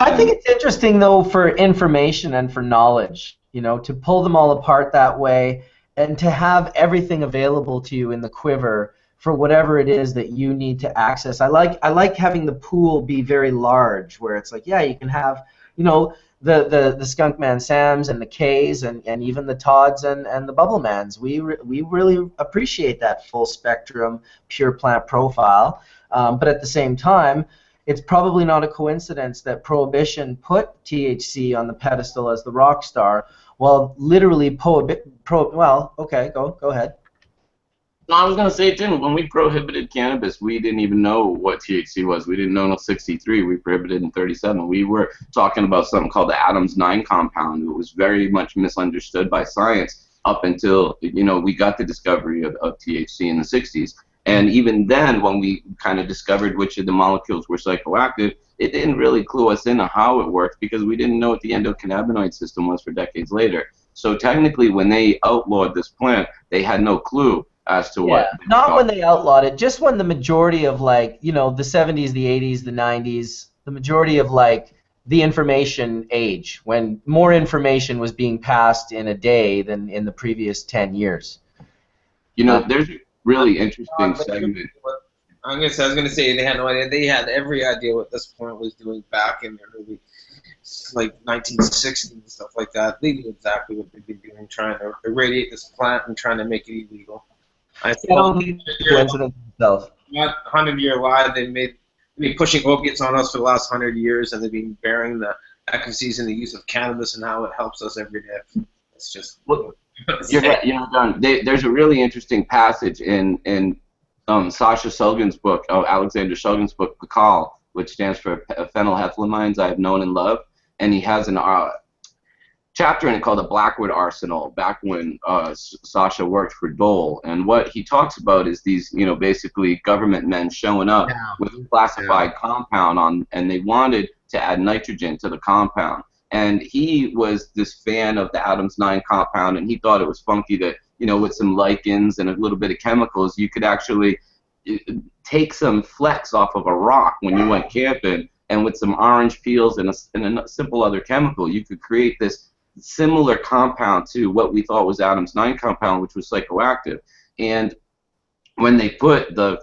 I think it's interesting, though, for information and for knowledge, you know, to pull them all apart that way and to have everything available to you in the quiver for whatever it is that you need to access. I like having the pool be very large, where it's like, yeah, you can have, you know, the SKunkman Sams and the Ks and even the Todds and the Bubblemans. We really appreciate that full spectrum pure plant profile, but at the same time, it's probably not a coincidence that Prohibition put THC on the pedestal as the rock star, while literally well, okay, go ahead. No, I was going to say, Tim, when we prohibited cannabis, we didn't even know what THC was. We didn't know until 63. We prohibited in 37. We were talking about something called the Adams 9 compound. It was very much misunderstood by science up until, you know, we got the discovery of THC in the 60s. And even then, when we kind of discovered which of the molecules were psychoactive, it didn't really clue us into how it worked because we didn't know what the endocannabinoid system was for decades later. So technically, when they outlawed this plant, they had no clue as to what. Not when they outlawed it, just when the majority of, like, you know, the 70s, the 80s, the 90s, the majority of, like, the information age, when more information was being passed in a day than in the previous 10 years. You know, there's a really interesting segment. I was going to say they had no idea. They had every idea what this plant was doing back in the early, like, 1960s and stuff like that. They knew exactly what they'd been doing, trying to irradiate this plant and trying to make it illegal. I don't think coincidence itself. 100-year lie. They've been pushing opiates on us for the last 100 years, and they've been bearing the efficacies and the use of cannabis and how it helps us every day. It's just. Well, you're right, you know, John. There's a really interesting passage in Sasha Shulgin's book, Alexander Shulgin's book, Pakal, which stands for Phenylhethylamines I Have Known and Loved, and he has an chapter in it called The Blackwood Arsenal, back when Sasha worked for Dole. And what he talks about is these, you know, basically government men showing up with a classified compound and they wanted to add nitrogen to the compound. And he was this fan of the Adams 9 compound, and he thought it was funky that, you know, with some lichens and a little bit of chemicals, you could actually take some flecks off of a rock when you went camping, and with some orange peels and a simple other chemical, you could create this similar compound to what we thought was Adams 9 compound, which was psychoactive. And when they put the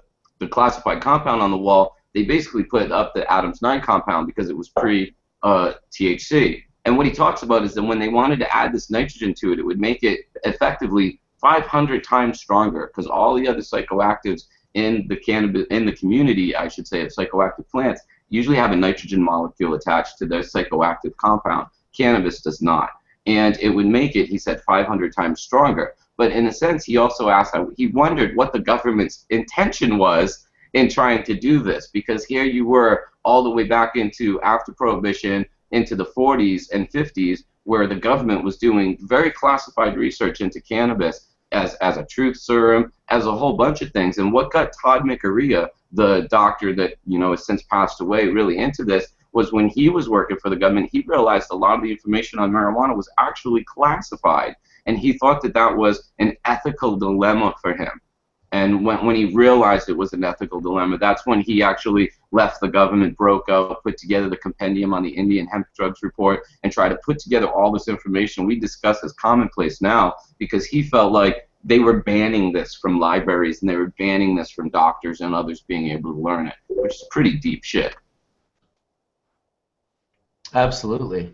classified compound on the wall, they basically put up the Adams 9 compound because it was pre-THC. And what he talks about is that when they wanted to add this nitrogen to it, it would make it effectively 500 times stronger, because all the other psychoactives in the community, I should say, of psychoactive plants usually have a nitrogen molecule attached to their psychoactive compound. Cannabis does not. And it would make it, he said, 500 times stronger. But in a sense, he also asked, he wondered what the government's intention was in trying to do this, because here you were all the way back into after Prohibition, into the 40s and 50s, where the government was doing very classified research into cannabis, as a truth serum, as a whole bunch of things. And what got Todd McArea, the doctor that has since passed away, really into this was when he was working for the government, he realized a lot of the information on marijuana was actually classified, and he thought that that was an ethical dilemma for him. And when he realized it was an ethical dilemma, that's when he actually left the government, broke out, put together the compendium on the Indian hemp drugs report, and tried to put together all this information we discuss as commonplace now, because he felt like they were banning this from libraries and they were banning this from doctors and others being able to learn it, which is pretty deep shit. Absolutely.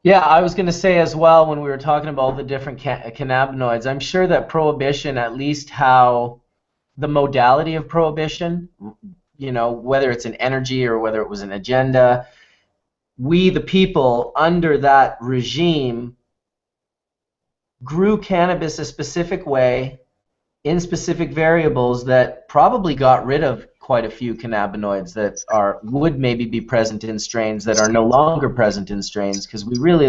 Yeah, I was going to say as well, when we were talking about all the different cannabinoids, I'm sure that prohibition, at least how the modality of prohibition, whether it's an energy or whether it was an agenda, we, the people, under that regime, grew cannabis a specific way in specific variables that probably got rid of quite a few cannabinoids that would maybe be present in strains that are no longer present in strains, because we really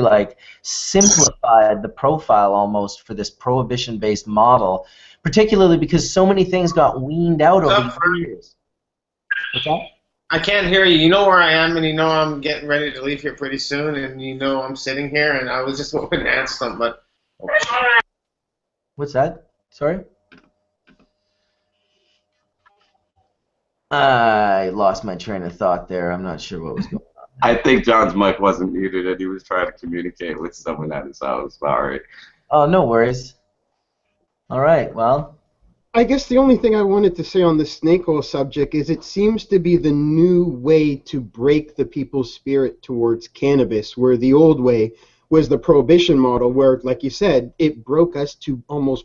simplified the profile almost for this prohibition-based model, particularly because so many things got weaned out over the years. What's that? I can't hear you. You know where I am, and you know I'm getting ready to leave here pretty soon, and you know I'm sitting here, and I was just hoping to answer something, but... What's that? Sorry? I lost my train of thought there. I'm not sure what was going on. I think John's mic wasn't muted and he was trying to communicate with someone at his house. Sorry. Oh, no worries. All right, well. I guess the only thing I wanted to say on the snake oil subject is it seems to be the new way to break the people's spirit towards cannabis, where the old way was the prohibition model, where, like you said, it broke us to almost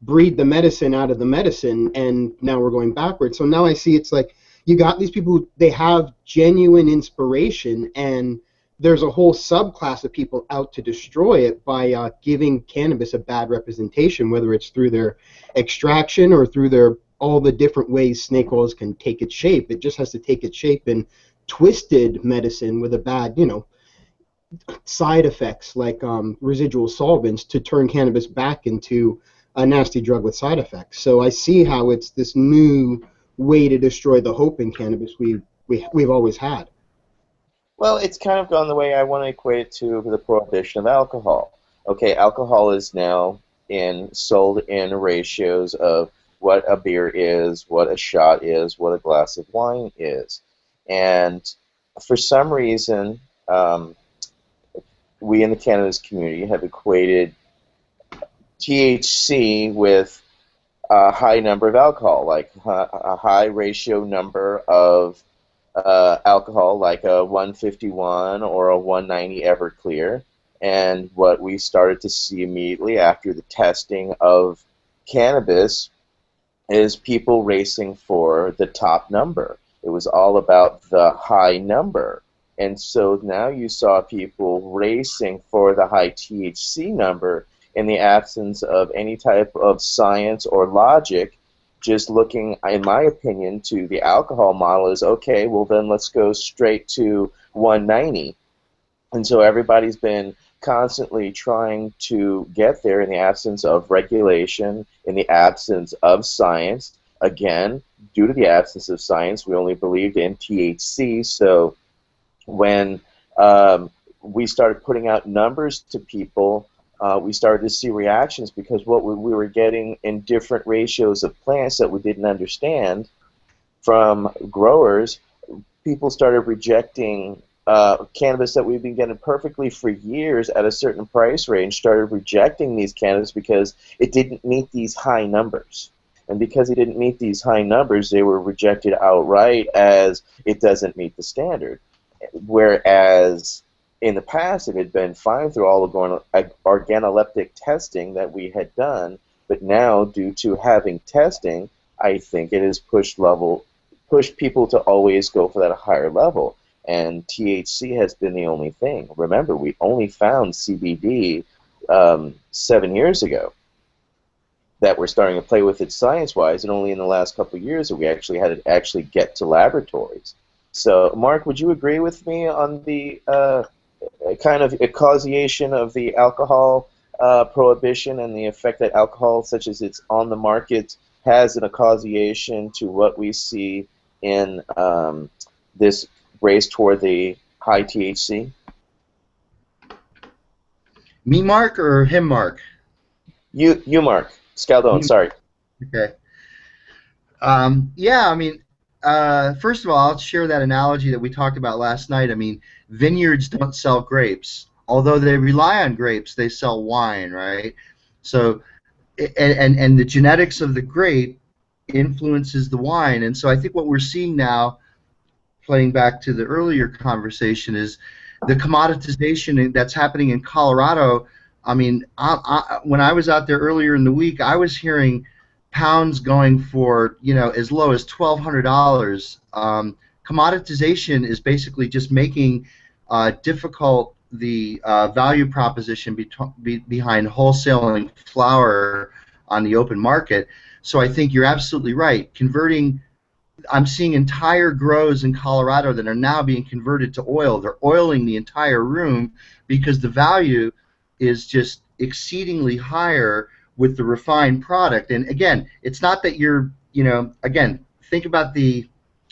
breed the medicine out of the medicine, and now we're going backwards. So now I see it's like you got these people who they have genuine inspiration, and there's a whole subclass of people out to destroy it by giving cannabis a bad representation, whether it's through their extraction or through their all the different ways snake oils can take its shape. It just has to take its shape in twisted medicine with a bad, side effects like residual solvents to turn cannabis back into a nasty drug with side effects. So I see how it's this new way to destroy the hope in cannabis we've always had. Well, it's kind of gone the way I want to equate it to the prohibition of alcohol. Okay, alcohol is now sold in ratios of what a beer is, what a shot is, what a glass of wine is. And for some reason, we in the cannabis community have equated THC with a high number of alcohol, like a high ratio number of alcohol, like a 151 or a 190 Everclear. And what we started to see immediately after the testing of cannabis is people racing for the top number. It was all about the high number. And so now you saw people racing for the high THC number in the absence of any type of science or logic, just looking, in my opinion, to the alcohol model is, okay, well then let's go straight to 190. And so everybody's been constantly trying to get there in the absence of regulation, in the absence of science. Again, due to the absence of science, we only believed in THC, so when we started putting out numbers to people, we started to see reactions because what we were getting in different ratios of plants that we didn't understand from growers, people started rejecting cannabis that we've been getting perfectly for years at a certain price range, started rejecting these cannabis because it didn't meet these high numbers. And because it didn't meet these high numbers, they were rejected outright as it doesn't meet the standard. Whereas in the past it had been fine through all the organoleptic testing that we had done, but now due to having testing, I think it has pushed people to always go for that higher level. And THC has been the only thing. Remember, we only found CBD 7 years ago. That we're starting to play with it science-wise, and only in the last couple of years that we actually had to actually get to laboratories. So, Mark, would you agree with me on the kind of causation of the alcohol prohibition and the effect that alcohol, such as it's on the market, has in a causation to what we see in this race toward the high THC? Me, Mark, or him, Mark? You, Mark. Scialdone, sorry. Okay. Yeah, I mean, first of all, I'll share that analogy that we talked about last night. I mean, vineyards don't sell grapes. Although they rely on grapes, they sell wine, right? So, and the genetics of the grape influences the wine. And so I think what we're seeing now, playing back to the earlier conversation, is the commoditization that's happening in Colorado. I mean, when I was out there earlier in the week, I was hearing pounds going for, you know, as low as $1,200. Commoditization is basically just making difficult the value proposition behind wholesaling flower on the open market. So I think you're absolutely right. Converting, I'm seeing entire grows in Colorado that are now being converted to oil. They're oiling the entire room because the value is just exceedingly higher with the refined product. And again, it's not that you're, you know, again, think about the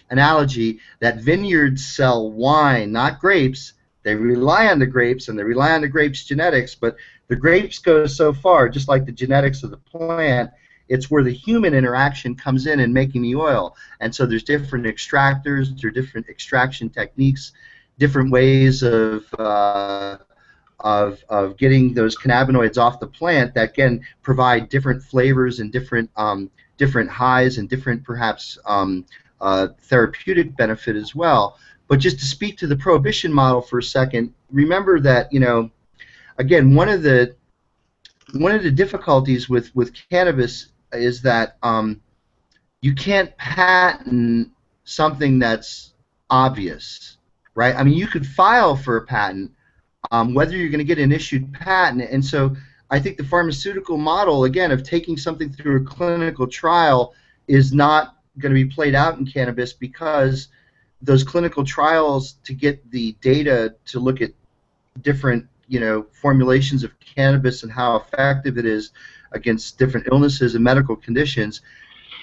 analogy that vineyards sell wine, not grapes. They rely on the grapes, and they rely on the grapes' genetics, but the grapes go so far, just like the genetics of the plant. It's where the human interaction comes in making the oil. And so there's different extractors, there are different extraction techniques, different ways of getting those cannabinoids off the plant that can provide different flavors and different different highs and different perhaps therapeutic benefit as well. But just to speak to the prohibition model for a second, remember that, you know, again, one of the difficulties with cannabis is that you can't patent something that's obvious, right? I mean, you could file for a patent, whether you're going to get an issued patent. And so I think the pharmaceutical model, again, of taking something through a clinical trial is not going to be played out in cannabis, because those clinical trials to get the data to look at different, you know, formulations of cannabis and how effective it is against different illnesses and medical conditions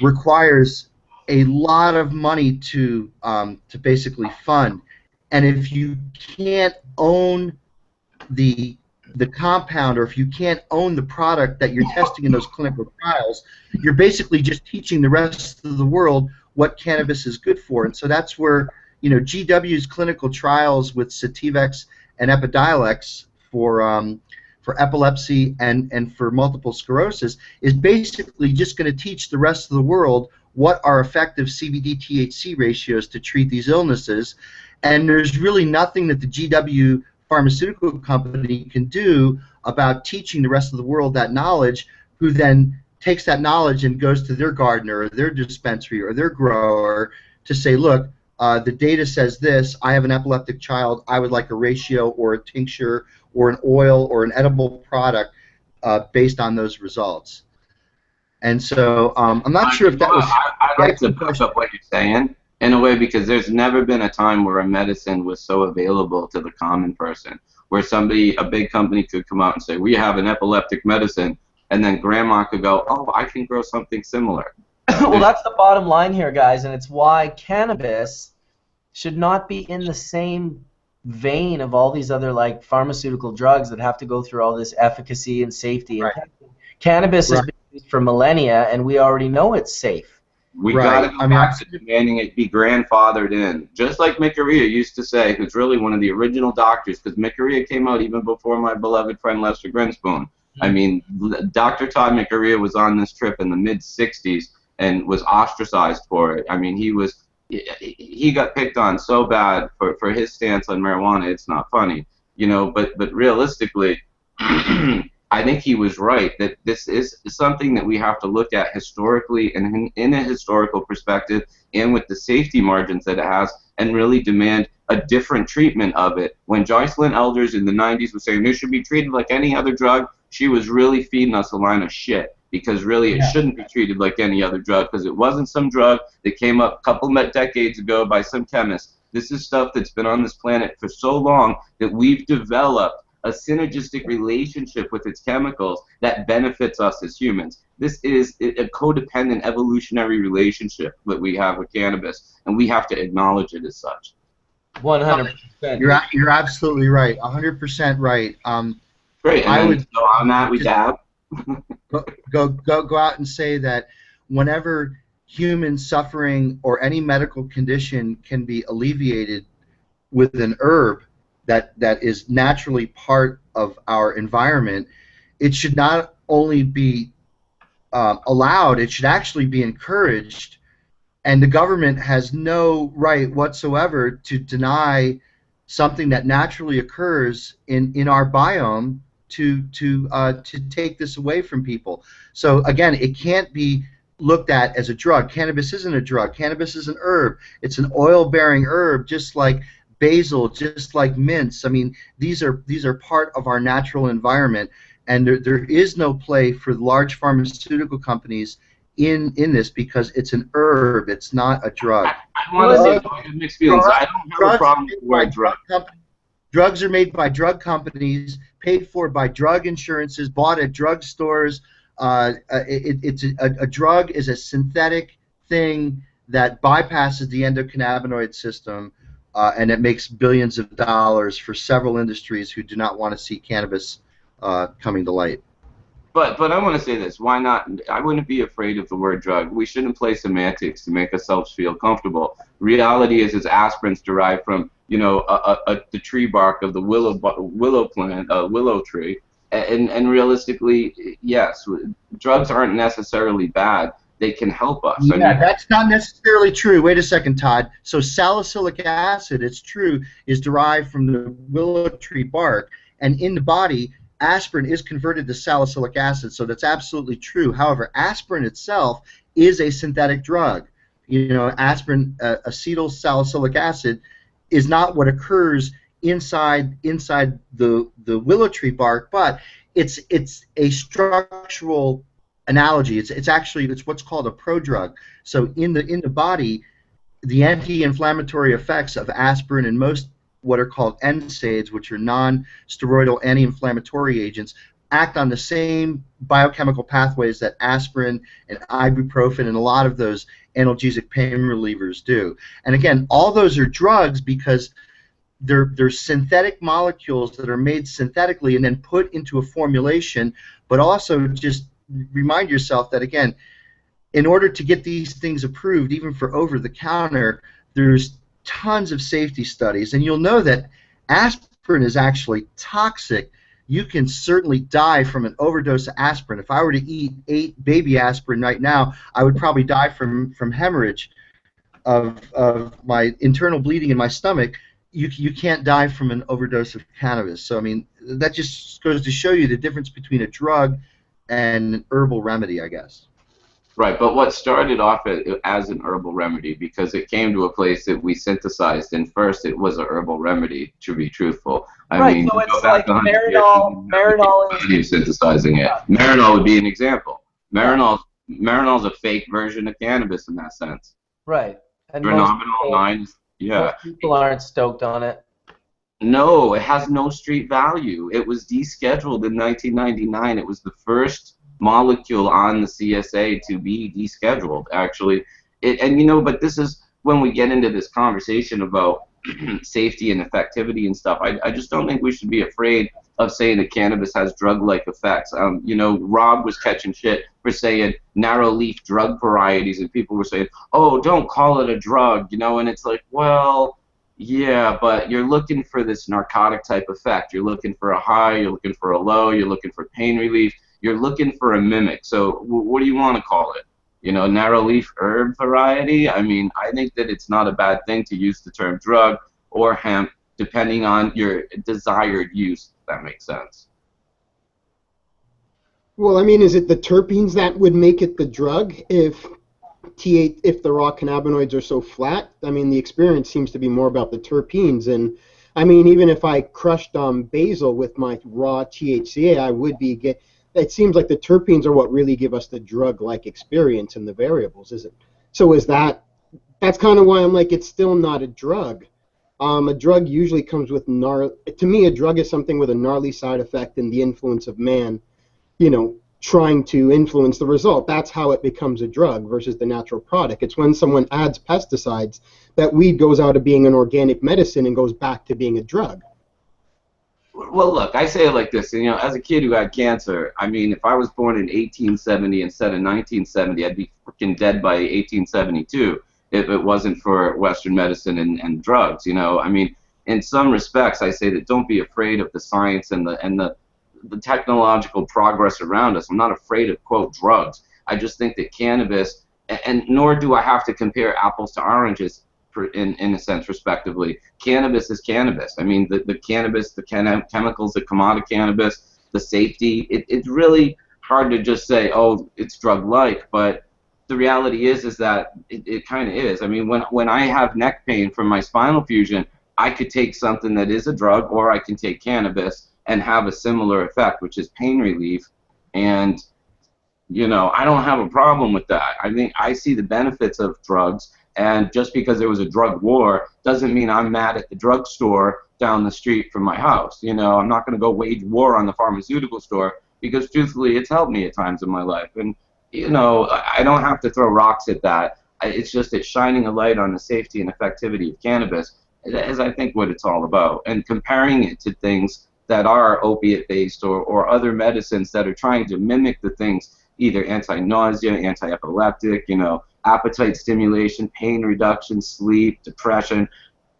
requires a lot of money to basically fund. And if you can't own the compound, or if you can't own the product that you're testing in those clinical trials, you're basically just teaching the rest of the world what cannabis is good for. And so that's where, you know, GW's clinical trials with Sativex and Epidiolex for epilepsy and for multiple sclerosis is basically just going to teach the rest of the world what are effective CBD-THC ratios to treat these illnesses. And there's really nothing that the GW pharmaceutical company can do about teaching the rest of the world that knowledge, who then takes that knowledge and goes to their gardener or their dispensary or their grower to say, look, the data says this, I have an epileptic child, I would like a ratio or a tincture or an oil or an edible product based on those results. And so I'm not sure if that was... I'd like to push up what you're saying in a way, because there's never been a time where a medicine was so available to the common person, where somebody, a big company, could come out and say, we have an epileptic medicine, and then grandma could go, oh, I can grow something similar. Well, that's the bottom line here, guys, and it's why cannabis should not be in the same vein of all these other, like, pharmaceutical drugs that have to go through all this efficacy and safety. Right. And cannabis has been used for millennia, and we already know it's safe. We got to go back to demanding it be grandfathered in. Just like Micarea used to say, who's really one of the original doctors, because Micarea came out even before my beloved friend Lester Grinspoon. I mean, Dr. Todd Micarea was on this trip in the mid-'60s and was ostracized for it. I mean, he got picked on so bad for his stance on marijuana, it's not funny. You know, but realistically, I think he was right that this is something that we have to look at historically and in a historical perspective, and with the safety margins that it has, and really demand a different treatment of it. When Joycelyn Elders in the 90s was saying this should be treated like any other drug, she was really feeding us a line of shit, because really it shouldn't be treated like any other drug, because it wasn't some drug that came up a couple of decades ago by some chemist. This is stuff that's been on this planet for so long that we've developed a synergistic relationship with its chemicals that benefits us as humans. This is a codependent evolutionary relationship that we have with cannabis, and we have to acknowledge it as such. 100%. You're absolutely right. 100% right. Great. And I then, would so on that, we dab. go out and say that whenever human suffering or any medical condition can be alleviated with an herb that is naturally part of our environment, it should not only be allowed, it should actually be encouraged, and the government has no right whatsoever to deny something that naturally occurs in our biome to take this away from people. So again, it can't be looked at as a drug. Cannabis isn't a drug. Cannabis is an herb. It's an oil-bearing herb, just like basil, just like mints. I mean, these are part of our natural environment, and there is no play for large pharmaceutical companies in this, because it's an herb. It's not a drug. I want to say mixed feelings. I don't have a problem with the word drug. Drugs are made by drug companies, paid for by drug insurances, bought at drug stores. A drug is a synthetic thing that bypasses the endocannabinoid system, and it makes billions of dollars for several industries who do not want to see cannabis coming to light. But I want to say this. Why not? I wouldn't be afraid of the word drug. We shouldn't play semantics to make ourselves feel comfortable. Reality is aspirin's derived from, you know, the tree bark of the willow plant, willow tree. And realistically, yes, drugs aren't necessarily bad. They can help us. Yeah, I mean, that's not necessarily true. Wait a second, Todd. So salicylic acid, it's true, is derived from the willow tree bark, and in the body, aspirin is converted to salicylic acid, so that's absolutely true. However, aspirin itself is a synthetic drug. You know, aspirin, acetyl salicylic acid, is not what occurs inside the willow tree bark, but it's a structural analogy. It's what's called a prodrug. So in the body, the anti-inflammatory effects of aspirin and most what are called NSAIDs, which are non-steroidal anti-inflammatory agents, act on the same biochemical pathways that aspirin and ibuprofen and a lot of those analgesic pain relievers do. And again, all those are drugs because they're synthetic molecules that are made synthetically and then put into a formulation. But also just remind yourself that, again, in order to get these things approved, even for over-the-counter, there's tons of safety studies, and you'll know that aspirin is actually toxic. You can certainly die from an overdose of aspirin. If I were to eat 8 baby aspirin right now, I would probably die from hemorrhage of my internal bleeding in my stomach. You can't die from an overdose of cannabis. So I mean, that just goes to show you the difference between a drug and an herbal remedy, I guess. Right, but what started off as an herbal remedy, because it came to a place that we synthesized, and first it was a herbal remedy, to be truthful. I mean, so it's like Marinol is synthesizing it. Marinol would be an example. Marinol's a fake version of cannabis in that sense. Right. And Phenomenal 9, yeah. Most people aren't stoked on it. No, it has no street value. It was descheduled in 1999. It was the first molecule on the CSA to be descheduled, actually. And you know, but this is when we get into this conversation about safety and effectivity and stuff. I just don't think we should be afraid of saying that cannabis has drug-like effects. You know, Rob was catching shit for saying narrow-leaf drug varieties, and people were saying, oh, don't call it a drug, you know, and it's like, well, yeah, but you're looking for this narcotic-type effect. You're looking for a high, you're looking for a low, you're looking for pain relief. You're looking for a mimic. So what do you want to call it? You know, narrow leaf herb variety? I mean, I think that it's not a bad thing to use the term drug or hemp, depending on your desired use, if that makes sense. Well, I mean, is it the terpenes that would make it the drug if the raw cannabinoids are so flat? I mean, the experience seems to be more about the terpenes. And, I mean, even if I crushed basil with my raw THCA, I would be it seems like the terpenes are what really give us the drug-like experience and the variables, is it? So that's kind of why I'm like, it's still not a drug. A drug usually comes with to me, a drug is something with a gnarly side effect and the influence of man, trying to influence the result. That's how it becomes a drug versus the natural product. It's when someone adds pesticides that weed goes out of being an organic medicine and goes back to being a drug. Well, look, I say it like this. As a kid who had cancer, I mean, if I was born in 1870 instead of 1970, I'd be freaking dead by 1872 if it wasn't for Western medicine and drugs. I mean, in some respects, I say that don't be afraid of the science and the technological progress around us. I'm not afraid of, quote, drugs. I just think that cannabis, and nor do I have to compare apples to oranges in a sense, respectively. Cannabis is cannabis. I mean, the cannabis, the chemicals that come out of cannabis, the safety, it's really hard to just say, oh, it's drug-like, but the reality is that it kind of is. I mean, when I have neck pain from my spinal fusion, I could take something that is a drug, or I can take cannabis and have a similar effect, which is pain relief. And, I don't have a problem with that. I mean, I see the benefits of drugs, and just because there was a drug war doesn't mean I'm mad at the drugstore down the street from my house. I'm not going to go wage war on the pharmaceutical store because, truthfully, it's helped me at times in my life. And, I don't have to throw rocks at that. It's just it's shining a light on the safety and effectivity of cannabis, is I think what it's all about. And comparing it to things that are opiate-based or other medicines that are trying to mimic the things, either anti-nausea, anti-epileptic, appetite stimulation, pain reduction, sleep, depression.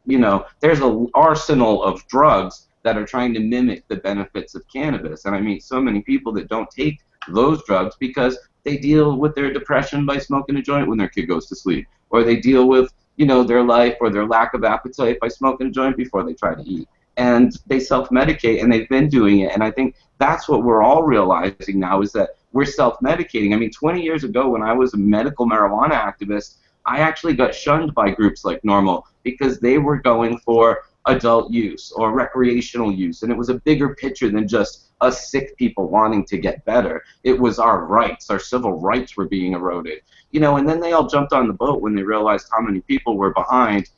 There's an arsenal of drugs that are trying to mimic the benefits of cannabis. And I meet so many people that don't take those drugs because they deal with their depression by smoking a joint when their kid goes to sleep, or they deal with, their life or their lack of appetite by smoking a joint before they try to eat. And they self-medicate, and they've been doing it. And I think that's what we're all realizing now, is that we're self-medicating. I mean, 20 years ago when I was a medical marijuana activist, I actually got shunned by groups like NORML because they were going for adult use or recreational use, and it was a bigger picture than just us sick people wanting to get better. It was our rights, our civil rights were being eroded. And then they all jumped on the boat when they realized how many people were behind,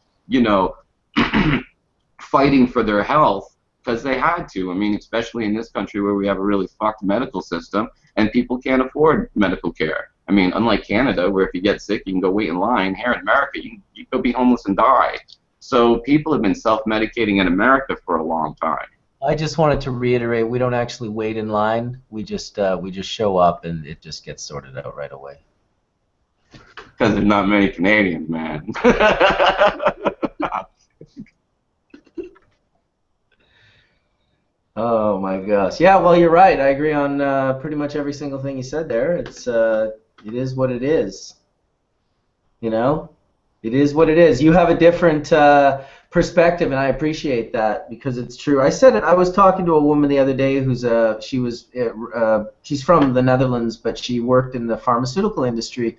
fighting for their health because they had to. I mean, especially in this country where we have a really fucked medical system and people can't afford medical care. I mean, unlike Canada, where if you get sick, you can go wait in line. Here in America, you can go be homeless and die. So people have been self-medicating in America for a long time. I just wanted to reiterate, we don't actually wait in line. We just show up and it just gets sorted out right away. Because there's not many Canadians, man. Oh my gosh. Yeah, well, you're right. I agree on pretty much every single thing you said there. It is what it is. It is what it is. You have a different perspective, and I appreciate that because it's true. I said it. I was talking to a woman the other day who's she's from the Netherlands, but she worked in the pharmaceutical industry,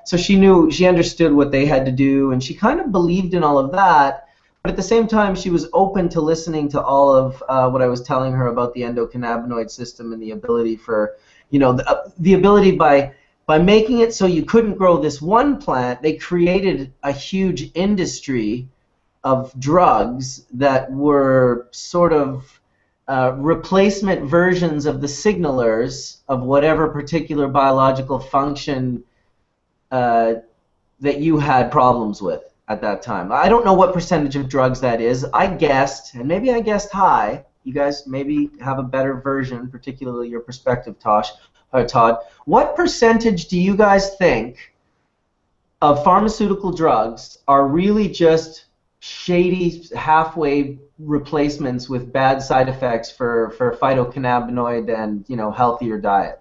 so she understood what they had to do, and she kind of believed in all of that. But at the same time, she was open to listening to all of what I was telling her about the endocannabinoid system and the ability for, the ability by making it so you couldn't grow this one plant, they created a huge industry of drugs that were sort of replacement versions of the signalers of whatever particular biological function that you had problems with at that time. I don't know what percentage of drugs that is. I guessed, and maybe I guessed high. You guys maybe have a better version, particularly your perspective, Todd. What percentage do you guys think of pharmaceutical drugs are really just shady halfway replacements with bad side effects for phytocannabinoid and healthier diet?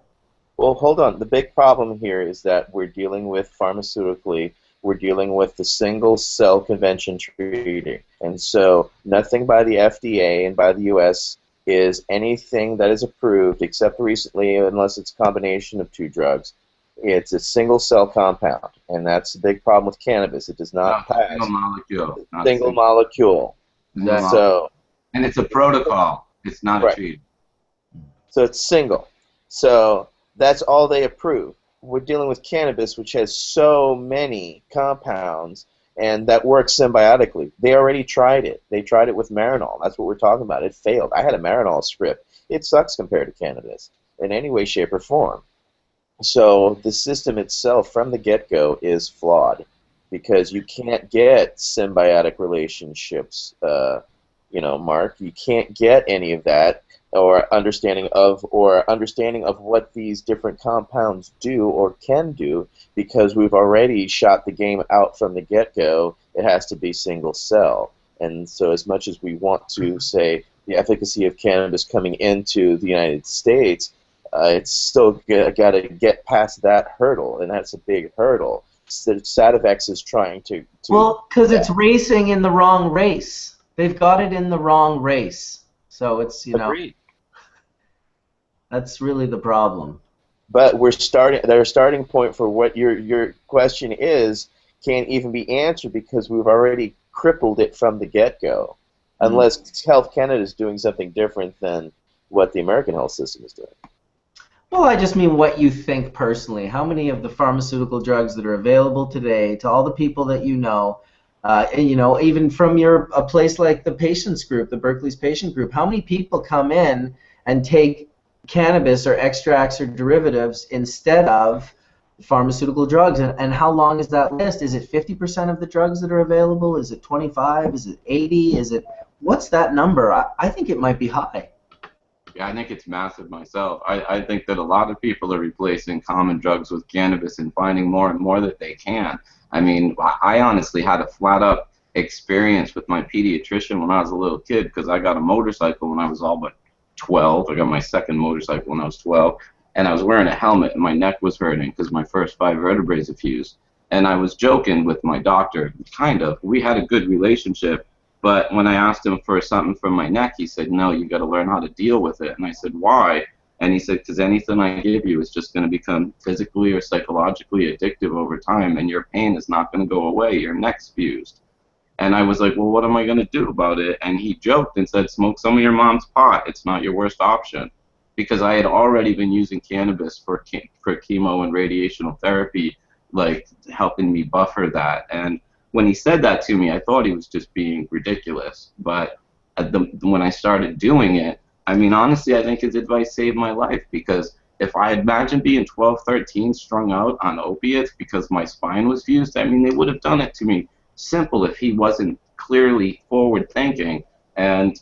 Well, hold on. The big problem here is that we're dealing with pharmaceutically. We're dealing with the single-cell convention treaty. And so nothing by the FDA and by the U.S. is anything that is approved, except recently, unless it's a combination of two drugs. It's a single-cell compound, and that's the big problem with cannabis. It does not pass. Single molecule. Single molecule. So, and it's a protocol. It's not a treat. So it's single. So that's all they approve. We're dealing with cannabis, which has so many compounds and that works symbiotically. They already tried it. They tried it with Marinol. That's what we're talking about. It failed. I had a Marinol script. It sucks compared to cannabis in any way, shape, or form. So the system itself from the get-go is flawed because you can't get symbiotic relationships, Mark. You can't get any of that or understanding of what these different compounds do or can do because we've already shot the game out from the get-go. It has to be single cell. And so as much as we want to say the efficacy of cannabis coming into the United States, it's still got to get past that hurdle, and that's a big hurdle. Sativex is trying to well, because it's racing in the wrong race. They've got it in the wrong race. So it's, Agreed. That's really the problem. But their starting point for what your question is can't even be answered because we've already crippled it from the get-go, unless Health Canada is doing something different than what the American health system is doing. Well, I just mean what you think personally. How many of the pharmaceutical drugs that are available today to all the people that you know, and even from a place like the patients group, the Berkeley's patient group, how many people come in and take cannabis or extracts or derivatives instead of pharmaceutical drugs, and how long is that list? Is it 50% of the drugs that are available? Is it 25? Is it 80? What's that number? I think it might be high. Yeah, I think it's massive myself. I think that a lot of people are replacing common drugs with cannabis and finding more and more that they can. I mean, I honestly had a flat-up experience with my pediatrician when I was a little kid because I got a motorcycle when I was all but 12. I got my second motorcycle when I was 12, and I was wearing a helmet, and my neck was hurting because my first 5 vertebrae are fused. And I was joking with my doctor, kind of. We had a good relationship, but when I asked him for something from my neck, he said, no, you got to learn how to deal with it. And I said, why? And he said, because anything I give you is just going to become physically or psychologically addictive over time, and your pain is not going to go away. Your neck's fused. And I was like, well, what am I going to do about it? And he joked and said, smoke some of your mom's pot. It's not your worst option. Because I had already been using cannabis for chemo and radiational therapy, like helping me buffer that. And when he said that to me, I thought he was just being ridiculous. But when I started doing it, I mean, honestly, I think his advice saved my life. Because if I imagine being 12, 13, strung out on opiates because my spine was fused, I mean, they would have done it to me simple if he wasn't clearly forward thinking. And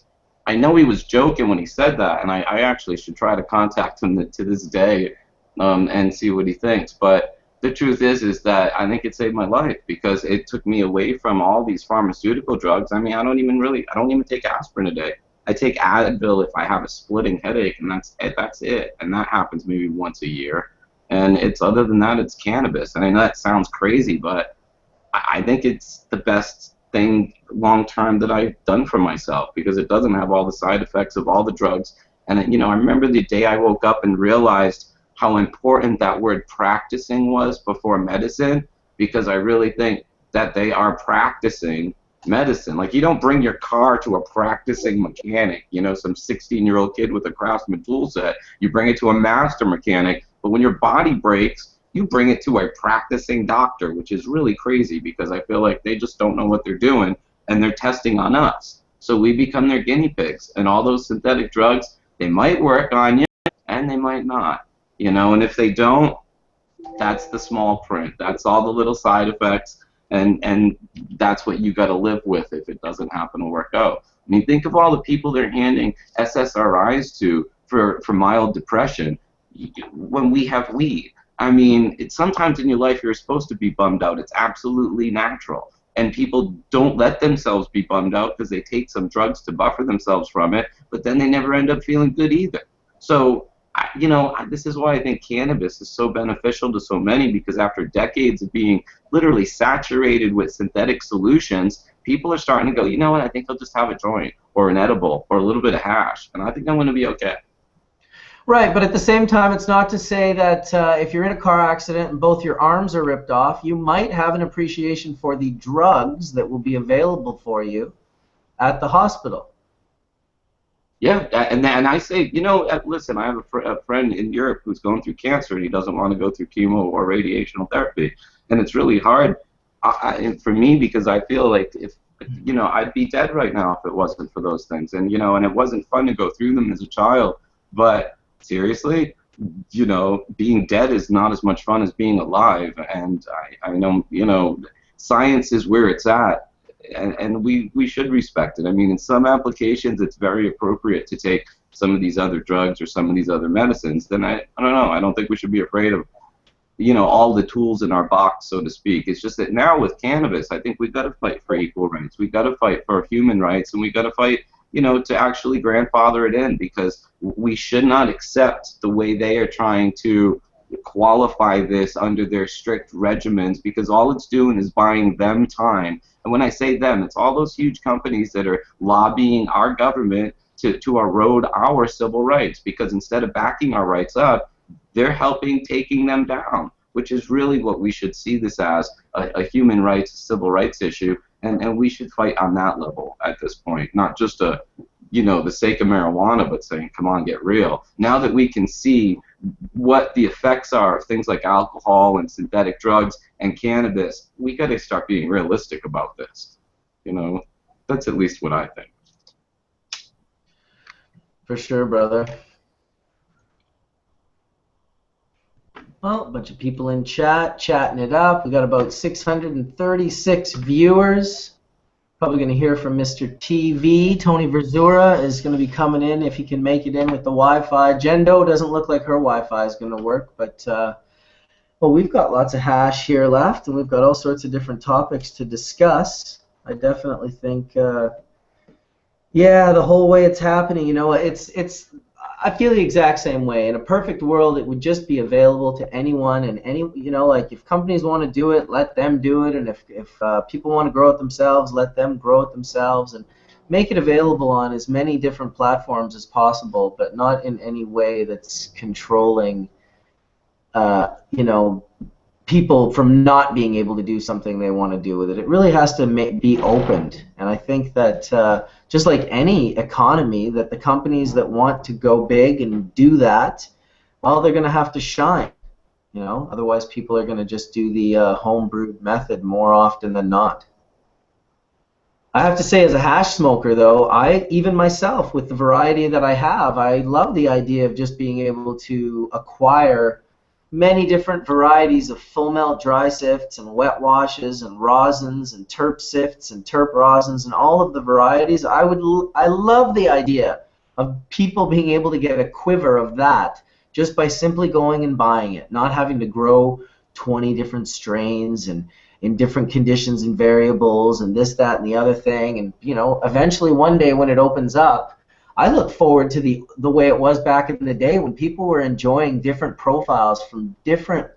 I know he was joking when he said that, and I actually should try to contact him to this day and see what he thinks. But the truth is that I think it saved my life because it took me away from all these pharmaceutical drugs. I mean, I don't even take aspirin a day. I take Advil if I have a splitting headache, and that's it. And that happens maybe once a year. And other than that, it's cannabis. And I know that sounds crazy, but I think it's the best thing long-term that I've done for myself because it doesn't have all the side effects of all the drugs. And, I remember the day I woke up and realized how important that word practicing was before medicine because I really think that they are practicing medicine. Like, you don't bring your car to a practicing mechanic, some 16-year-old kid with a Craftsman tool set. You bring it to a master mechanic, but when your body breaks, you bring it to a practicing doctor, which is really crazy because I feel like they just don't know what they're doing and they're testing on us. So we become their guinea pigs. And all those synthetic drugs, they might work on you and they might not. And if they don't, that's the small print. That's all the little side effects, and that's what you got to live with if it doesn't happen to work out. I mean, think of all the people they're handing SSRIs to for mild depression when we have weed. I mean, sometimes in your life you're supposed to be bummed out. It's absolutely natural. And people don't let themselves be bummed out because they take some drugs to buffer themselves from it, but then they never end up feeling good either. So, this is why I think cannabis is so beneficial to so many because after decades of being literally saturated with synthetic solutions, people are starting to go, you know what, I think I'll just have a joint or an edible or a little bit of hash, and I think I'm going to be okay. Right, but at the same time, it's not to say that if you're in a car accident and both your arms are ripped off, you might have an appreciation for the drugs that will be available for you at the hospital. Yeah, and I say, listen, I have a friend in Europe who's going through cancer and he doesn't want to go through chemo or radiational therapy. And it's really hard for me, because I feel like if I'd be dead right now if it wasn't for those things, and and it wasn't fun to go through them as a child. But seriously, being dead is not as much fun as being alive, and I know science is where it's at, and we should respect it. I mean, in some applications, it's very appropriate to take some of these other drugs or some of these other medicines. Then I don't know. I don't think we should be afraid of all the tools in our box, so to speak. It's just that now with cannabis, I think we've got to fight for equal rights. We've got to fight for human rights, and we've got to fight, to actually grandfather it in, because we should not accept the way they are trying to qualify this under their strict regimens, because all it's doing is buying them time. And when I say them, it's all those huge companies that are lobbying our government to erode our civil rights, because instead of backing our rights up, they're helping taking them down, which is really what we should see this as, a human rights, civil rights issue, and we should fight on that level at this point, not just the sake of marijuana, but saying, come on, get real. Now that we can see what the effects are of things like alcohol and synthetic drugs and cannabis, we got to start being realistic about this. That's at least what I think. For sure, brother. Well, a bunch of people in chat, chatting it up. We got about 636 viewers. Probably going to hear from Mr. TV. Tony Verzura is going to be coming in if he can make it in with the Wi-Fi. Jendo doesn't look like her Wi-Fi is going to work, but well, we've got lots of hash here left, and we've got all sorts of different topics to discuss. I definitely think, yeah, the whole way it's happening, I feel the exact same way. In a perfect world, it would just be available to anyone, and like if companies want to do it, let them do it, and if people want to grow it themselves, let them grow it themselves, and make it available on as many different platforms as possible, but not in any way that's controlling, people from not being able to do something they want to do with it. It really has to be opened, and I think that just like any economy, that the companies that want to go big and do that, well, they're going to have to shine. Otherwise people are going to just do the home-brewed method more often than not. I have to say, as a hash smoker, though, even myself, with the variety that I have, I love the idea of just being able to acquire many different varieties of full melt dry sifts and wet washes and rosins and terp sifts and terp rosins and all of the varieties. I love the idea of people being able to get a quiver of that just by simply going and buying it, not having to grow 20 different strains and in different conditions and variables and this, that, and the other thing. And eventually one day when it opens up, I look forward to the way it was back in the day when people were enjoying different profiles from different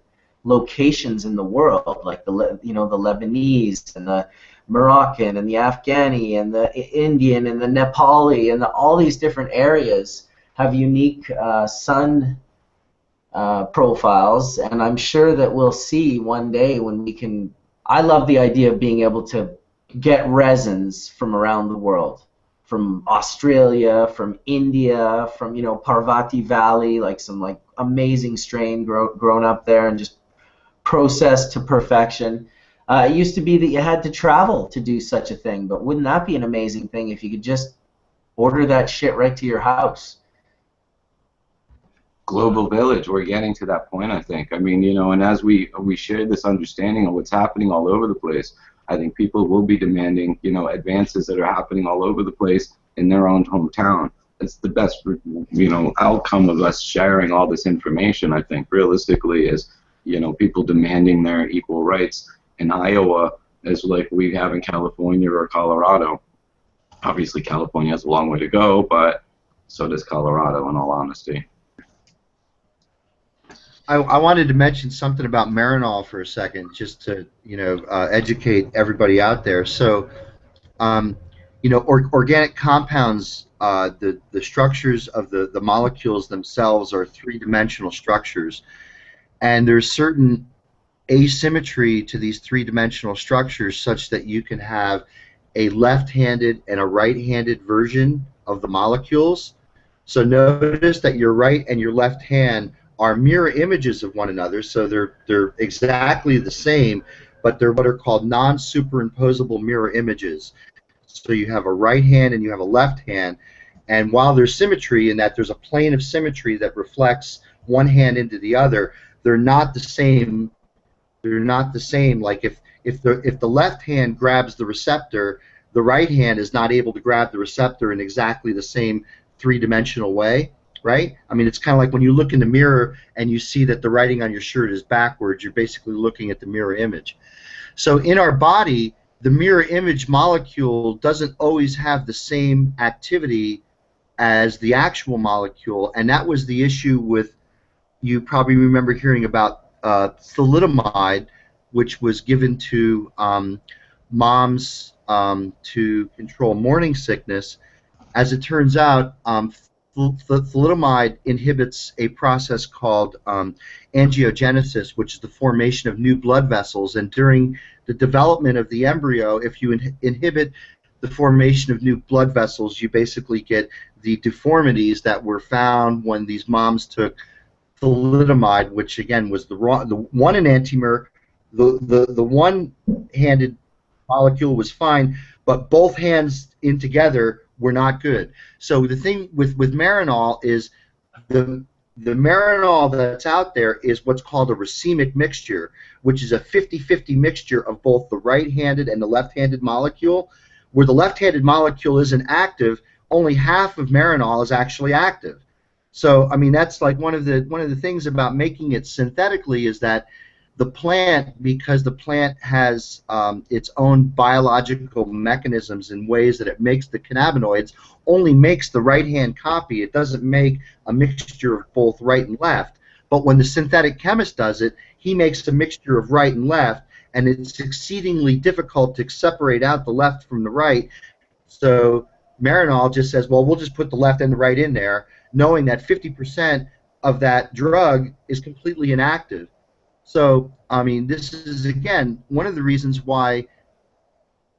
locations in the world, like the Lebanese and the Moroccan and the Afghani and the Indian and the Nepali, and all these different areas have unique sun profiles, and I'm sure that we'll see one day when we can. I love the idea of being able to get resins from around the world. From Australia, from India, from Parvati Valley, like some amazing strain grown up there and just processed to perfection. It used to be that you had to travel to do such a thing, but wouldn't that be an amazing thing if you could just order that shit right to your house? Global village, we're getting to that point, I think. I mean, and as we share this understanding of what's happening all over the place, I think people will be demanding, advances that are happening all over the place in their own hometown. It's the best, outcome of us sharing all this information, I think, realistically, is, people demanding their equal rights in Iowa as like we have in California or Colorado. Obviously, California has a long way to go, but so does Colorado, in all honesty. I wanted to mention something about Marinol for a second, just to educate everybody out there. So, organic compounds, the structures of the molecules themselves are three-dimensional structures, and there's certain asymmetry to these three-dimensional structures, such that you can have a left-handed and a right-handed version of the molecules. So notice that your right and your left hand are mirror images of one another, so they're exactly the same, but they're what are called non-superimposable mirror images. So you have a right hand and you have a left hand, and while there's symmetry in that there's a plane of symmetry that reflects one hand into the other, they're not the same. They're not the same. Like if the left hand grabs the receptor, the right hand is not able to grab the receptor in exactly the same three-dimensional way, right? I mean, it's kind of like when you look in the mirror and you see that the writing on your shirt is backwards, you're basically looking at the mirror image. So in our body, the mirror image molecule doesn't always have the same activity as the actual molecule, and that was the issue with, you probably remember hearing about thalidomide, which was given to moms to control morning sickness. As it turns out, thalidomide inhibits a process called angiogenesis, which is the formation of new blood vessels, and during the development of the embryo, if you inhibit the formation of new blood vessels, you basically get the deformities that were found when these moms took thalidomide, which again was the one enantiomer. The one-handed molecule was fine, but both hands in together were not good. So the thing with Marinol is the Marinol that's out there is what's called a racemic mixture, which is a 50-50 mixture of both the right-handed and the left-handed molecule. Where the left-handed molecule isn't active, only half of Marinol is actually active. So I mean, that's like one of the things about making it synthetically is that the plant, because the plant has its own biological mechanisms and ways that it makes the cannabinoids, only makes the right-hand copy. It doesn't make a mixture of both right and left. But when the synthetic chemist does it, he makes a mixture of right and left, and it's exceedingly difficult to separate out the left from the right. So Marinol just says, well, we'll just put the left and the right in there, knowing that 50% of that drug is completely inactive. So, I mean, this is, again, one of the reasons why,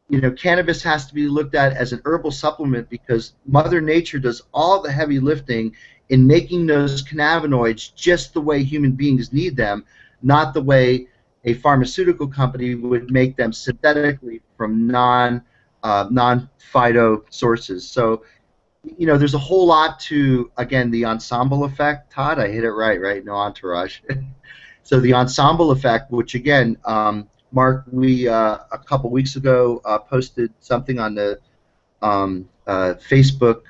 you know, cannabis has to be looked at as an herbal supplement, because Mother Nature does all the heavy lifting in making those cannabinoids just the way human beings need them, not the way a pharmaceutical company would make them synthetically from non-phyto sources. So, you know, there's a whole lot to, again, the ensemble effect. Todd, I hit it right? No entourage. So the ensemble effect, which again, Mark, we a couple weeks ago posted something on the Facebook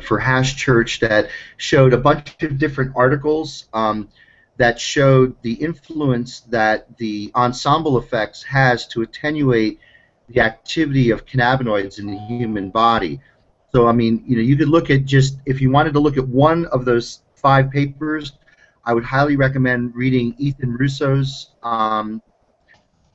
for Hash Church that showed a bunch of different articles that showed the influence that the ensemble effects has to attenuate the activity of cannabinoids in the human body. So I mean, you know, you could look at just, if you wanted to look at one of those 5 papers, I would highly recommend reading Ethan Russo's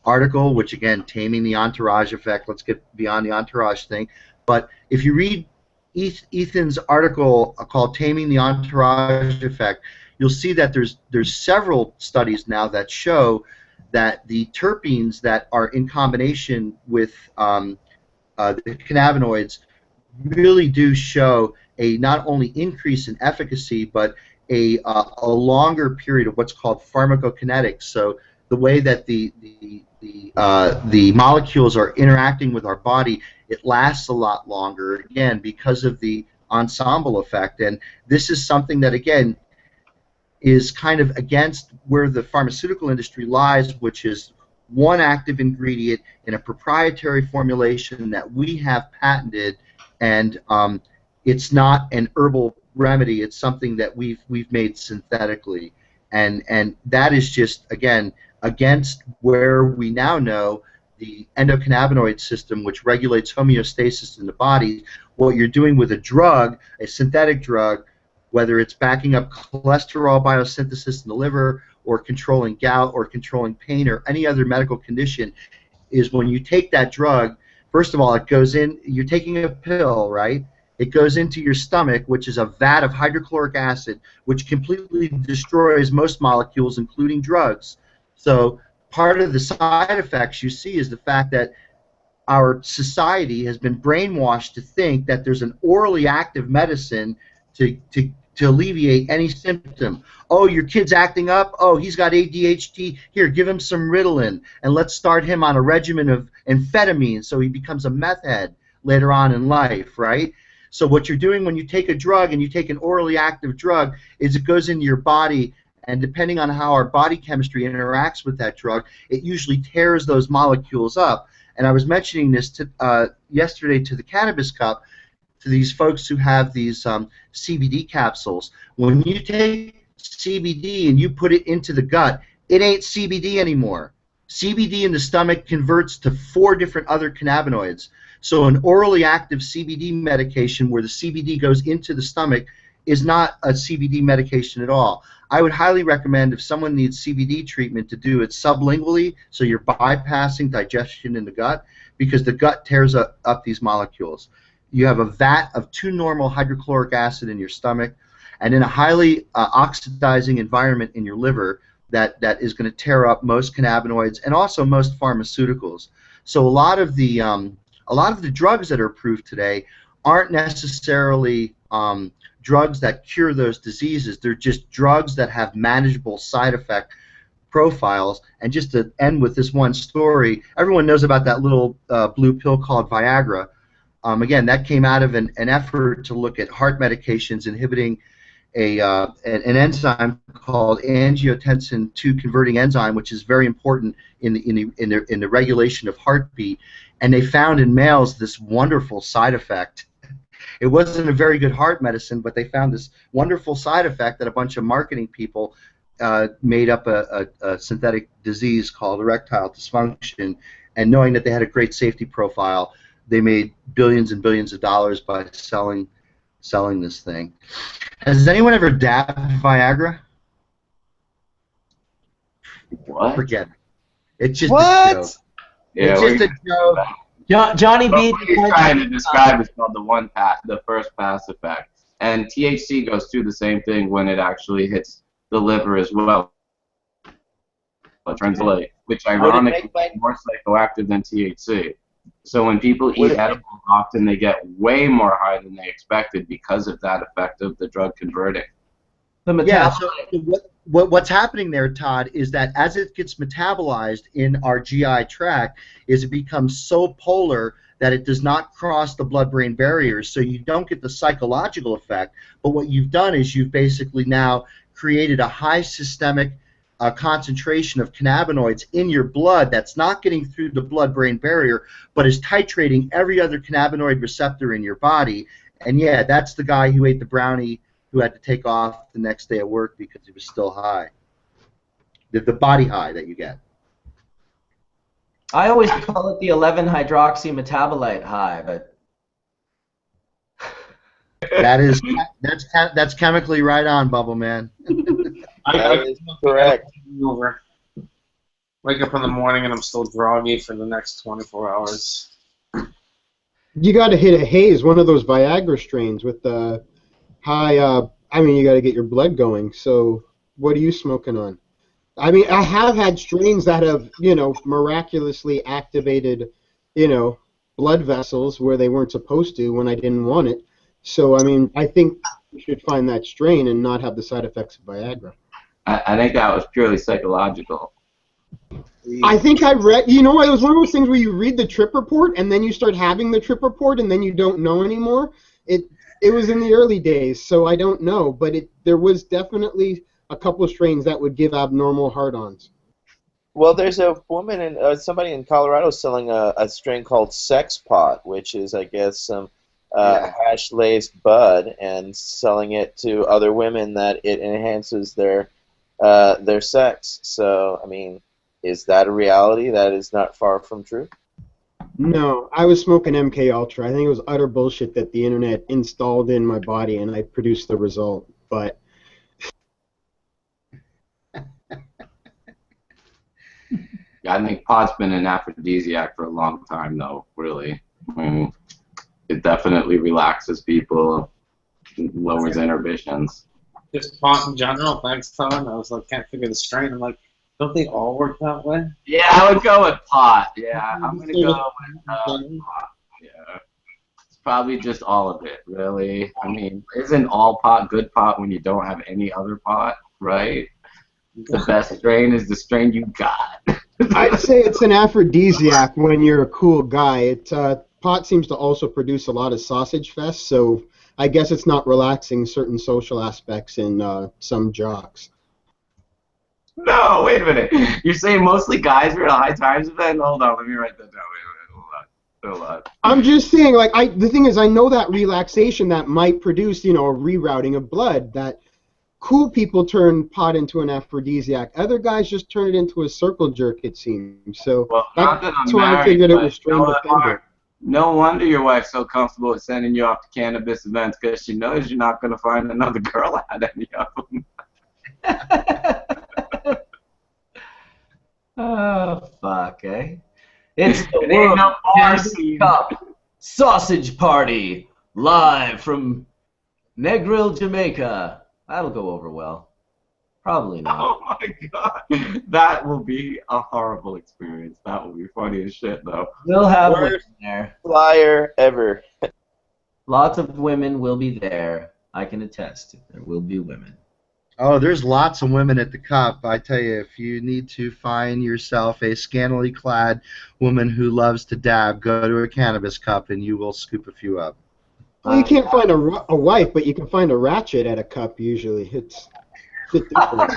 article, which again, Taming the Entourage Effect. Let's get beyond the entourage thing. But if you read Ethan's article called Taming the Entourage Effect, you'll see that there's several studies now that show that the terpenes that are in combination with the cannabinoids really do show a not only increase in efficacy, but a longer period of what's called pharmacokinetics. So the way that the molecules are interacting with our body, it lasts a lot longer, again, because of the ensemble effect. And this is something that, again, is kind of against where the pharmaceutical industry lies, which is one active ingredient in a proprietary formulation that we have patented, and it's not an herbal remedy. It's something that we've made synthetically, and that is just, again, against where we now know the endocannabinoid system, which regulates homeostasis in the body. What you're doing with a drug, a synthetic drug, whether it's backing up cholesterol biosynthesis in the liver, or controlling gout, or controlling pain, or any other medical condition, is when you take that drug, first of all, it goes in, you're taking a pill, right? It goes into your stomach, which is a vat of hydrochloric acid, which completely destroys most molecules, including drugs. So part of the side effects you see is the fact that our society has been brainwashed to think that there's an orally active medicine to to alleviate any symptom. Oh, your kid's acting up. Oh, he's got ADHD. Here, give him some Ritalin, and let's start him on a regimen of amphetamine so he becomes a meth head later on in life, right? So what you're doing when you take a drug, and you take an orally active drug, is it goes into your body, and depending on how our body chemistry interacts with that drug, it usually tears those molecules up. And I was mentioning this yesterday to the Cannabis Cup, to these folks who have these CBD capsules. When you take CBD and you put it into the gut, it ain't CBD anymore. CBD in the stomach converts to 4 different other cannabinoids. So an orally active CBD medication where the CBD goes into the stomach is not a CBD medication at all. I would highly recommend, if someone needs CBD treatment, to do it sublingually, so you're bypassing digestion in the gut, because the gut tears up these molecules. You have a vat of 2 normal hydrochloric acid in your stomach, and in a highly oxidizing environment in your liver that is going to tear up most cannabinoids and also most pharmaceuticals. So a lot of the drugs that are approved today aren't necessarily drugs that cure those diseases. They're just drugs that have manageable side effect profiles. And just to end with this one story, everyone knows about that little blue pill called Viagra. Again, that came out of an effort to look at heart medications inhibiting an enzyme called angiotensin II converting enzyme, which is very important in the regulation of heartbeat. And they found in males this wonderful side effect. It wasn't a very good heart medicine, but they found this wonderful side effect that a bunch of marketing people made up a synthetic disease called erectile dysfunction. And knowing that they had a great safety profile, they made billions and billions of dollars by selling this thing. Has anyone ever dabbed Viagra? What? Forget it. It's just What? a joke. Yeah, it's just a joke. Johnny What B. he's trying to describe is called the first pass effect. And THC goes through the same thing when it actually hits the liver as well. It turns away, which ironically is more psychoactive than THC. So when people eat edibles, often they get way more high than they expected because of that effect of the drug converting. Yeah, so what's happening there, Todd, is that as it gets metabolized in our GI tract, is it becomes so polar that it does not cross the blood-brain barriers, so you don't get the psychological effect. But what you've done is you've basically now created a high systemic concentration of cannabinoids in your blood that's not getting through the blood-brain barrier, but is titrating every other cannabinoid receptor in your body. And yeah, that's the guy who ate the brownie who had to take off the next day at work because he was still high. The body high that you get. I always call it the 11-hydroxy metabolite high, but that's chemically right on, Bubbleman. That is correct. Wake up in the morning and I'm still groggy for the next 24 hours. You got to hit a haze, one of those Viagra strains with the high. I mean, you got to get your blood going. So, what are you smoking on? I mean, I have had strains that have, miraculously activated, blood vessels where they weren't supposed to when I didn't want it. So, I mean, I think you should find that strain and not have the side effects of Viagra. I think that was purely psychological. I think I read, it was one of those things where you read the trip report and then you start having the trip report and then you don't know anymore. It was in the early days, so I don't know, but there was definitely a couple of strains that would give abnormal hard-ons. Well, there's a woman somebody in Colorado selling a strain called Sex Pot, which is, I guess, some hash-laced bud, and selling it to other women that it enhances their sex. So, I mean, is that a reality? That is not far from true. No, I was smoking MK Ultra. I think it was utter bullshit that the internet installed in my body, and I produced the result. But I think pot's been an aphrodisiac for a long time, though. Really, I mean, it definitely relaxes people, lowers inhibitions. Just pot in general. Thanks, Todd. I was like, can't figure the strain. I'm like, don't they all work that way? Yeah, I would go with pot. Yeah, I'm gonna go with pot. Yeah. probably just all of it, really. I mean, isn't all pot good pot when you don't have any other pot, right? The best strain is the strain you got. I'd say it's an aphrodisiac when you're a cool guy. Pot seems to also produce a lot of sausage fest, so I guess it's not relaxing certain social aspects in some jocks. No, wait a minute. You're saying mostly guys are at a high times event? Hold on, let me write that down. Wait a minute, hold on. I'm just saying, like, the thing is, I know that relaxation that might produce, a rerouting of blood. That cool people turn pot into an aphrodisiac. Other guys just turn it into a circle jerk, it seems. So that's why I figured it was strain dependent. No wonder your wife's so comfortable with sending you off to cannabis events, because she knows you're not going to find another girl at any of them. Oh, fuck, eh? It's the World Cannabis Cup Sausage Party, live from Negril, Jamaica. That'll go over well. Probably not. Oh my god. That will be a horrible experience. That will be funny as shit, though. We'll have Worst women there. flyer ever. Lots of women will be there. I can attest. There will be women. Oh, there's lots of women at the cup. I tell you, if you need to find yourself a scantily clad woman who loves to dab, go to a cannabis cup and you will scoop a few up. Well, you can't find a wife, but you can find a ratchet at a cup usually. It's a bit different.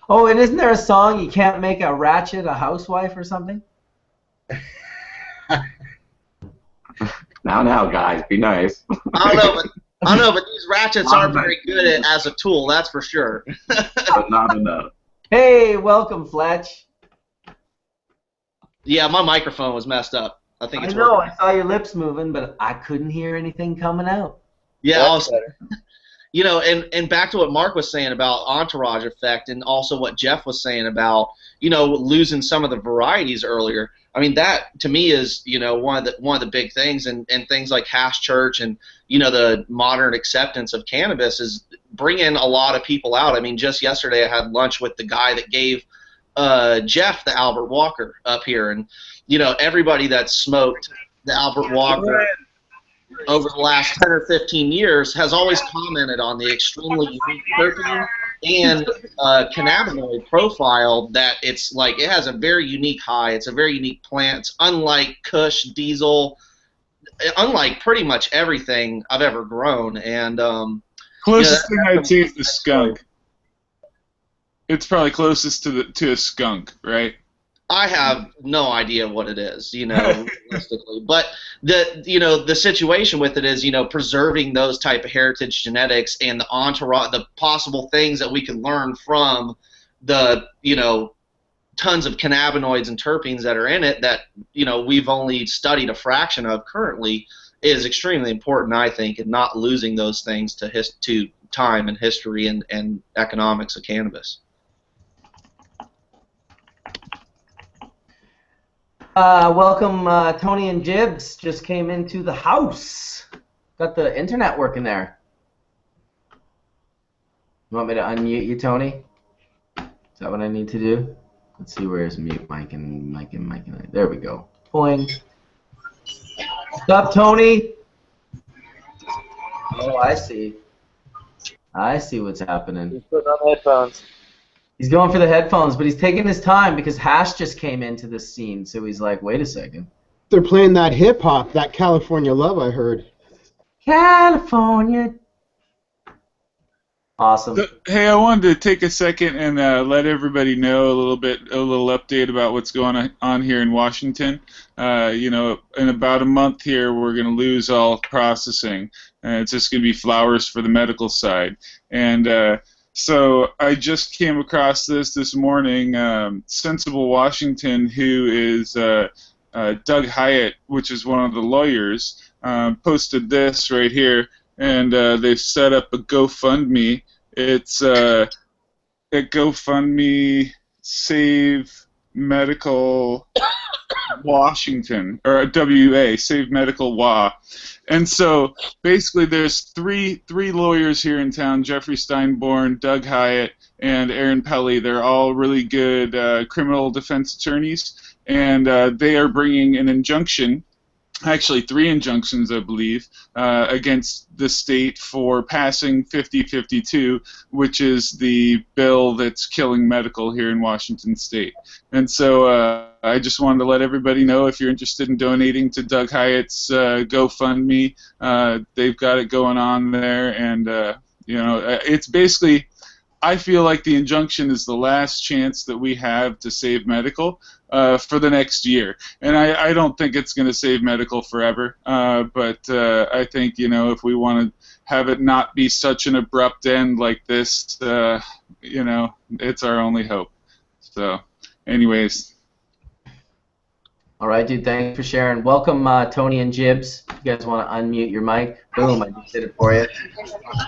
Oh, and isn't there a song, you can't make a ratchet a housewife or something? Now, guys, be nice. I don't know, but these ratchets aren't very good as a tool, that's for sure. But not enough. Hey, welcome, Fletch. Yeah, my microphone was messed up. I think it's know, working. I saw your lips moving, but I couldn't hear anything coming out. Yeah, also, and back to what Mark was saying about entourage effect, and also what Jeff was saying about, losing some of the varieties earlier. I mean, that to me is, one of the big things, and things like Hash Church and the modern acceptance of cannabis is bringing a lot of people out. I mean, just yesterday I had lunch with the guy that gave Jeff the Albert Walker up here, and everybody that smoked the Albert Walker over the last 10 or 15 years has always commented on the extremely unique terpene and cannabinoid profile, that it's like it has a very unique high. It's a very unique plant. It's unlike Kush, Diesel, unlike pretty much everything I've ever grown. And closest thing I'd say is the skunk. It's probably closest to a skunk, right? I have no idea what it is, realistically. But the situation with it is, preserving those type of heritage genetics and the entourage, the possible things that we can learn from the, tons of cannabinoids and terpenes that are in it that, we've only studied a fraction of currently, is extremely important, I think, and not losing those things to time and history and economics of cannabis. Welcome, Tony and Jibs just came into the house. Got the internet working there. You want me to unmute you, Tony? Is that what I need to do? Let's see, where's mute mic and there we go. Boing. What's up, Tony? Oh, I see. I see what's happening. He's putting on headphones. He's going for the headphones, but he's taking his time because Hash just came into the scene, so he's like, wait a second. They're playing that hip-hop, that California Love, I heard. California. Awesome. So, hey, I wanted to take a second and let everybody know a little update about what's going on here in Washington. In about a month here, we're going to lose all processing. It's just going to be flowers for the medical side. And so I just came across this morning. Sensible Washington, who is Doug Hyatt, which is one of the lawyers, posted this right here. And they've set up a GoFundMe. It's at GoFundMe Save Medical Washington, or WA, Save Medical WA. And so basically there's three lawyers here in town, Jeffrey Steinborn, Doug Hyatt, and Aaron Pelly. They're all really good criminal defense attorneys, and they are bringing an injunction actually 3 injunctions, I believe, against the state for passing 5052, which is the bill that's killing medical here in Washington State. And so I just wanted to let everybody know, if you're interested in donating to Doug Hyatt's GoFundMe, they've got it going on there, and you know, it's basically, I feel like the injunction is the last chance that we have to save medical for the next year. And I don't think it's going to save medical forever, but I think, you know, if we want to have it not be such an abrupt end like this, you know, it's our only hope. So, anyways. All right, dude, thanks for sharing. Welcome, Tony and Jibs. If you guys want to unmute your mic, boom, I just did it for you.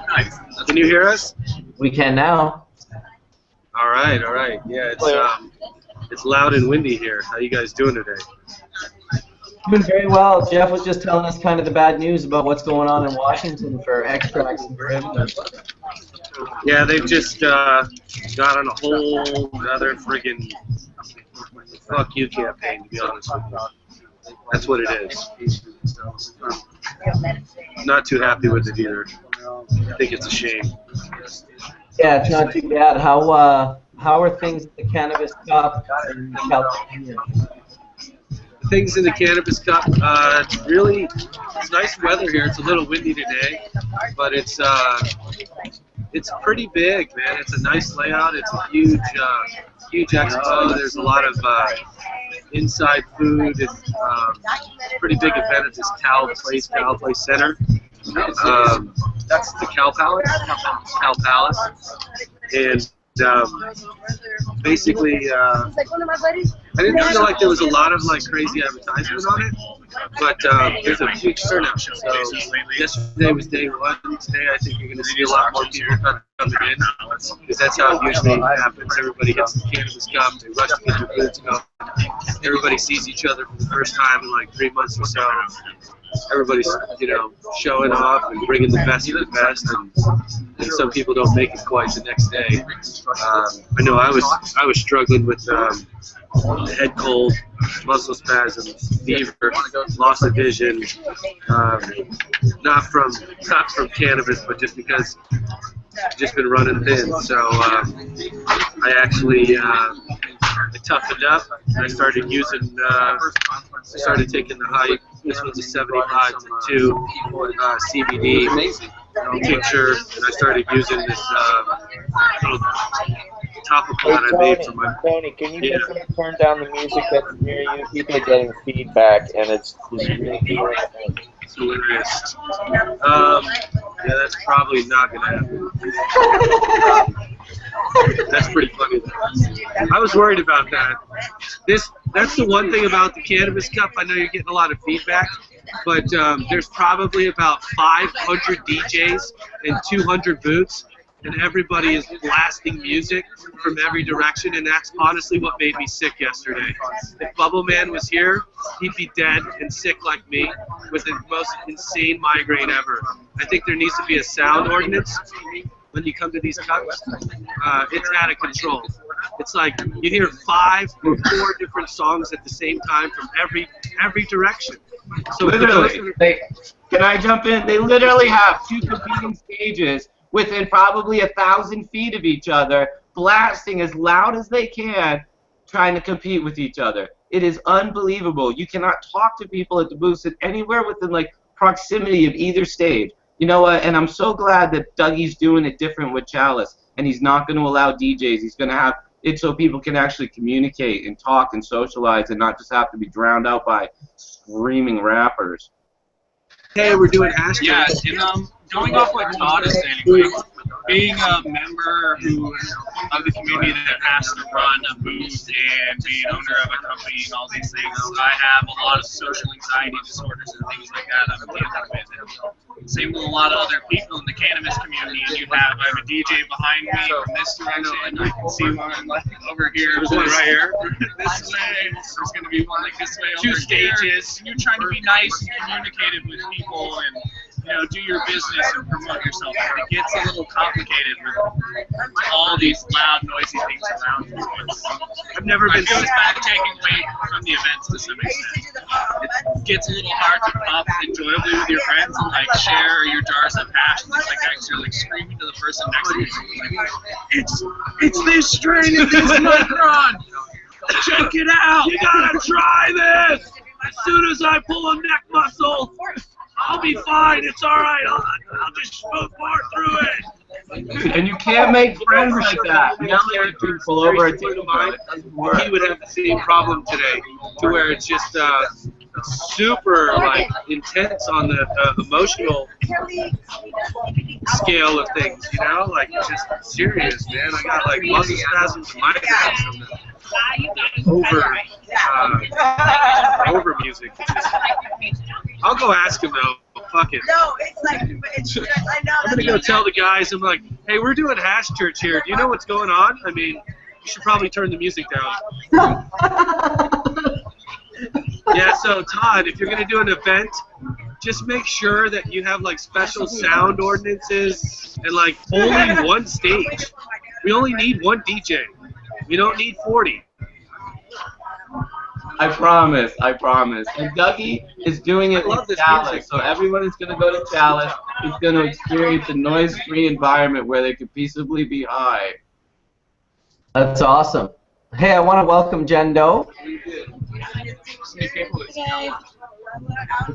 Nice. Can you hear us? We can now. All right, all right. Yeah, it's loud and windy here. How you guys doing today? Doing very well. Jeff was just telling us kind of the bad news about what's going on in Washington for extracts and derivatives. Yeah, they've just got on a whole other friggin' fuck you campaign, to be honest with you. That's what it is. Not too happy with it either. I think it's a shame. Yeah, it's not too bad. How are things at the Cannabis Cup in California? Things in the Cannabis Cup, it's nice weather here. It's a little windy today, but it's pretty big, man. It's a nice layout. It's a huge expo. There's a lot of inside food. It's pretty big event at this Cow Place Center. That's the Cow Palace. And basically, I didn't feel like there was a lot of like crazy advertisement on it, but there's a huge turnout. So yesterday was day one. Today I think you're going to see a lot more people coming in, because that's how it usually happens. Everybody hits the Cannabis Cup, they rush to get their foods going. Everybody sees each other for the first time in like 3 months or so. Everybody's, you know, showing off and bringing the best of the best, and some people don't make it quite the next day. I know I was struggling with head cold, muscle spasms, fever, loss of vision, not from cannabis, but just because I've just been running thin. So I actually I toughened up, and I started using, I started taking the high, this one's a 75 to 2 CBD tincture, and I started using this little topical that I made for my... Tony, can you just turn down the music that's near you? People are getting feedback, and it's really It's hilarious. Yeah, that's probably not going to happen. That's pretty funny, though. I was worried about that. That's the one thing about the Cannabis Cup. I know you're getting a lot of feedback, but there's probably about 500 DJs and 200 booths, and everybody is blasting music from every direction, and that's honestly what made me sick yesterday. If Bubbleman was here, he'd be dead and sick like me with the most insane migraine ever. I think there needs to be a sound ordinance when you come to these cups. It's out of control. It's like you hear 5 or 4 different songs at the same time from every direction. So literally, can I jump in? They literally have 2 competing stages within probably 1,000 feet of each other, blasting as loud as they can, trying to compete with each other. It is unbelievable. You cannot talk to people at the booths at anywhere within like proximity of either stage. You know what? And I'm so glad that Dougie's doing it different with Chalice, and he's not going to allow DJs. He's going to have it so people can actually communicate and talk and socialize, and not just have to be drowned out by screaming rappers. Hey, we're doing hashtag. Yeah, and going off what Todd is saying, being a member of the community that has to run a booth and be an owner of a company and all these things, I have a lot of social anxiety disorders and things like that I'm dealing with. Same with a lot of other people in the cannabis community, and I have a DJ behind me from this direction, I can see one over here, one right here, this way, there's going to be one like this way over 2 stages, and you're trying to be nice and communicative with people, and do your business and promote yourself. It gets a little complicated with all these loud, noisy things around you. I've never been. It goes back taking away from the events to some extent. It gets a little hard to pop enjoyably with your friends and like share your jars of hash and just like actually like screaming to the person next to you. Like, it's this strain of this micron. Check it out. You gotta try this. As soon as I pull a neck muscle, I'll be fine. It's all right. I'll just smooth more through it. Dude, and you can't make friends like that. Yelling at people over a table. He would have the same problem today, to where it's just super like intense on the emotional scale of things. Like it's just serious, man. I got like muscle spasms and migraines from the over music. I'll go ask him though. Fuck it. No, it's like, I know. I'm gonna go tell the guys. I'm like, hey, we're doing Hash Church here. Do you know what's going on? I mean, you should probably turn the music down. Yeah. So Todd, if you're gonna do an event, just make sure that you have like special sound ordinances and like only one stage. We only need one DJ. We don't need 40. I promise. And Dougie is doing it in Chalice, so everyone is going to go to Chalice. He's going to experience a noise-free environment where they can peaceably be high. That's awesome. Hey, I want to welcome Jen Doe. The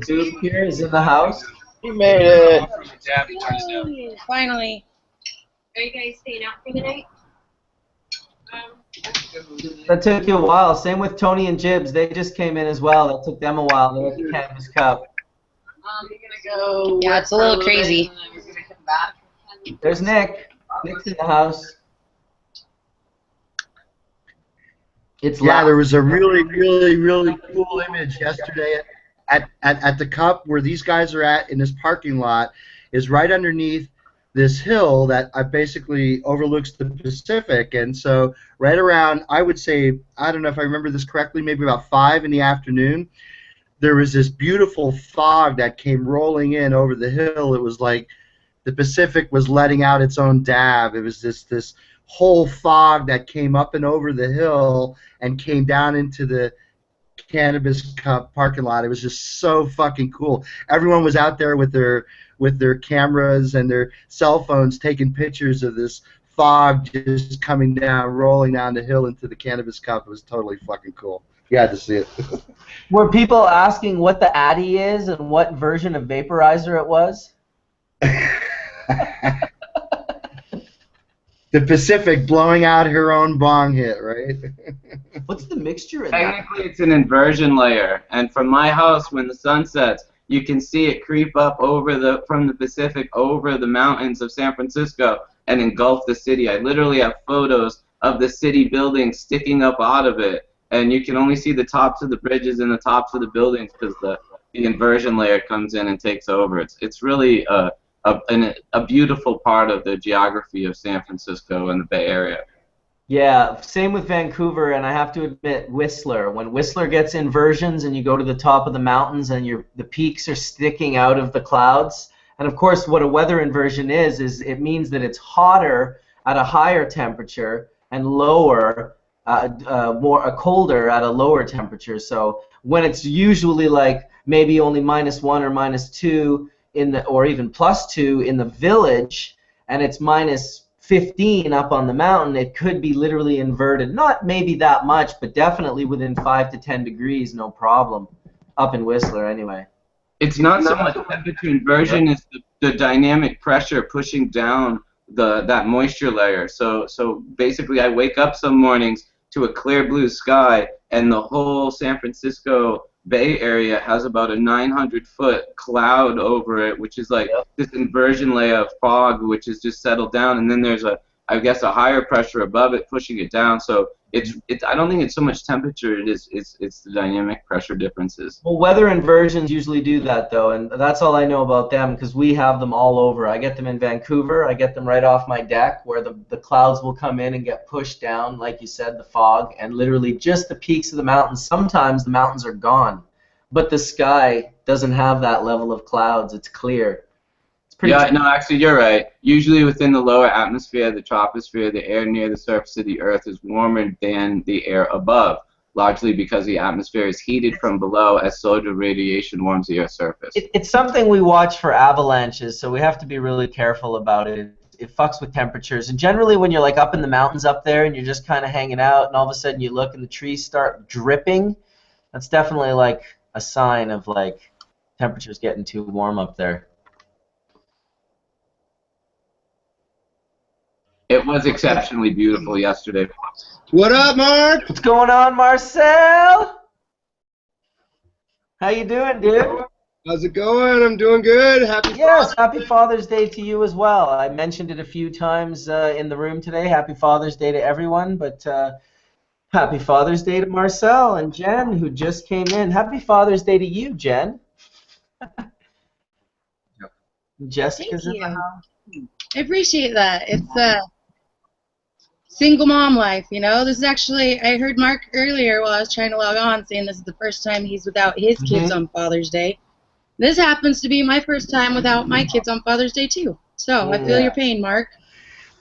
dude here is in the house. He made it. Finally. Are you guys staying out for the night? That took you a while. Same with Tony and Jibs. They just came in as well. That took them a while. They're at the Canvas Cup. You're gonna go. Yeah, it's a little crazy. There's Nick. Nick's in the house. It's yeah, loud. there was a really cool image yesterday at the Cup where these guys are at in this parking lot. Is right underneath this hill that basically overlooks the Pacific, and so right around, I would say, I don't know if I remember this correctly, maybe about 5 in the afternoon, there was this beautiful fog that came rolling in over the hill. It was like the Pacific was letting out its own dab. It was this whole fog that came up and over the hill and came down into the Cannabis Cup parking lot. It was just so fucking cool. Everyone was out there with their cameras and their cell phones taking pictures of this fog just coming down, rolling down the hill into the Cannabis Cup. It was totally fucking cool. You had to see it. Were people asking what the Addy is and what version of vaporizer it was? The Pacific blowing out her own bong hit, right? What's the mixture in that? Technically, it's an inversion layer, and from my house, when the sun sets, you can see it creep up from the Pacific over the mountains of San Francisco and engulf the city. I literally have photos of the city buildings sticking up out of it, and you can only see the tops of the bridges and the tops of the buildings because the inversion layer comes in and takes over. It's really a beautiful part of the geography of San Francisco and the Bay Area. Yeah, same with Vancouver, and I have to admit, Whistler. When Whistler gets inversions and you go to the top of the mountains and the peaks are sticking out of the clouds, and of course what a weather inversion is it means that it's hotter at a higher temperature and lower, colder at a lower temperature. So when it's usually like maybe only -1 or -2 or even +2 in the village, and it's -15 up on the mountain, it could be literally inverted. Not maybe that much, but definitely within 5 to 10 degrees, no problem. Up in Whistler, anyway. It's not so much temperature inversion, it's the dynamic pressure pushing down that moisture layer. So basically, I wake up some mornings to a clear blue sky, and the whole San Francisco Bay Area has about a 900-foot cloud over it, which is like this inversion layer of fog, which has just settled down, and then there's I guess a higher pressure above it pushing it down. So I don't think it's so much temperature. It's the dynamic pressure differences. Well, weather inversions usually do that though, and that's all I know about them because we have them all over. I get them in Vancouver. I get them right off my deck where the clouds will come in and get pushed down, like you said, the fog, and literally just the peaks of the mountains. Sometimes the mountains are gone, but the sky doesn't have that level of clouds. It's clear. Yeah, no, actually, you're right. Usually within the lower atmosphere, the troposphere, the air near the surface of the Earth is warmer than the air above, largely because the atmosphere is heated from below as solar radiation warms the Earth's surface. It's something we watch for avalanches, so we have to be really careful about it. It fucks with temperatures. And generally when you're like up in the mountains up there and you're just kind of hanging out and all of a sudden you look and the trees start dripping, that's definitely like a sign of like temperatures getting too warm up there. It was exceptionally beautiful yesterday. What up, Mark? What's going on, Marcel? How you doing, dude? How's it going? I'm doing good. Happy Father's Day to you as well. I mentioned it a few times in the room today. Happy Father's Day to everyone, but happy Father's Day to Marcel and Jen, who just came in. Happy Father's Day to you, Jen. Jessica's in the house. I appreciate that. It's single mom life, you know. This is actually, I heard Mark earlier while I was trying to log on saying this is the first time he's without his kids on Father's Day. This happens to be my first time without my kids on Father's Day too. So I feel your pain, Mark.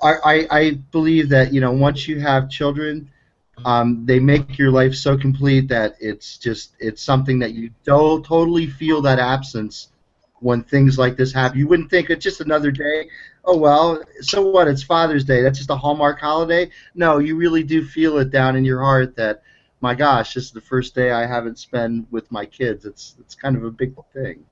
I believe that, you know, once you have children, they make your life so complete that it's something that you don't totally feel that absence when things like this happen. You wouldn't think it's just another day. Oh, well, so what? It's Father's Day. That's just a Hallmark holiday? No, you really do feel it down in your heart that, my gosh, this is the first day I haven't spent with my kids. It's kind of a big thing.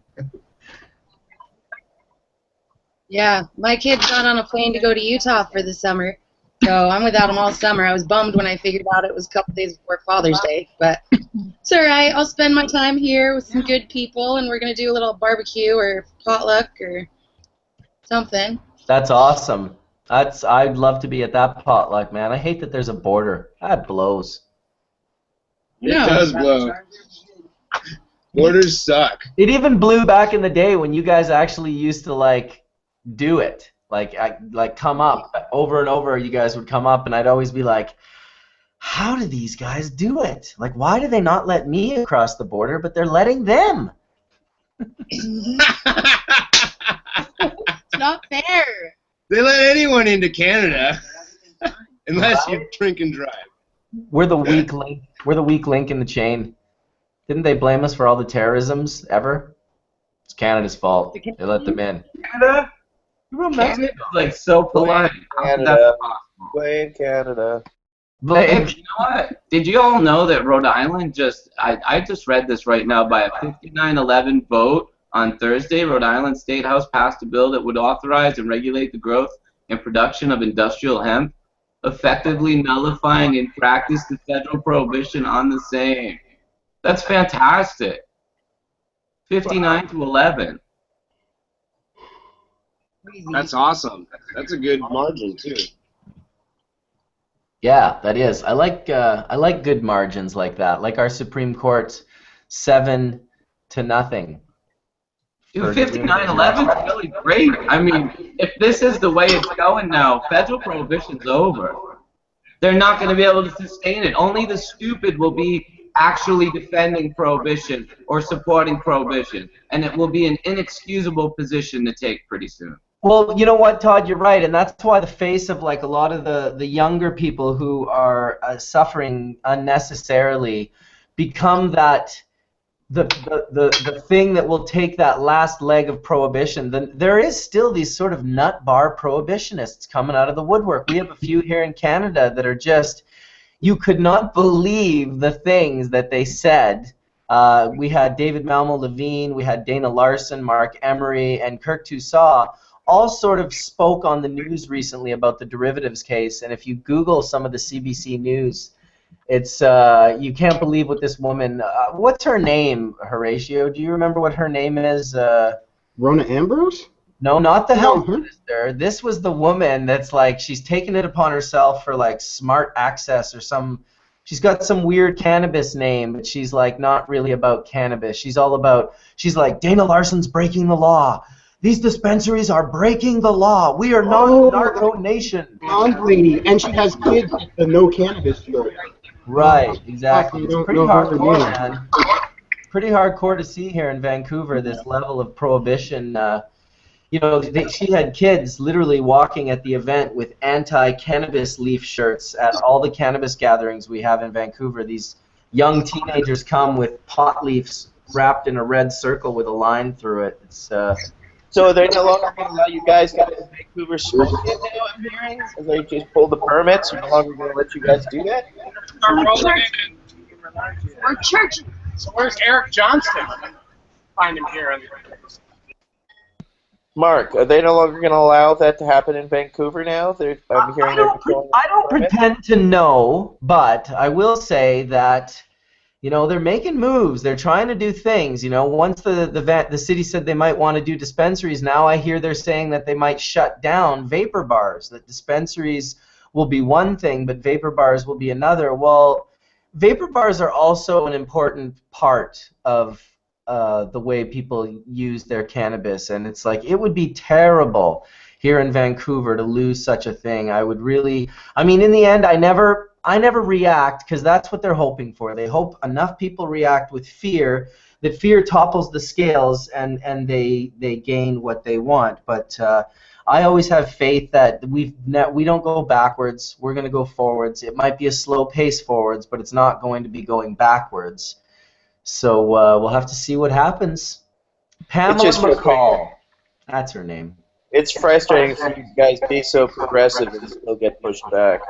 Yeah, my kids got on a plane to go to Utah for the summer, so I'm without them all summer. I was bummed when I figured out it was a couple days before Father's Day, but it's all right. I'll spend my time here with some good people, and we're going to do a little barbecue or potluck or something. That's awesome. I'd love to be at that potluck, man. I hate that there's a border. That blows. It does blow. Borders suck. It even blew back in the day when you guys actually used to like do it, like come up over and over. You guys would come up, and I'd always be like, "How do these guys do it? Like, why do they not let me across the border, but they're letting them?" It's not fair. They let anyone into Canada, unless you drink and drive. We're the weak link. We're the weak link in the chain. Didn't they blame us for all the terrorisms ever? It's Canada's fault. They let them in. Canada? Canada's like so polite. Canada. Blame Canada. But you know what? Did you all know that Rhode Island I just read this right now, by a 59-11 vote on Thursday, Rhode Island State House passed a bill that would authorize and regulate the growth and production of industrial hemp, effectively nullifying in practice the federal prohibition on the same. That's fantastic. 59-11. That's awesome. That's a good margin too. Yeah, that is. I like good margins like that. Like our Supreme Court, 7-0. Dude, 59-11 is really great. I mean, if this is the way it's going now, federal prohibition's over. They're not going to be able to sustain it. Only the stupid will be actually defending prohibition or supporting prohibition, and it will be an inexcusable position to take pretty soon. Well, you know what, Todd, you're right, and that's why the face of like a lot of the younger people who are suffering unnecessarily become that the thing that will take that last leg of prohibition. Then there is still these sort of nut bar prohibitionists coming out of the woodwork. We have a few here in Canada that are just, you could not believe the things that they said. We had David Malmo Levine, we had Dana Larson, Mark Emery, and Kirk Toussaint all sort of spoke on the news recently about the derivatives case. And if you Google some of the CBC News, it's you can't believe what this woman. What's her name, Horatio? Do you remember what her name is? Rona Ambrose? No, not the health minister. This was the woman that's like, she's taken it upon herself for like smart access or some. She's got some weird cannabis name, but she's like not really about cannabis. She's all about. She's like, Dana Larson's breaking the law. These dispensaries are breaking the law. We are not a narco nation. Blonde lady, and she has kids with the no cannabis bill. Right, exactly. It's pretty hardcore, man. Pretty hardcore to see here in Vancouver, this level of prohibition. you know, she had kids literally walking at the event with anti-cannabis leaf shirts at all the cannabis gatherings we have in Vancouver. These young teenagers come with pot leaves wrapped in a red circle with a line through it. It's So they're no longer going to allow you guys to go to Vancouver smoking now, I'm hearing? As they just pulled the permits, they're no longer going to let you guys do that? We're church. So where's Eric Johnston? Find him here. Mark, are they no longer going to allow that to happen in Vancouver now? I'm hearing I don't pretend to know, but I will say that, you know, they're making moves. They're trying to do things. You know, once the city said they might want to do dispensaries, now I hear they're saying that they might shut down vapor bars. That dispensaries will be one thing, but vapor bars will be another. Well, vapor bars are also an important part of the way people use their cannabis, and it's like it would be terrible here in Vancouver to lose such a thing. I would really, I mean, in the end, I never react, because that's what they're hoping for. They hope enough people react with fear, that fear topples the scales, and they gain what they want. But I always have faith that we don't go backwards. We're going to go forwards. It might be a slow pace forwards, but it's not going to be going backwards. So we'll have to see what happens. Pamela McCall. That's her name. It's frustrating for you guys to be so progressive and still get pushed back.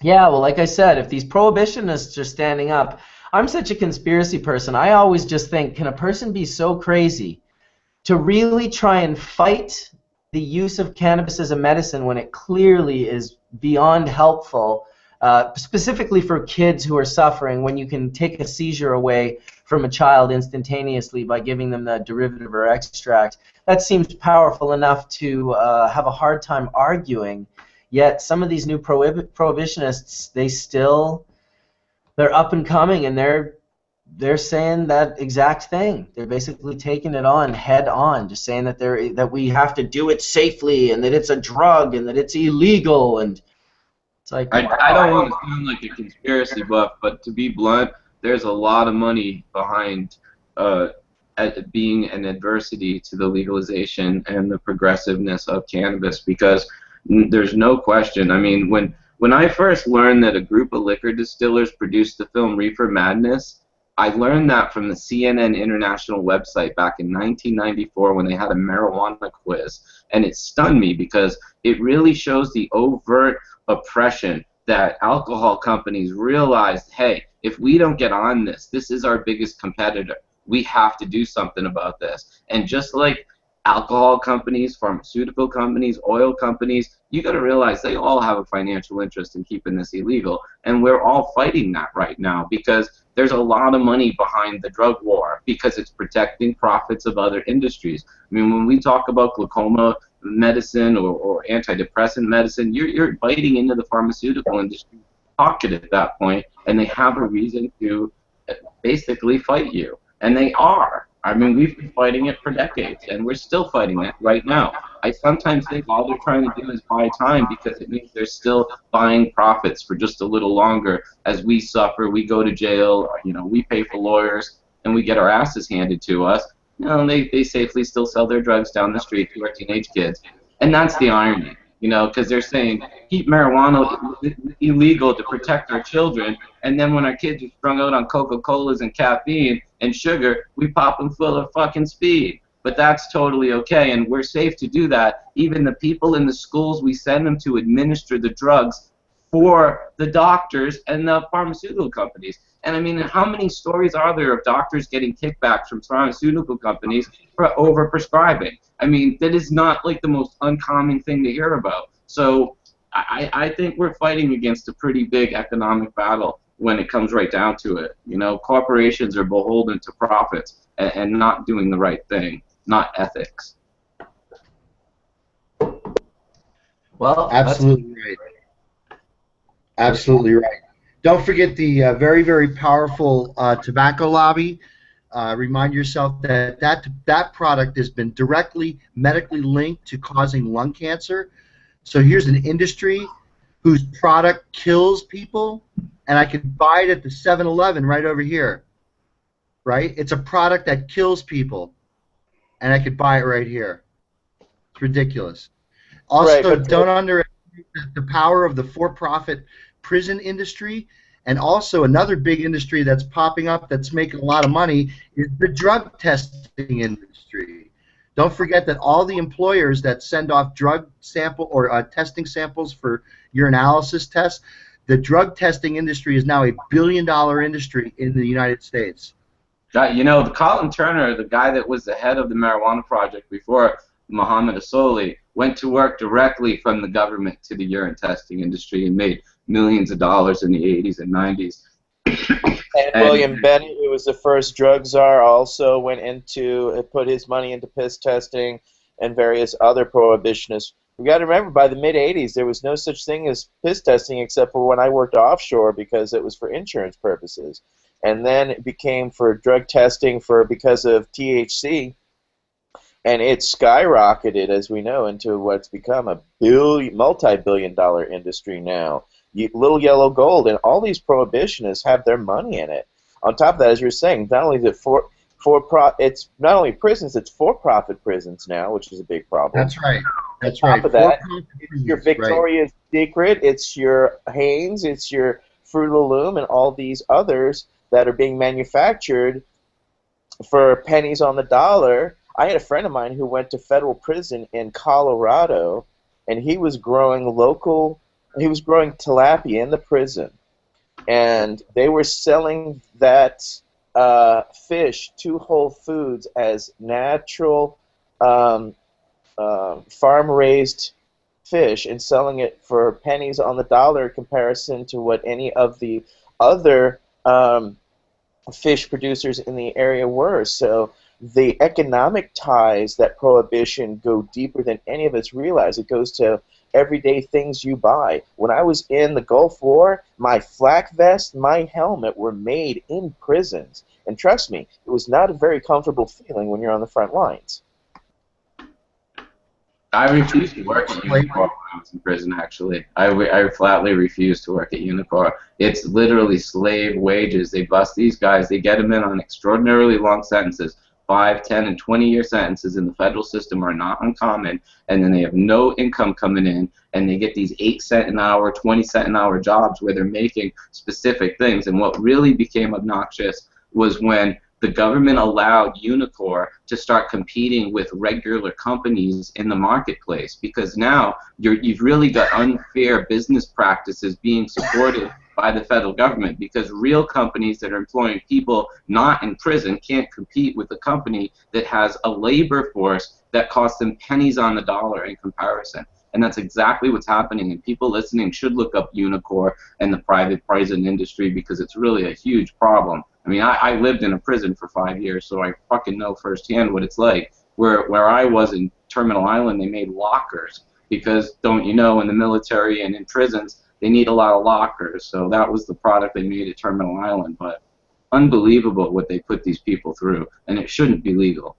Yeah, well, like I said, if these prohibitionists are standing up, I'm such a conspiracy person. I always just think, can a person be so crazy to really try and fight the use of cannabis as a medicine when it clearly is beyond helpful, specifically for kids who are suffering, when you can take a seizure away from a child instantaneously by giving them the derivative or extract? That seems powerful enough to have a hard time arguing. Yet some of these new prohibitionists, they're up and coming, and they're saying that exact thing. They're basically taking it on head on, just saying that we have to do it safely, and that it's a drug, and that it's illegal, and it's like, I don't want to sound like a conspiracy buff, but to be blunt, there's a lot of money behind being an adversity to the legalization and the progressiveness of cannabis, because there's no question. I mean, when I first learned that a group of liquor distillers produced the film Reefer Madness, I learned that from the CNN International website back in 1994 when they had a marijuana quiz. And it stunned me because it really shows the overt oppression that alcohol companies realized, hey, if we don't get on this, this is our biggest competitor. We have to do something about this. And just like alcohol companies, pharmaceutical companies, oil companies, you got to realize they all have a financial interest in keeping this illegal, and we're all fighting that right now because there's a lot of money behind the drug war because it's protecting profits of other industries. I mean, when we talk about glaucoma medicine or antidepressant medicine, you're biting into the pharmaceutical industry pocket at that point, and they have a reason to basically fight you, and they are. I mean, we've been fighting it for decades, and we're still fighting it right now. I sometimes think all they're trying to do is buy time because it means they're still buying profits for just a little longer as we suffer, we go to jail, you know, we pay for lawyers, and we get our asses handed to us. You know, they safely still sell their drugs down the street to our teenage kids. And that's the irony, you know, because they're saying keep marijuana illegal to protect our children, and then when our kids are strung out on Coca-Colas and caffeine and sugar, we pop them full of fucking speed. But that's totally okay, and we're safe to do that. Even the people in the schools, we send them to administer the drugs for the doctors and the pharmaceutical companies. And I mean, how many stories are there of doctors getting kickbacks from pharmaceutical companies for overprescribing? I mean, that is not like the most uncommon thing to hear about. So I think we're fighting against a pretty big economic battle when it comes right down to it. You know, corporations are beholden to profits and not doing the right thing, not ethics. Well, absolutely right. Absolutely right. Don't forget the very, very powerful tobacco lobby. Remind yourself that that product has been directly medically linked to causing lung cancer. So here's an industry whose product kills people, and I can buy it at the 7-Eleven right over here. Right? It's a product that kills people, and I could buy it right here. It's ridiculous. Also, Right, but don't underestimate the power of the for-profit prison industry. And also another big industry that's popping up that's making a lot of money is the drug testing industry. Don't forget that all the employers that send off drug sample or testing samples for urinalysis tests, the drug testing industry is now a billion-dollar industry in the United States. You know, Colin Turner, the guy that was the head of the marijuana project before Muhammad Asoli, went to work directly from the government to the urine testing industry and made millions of dollars in the 80s and 90s. And William Bennett, who was the first drug czar, also went into, put his money into piss testing and various other prohibitionists. We got to remember, by the mid-'80s, there was no such thing as piss testing except for when I worked offshore because it was for insurance purposes. And then it became for drug testing because of THC, and it skyrocketed, as we know, into what's become a multi-billion-dollar industry now. Little Yellow Gold, and all these prohibitionists have their money in it. On top of that, as you're saying, not only it's not only prisons, it's for-profit prisons now, which is a big problem. That's right. That's On right. top of that, it's your Victoria's Secret, it's your Hanes, it's your Fruit of the Loom, and all these others that are being manufactured for pennies on the dollar. I had a friend of mine who went to federal prison in Colorado, and he was growing tilapia in the prison, and they were selling that fish to Whole Foods as natural farm-raised fish and selling it for pennies on the dollar in comparison to what any of the other fish producers in the area were. So the economic ties that prohibition go deeper than any of us realize. It goes to everyday things you buy. When I was in the Gulf War, my flak vest, my helmet were made in prisons. And trust me, it was not a very comfortable feeling when you're on the front lines. I refused to work at Unicor when I was in prison, actually. I flatly refused to work at Unicor. It's literally slave wages. They bust these guys. They get them in on extraordinarily long sentences. 5, 10, and 20-year sentences in the federal system are not uncommon, and then they have no income coming in, and they get these 8-cent an hour, 20-cent an hour jobs where they're making specific things. And what really became obnoxious was when the government allowed Unicor to start competing with regular companies in the marketplace, because now you've really got unfair business practices being supported by the federal government, because real companies that are employing people not in prison can't compete with a company that has a labor force that costs them pennies on the dollar in comparison. And that's exactly what's happening, and people listening should look up Unicor and the private prison industry, because it's really a huge problem. I mean, I lived in a prison for 5 years, so I fucking know firsthand what it's like. Where I was in Terminal Island, they made lockers, because, don't you know, in the military and in prisons, they need a lot of lockers, so that was the product they made at Terminal Island. But unbelievable what they put these people through, and it shouldn't be legal.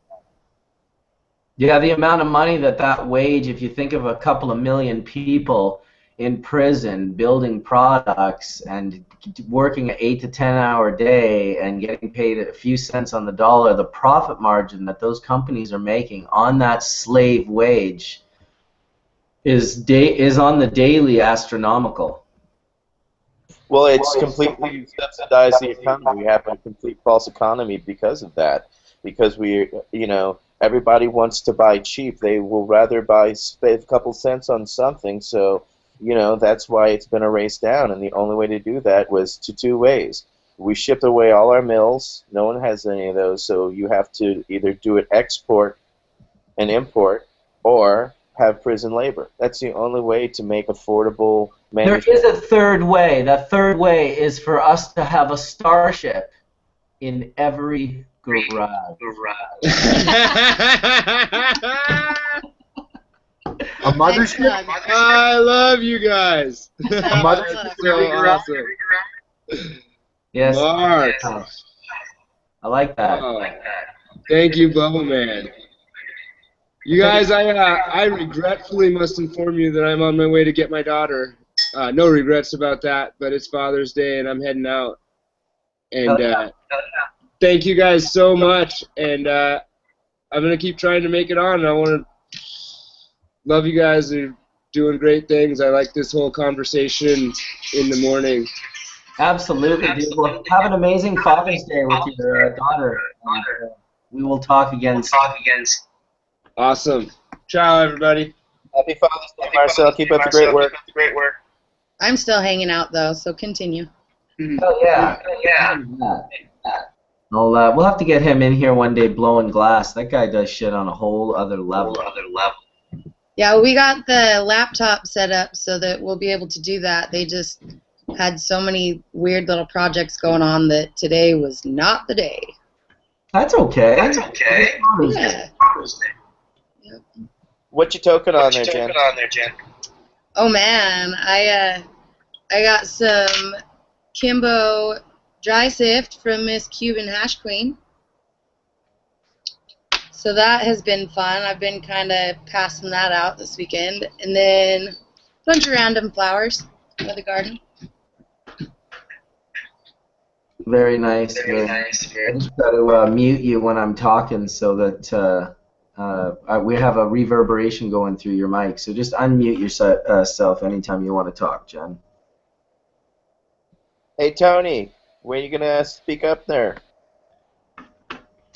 Yeah, the amount of money that wage, if you think of a couple of million people in prison building products and working an 8 to 10 hour day and getting paid a few cents on the dollar, the profit margin that those companies are making on that slave wage is on the daily astronomical. Well, it's completely subsidized the economy. We have a complete false economy because of that. Because everybody wants to buy cheap. They will rather save a couple cents on something. So, that's why it's been a race down. And the only way to do that was two ways. We shipped away all our mills. No one has any of those. So you have to either do it export and import, or have prison labor. That's the only way to make affordable manufacturing. There is a third way. That third way is for us to have a starship in every garage. A mothership? I love you guys. A mothership in every garage? Yes. Mark. I like that. Oh, thank you, Bubbleman. You guys, I regretfully must inform you that I'm on my way to get my daughter. No regrets about that, but it's Father's Day and I'm heading out. And thank you guys so much. And I'm going to keep trying to make it on. I want to love you guys. You're doing great things. I like this whole conversation in the morning. Absolutely, dude. Well, have an amazing Father's Day with your daughter. We will talk again. Awesome. Ciao, everybody. Happy Father's Day, Marcel. Keep up the great work. I'm still hanging out though, so continue. Oh yeah. Well, we'll have to get him in here one day blowing glass. That guy does shit on a whole other level. Yeah, we got the laptop set up so that we'll be able to do that. They just had so many weird little projects going on that today was not the day. That's okay. Yeah. What you toking on there, Jen? Oh man, I got some Kimbo dry sift from Miss Cuban Hash Queen. So that has been fun. I've been kind of passing that out this weekend. And then a bunch of random flowers for the garden. Very nice. I just got to mute you when I'm talking so that we have a reverberation going through your mic. So just unmute yourself anytime you want to talk, Jen. Hey, Tony, when are you going to speak up there?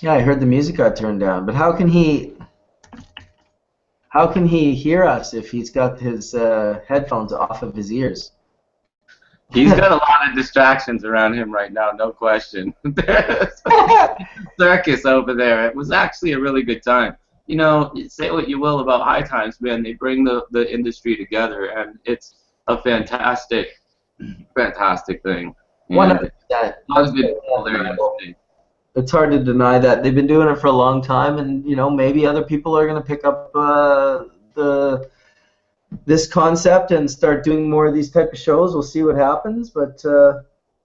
Yeah, I heard the music got turned down, but how can he hear us if he's got his headphones off of his ears? He's got a lot of distractions around him right now, no question. There's a circus over there. It was actually a really good time. You know, say what you will about High Times, man. They bring the industry together, and it's a fantastic thing. 100%. It's hard to deny that. They've been doing it for a long time, and you know, maybe other people are going to pick up this concept and start doing more of these type of shows. We'll see what happens, but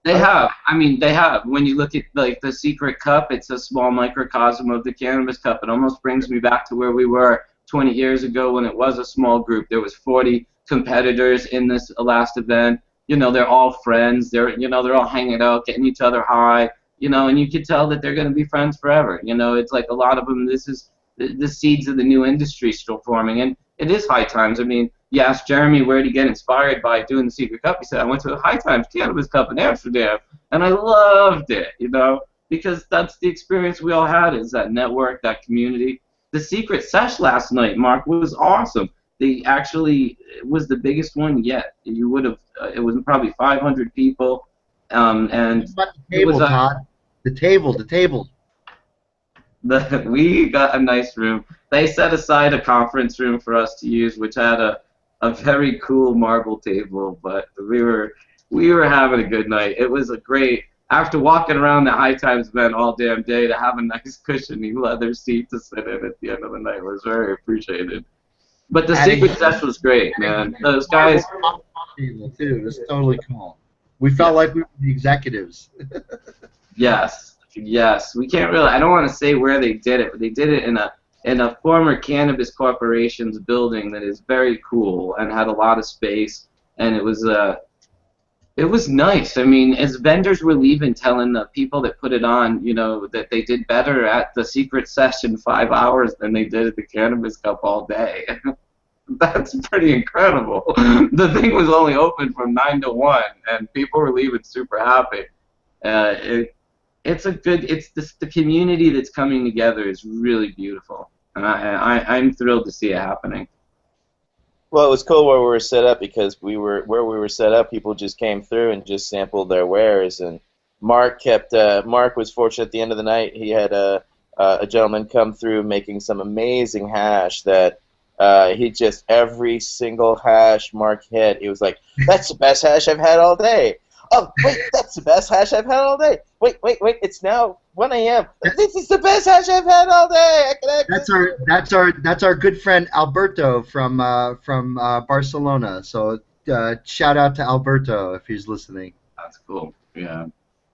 they have. I mean, they have. When you look at like the Secret Cup, it's a small microcosm of the Cannabis Cup. It almost brings me back to where we were 20 years ago when it was a small group. There was 40 competitors in this last event. You know, they're all friends. They're all hanging out, getting each other high. You know, and you could tell that they're going to be friends forever. You know, it's like a lot of them. This is the seeds of the new industry still forming, and it is High Times. I mean, you asked Jeremy where did he get inspired by doing the Secret Cup. He said, I went to the High Times Cannabis Cup in Amsterdam, and I loved it. You know, because that's the experience we all had, is that network, that community. The Secret Sesh last night, Mark, was awesome. They actually was the biggest one yet. You would have. It was probably 500 people. And the table, Todd. The table. We got a nice room. They set aside a conference room for us to use, which had a very cool marble table. But we were having a good night. It was a great. After walking around the High Times event all damn day, to have a nice cushiony leather seat to sit in at the end of the night was very appreciated. But the Secret Sesh was great, man. Those guys. Table too. It was totally cool. We felt like we were the executives. Yes. We can't really. I don't want to say where they did it, but they did it in a former Cannabis Corporation's building that is very cool and had a lot of space, and it was nice. I mean, as vendors were leaving, telling the people that put it on, you know, that they did better at the Secret Sesh in 5 hours than they did at the Cannabis Cup all day. That's pretty incredible. The thing was only open from 9 to 1, and people were leaving super happy. It's the community that's coming together is really beautiful, and I'm thrilled to see it happening. Well, it was cool where we were set up because where we were set up, people just came through and just sampled their wares, and Mark was fortunate at the end of the night. He had a gentleman come through making some amazing hash that. He just, every single hash Mark hit, he was like, that's the best hash I've had all day. Oh, wait, that's the best hash I've had all day. Wait, it's now 1 a.m. This is the best hash I've had all day. That's our good friend Alberto from Barcelona. So shout out to Alberto if he's listening. That's cool. Yeah.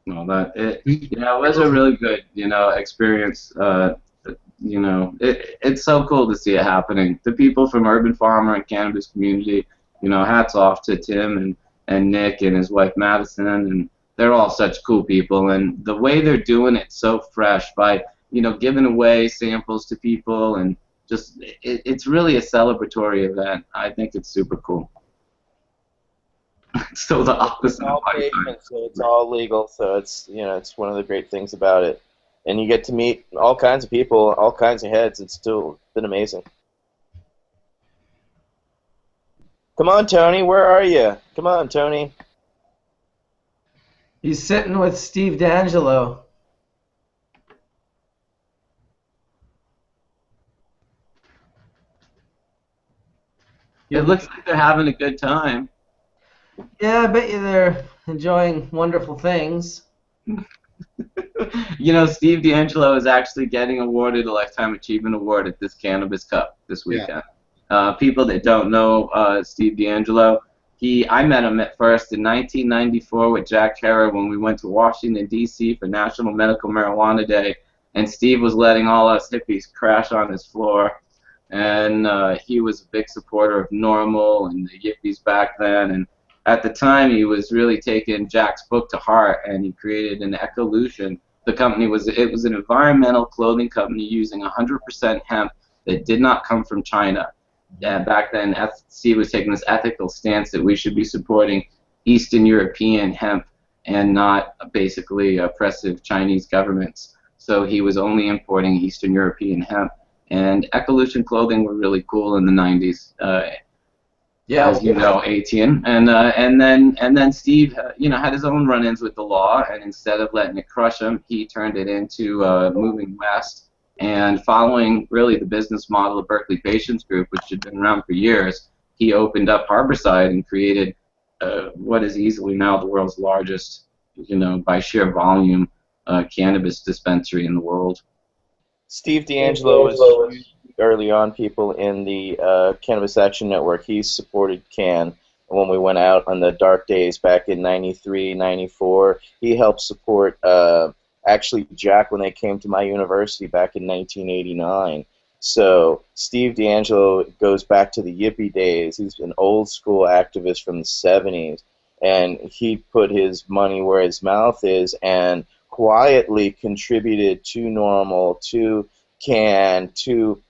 No, it was a really good, experience. It's so cool to see it happening. The people from Urban Farmer and Cannabis Community, hats off to Tim and Nick and his wife Madison, and they're all such cool people. And the way they're doing it so fresh by, giving away samples to people and just it's really a celebratory event. I think it's super cool. So the opposite. It's all pavement, so it's all legal. So it's it's one of the great things about it, and you get to meet all kinds of people, all kinds of heads. It's still been amazing. Come on, Tony, where are you? Come on, Tony. He's sitting with Steve D'Angelo. It looks like they're having a good time. Yeah, I bet you they're enjoying wonderful things. You know, Steve D'Angelo is actually getting awarded a Lifetime Achievement Award at this Cannabis Cup this weekend. People that don't know Steve D'Angelo, I met him at first in 1994 with Jack Herer when we went to Washington, D.C. for National Medical Marijuana Day, and Steve was letting all us hippies crash on his floor. And he was a big supporter of Normal and the Yippies back then. And at the time, he was really taking Jack's book to heart, and he created an Ecolution. The company was an environmental clothing company using 100% hemp that did not come from China. Back then, Steve was taking this ethical stance that we should be supporting Eastern European hemp and not basically oppressive Chinese governments. So he was only importing Eastern European hemp. And Ecolution clothing were really cool in the 90s, as you know, Etienne. And then Steve, had his own run-ins with the law, and instead of letting it crush him, he turned it into moving west. And following really the business model of Berkeley Patients Group, which had been around for years, he opened up Harborside and created what is easily now the world's largest, by sheer volume, cannabis dispensary in the world. Steve D'Angelo was early on people in the Cannabis Action Network. He supported CAN when we went out on the dark days back in 93, 94. He helped support actually Jack when they came to my university back in 1989. So Steve D'Angelo goes back to the Yippie days. He's an old school activist from the 70s, and he put his money where his mouth is and quietly contributed to Normal, to CAN, to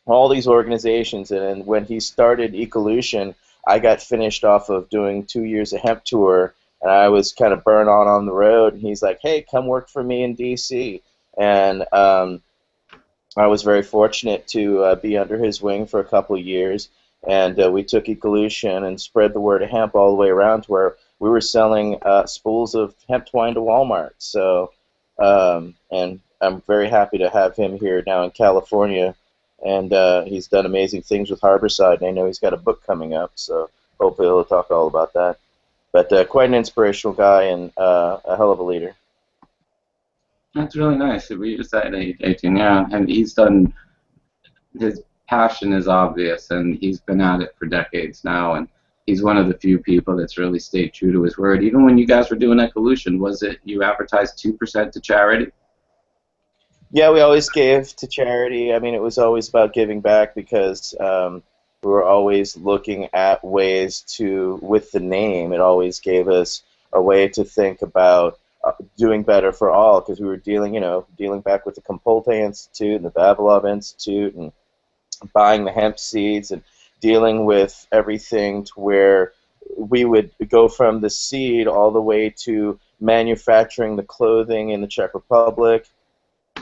all these organizations. And when he started Ecolution, I got finished off of doing 2 years of hemp tour, and I was kind of burnt on the road. And he's like, "Hey, come work for me in D.C." And I was very fortunate to be under his wing for a couple of years, and we took Ecolution and spread the word of hemp all the way around to where we were selling spools of hemp twine to Walmart. So, and I'm very happy to have him here now in California, and he's done amazing things with Harborside, and I know he's got a book coming up, so hopefully he'll talk all about that. But quite an inspirational guy and a hell of a leader. That's really nice. We just had 18, yeah, and he's done. His passion is obvious, and he's been at it for decades now, and he's one of the few people that's really stayed true to his word. Even when you guys were doing Ecolution, was it you advertised 2% to charity? Yeah, we always gave to charity. I mean, it was always about giving back because we were always looking at ways to, with the name, it always gave us a way to think about doing better for all, because we were dealing back with the Complutense Institute and the Vavilov Institute and buying the hemp seeds and dealing with everything to where we would go from the seed all the way to manufacturing the clothing in the Czech Republic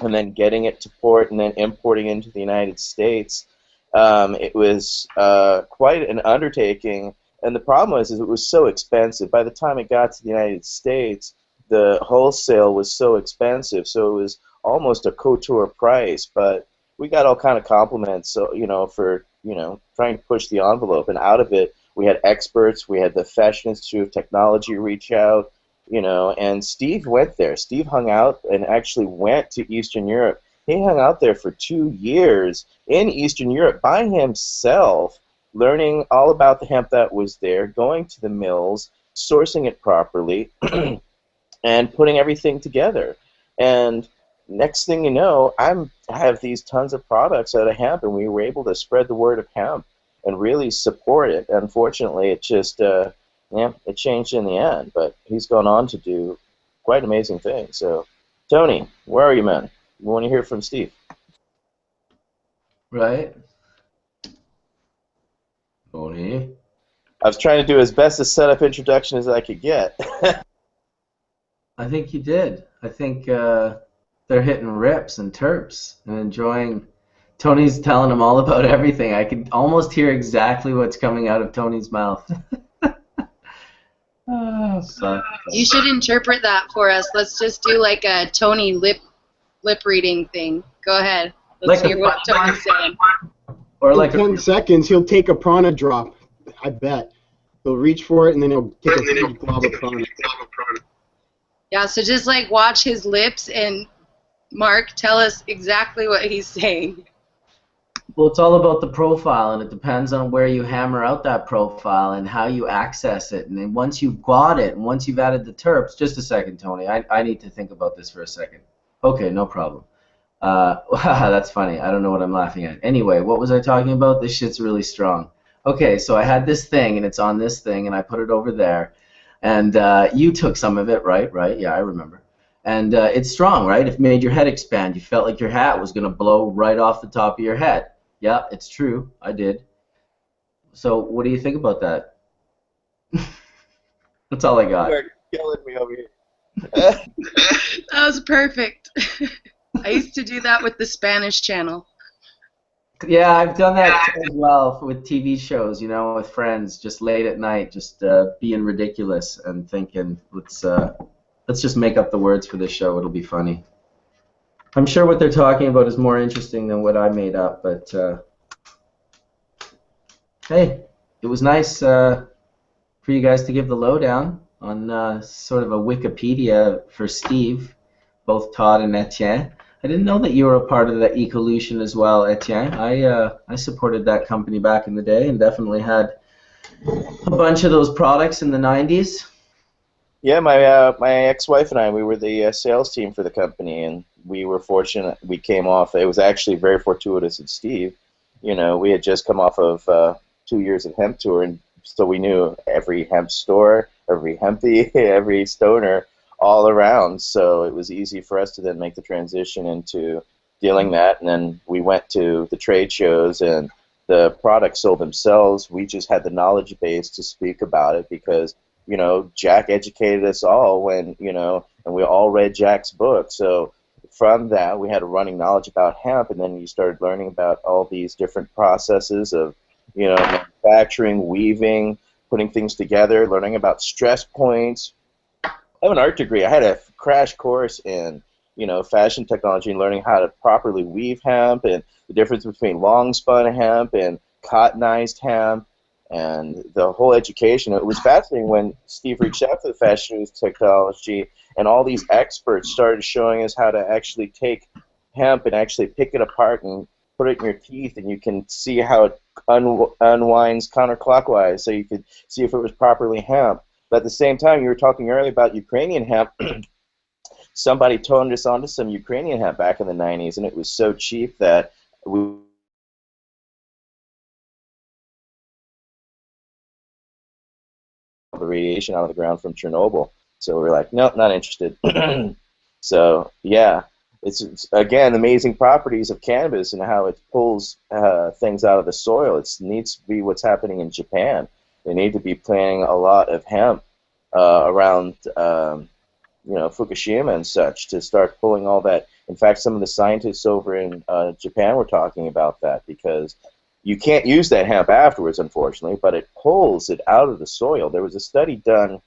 and then getting it to port and then importing into the United States. It was quite an undertaking, and the problem was it was so expensive. By the time it got to the United States, the wholesale was so expensive, so it was almost a couture price, but we got all kind of compliments, so, for, trying to push the envelope, and out of it, we had experts, we had the Fashion Institute of Technology reach out, and Steve went there. Steve hung out and actually went to Eastern Europe. He hung out there for 2 years in Eastern Europe by himself, learning all about the hemp that was there, going to the mills, sourcing it properly, and putting everything together. And next thing you know, I have these tons of products out of hemp, and we were able to spread the word of hemp and really support it. Unfortunately, it just, it changed in the end, but he's gone on to do quite amazing things. So, Tony, where are you, man? We want to hear from Steve. Right? Tony? I was trying to do as best a setup introduction as I could get. I think you did. I think they're hitting rips and terps and enjoying. Tony's telling them all about everything. I can almost hear exactly what's coming out of Tony's mouth. You should interpret that for us. Let's just do like a Tony lip reading thing. Go ahead. Let's hear what Tony's saying. Or like in 10 seconds, he'll take a prana drop. I bet. He'll reach for it, and then he'll take a big glob of prana. Yeah, so just like watch his lips, and Mark, tell us exactly what he's saying. Well, it's all about the profile, and it depends on where you hammer out that profile and how you access it. And then once you've got it, and once you've added the terps, just a second, Tony. I need to think about this for a second. Okay, no problem. That's funny. I don't know what I'm laughing at. Anyway, what was I talking about? This shit's really strong. Okay, so I had this thing, and it's on this thing, and I put it over there. And you took some of it, right? Right? Yeah, I remember. And it's strong, right? It made your head expand. You felt like your hat was going to blow right off the top of your head. Yeah, it's true. I did. So what do you think about that? That's all I got. You're killing me over here. That was perfect. I used to do that with the Spanish channel. Yeah, I've done that as well with TV shows, you know, with friends, just late at night, just being ridiculous and thinking, let's just make up the words for this show. It'll be funny. I'm sure what they're talking about is more interesting than what I made up, but hey, it was nice for you guys to give the lowdown on sort of a Wikipedia for Steve, both Todd and Etienne. I didn't know that you were a part of the Ecolution as well, Etienne. I supported that company back in the day and definitely had a bunch of those products in the 90s. Yeah, my ex-wife and I, we were the sales team for the company, and we were fortunate. We came off. It was actually very fortuitous at Steve. You know, we had just come off of 2 years of hemp tour, and so we knew every hemp store, every hempie, every stoner, all around. So it was easy for us to then make the transition into dealing that. And then we went to the trade shows, and the products sold themselves. We just had the knowledge base to speak about it because, you know, Jack educated us all when, you know, and we all read Jack's book. So from that, we had a running knowledge about hemp, and then you started learning about all these different processes of, you know, manufacturing, weaving, putting things together, learning about stress points. I have an art degree. I had a crash course in, you know, fashion technology and learning how to properly weave hemp and the difference between long spun hemp and cottonized hemp. And the whole education, it was fascinating when Steve reached out to the fashion news technology, and all these experts started showing us how to actually take hemp and actually pick it apart and put it in your teeth, and you can see how it unwinds counterclockwise, so you could see if it was properly hemp. But at the same time, you were talking earlier about Ukrainian hemp. Somebody turned us onto some Ukrainian hemp back in the 90s, and it was so cheap that we the radiation out of the ground from Chernobyl. So we were like, nope, not interested. So yeah, it's again amazing properties of cannabis and how it pulls things out of the soil. It needs to be what's happening in Japan. They need to be planting a lot of hemp around you know, Fukushima and such to start pulling all that. In fact, some of the scientists over in Japan were talking about that because you can't use that hemp afterwards, unfortunately, but it pulls it out of the soil. There was a study done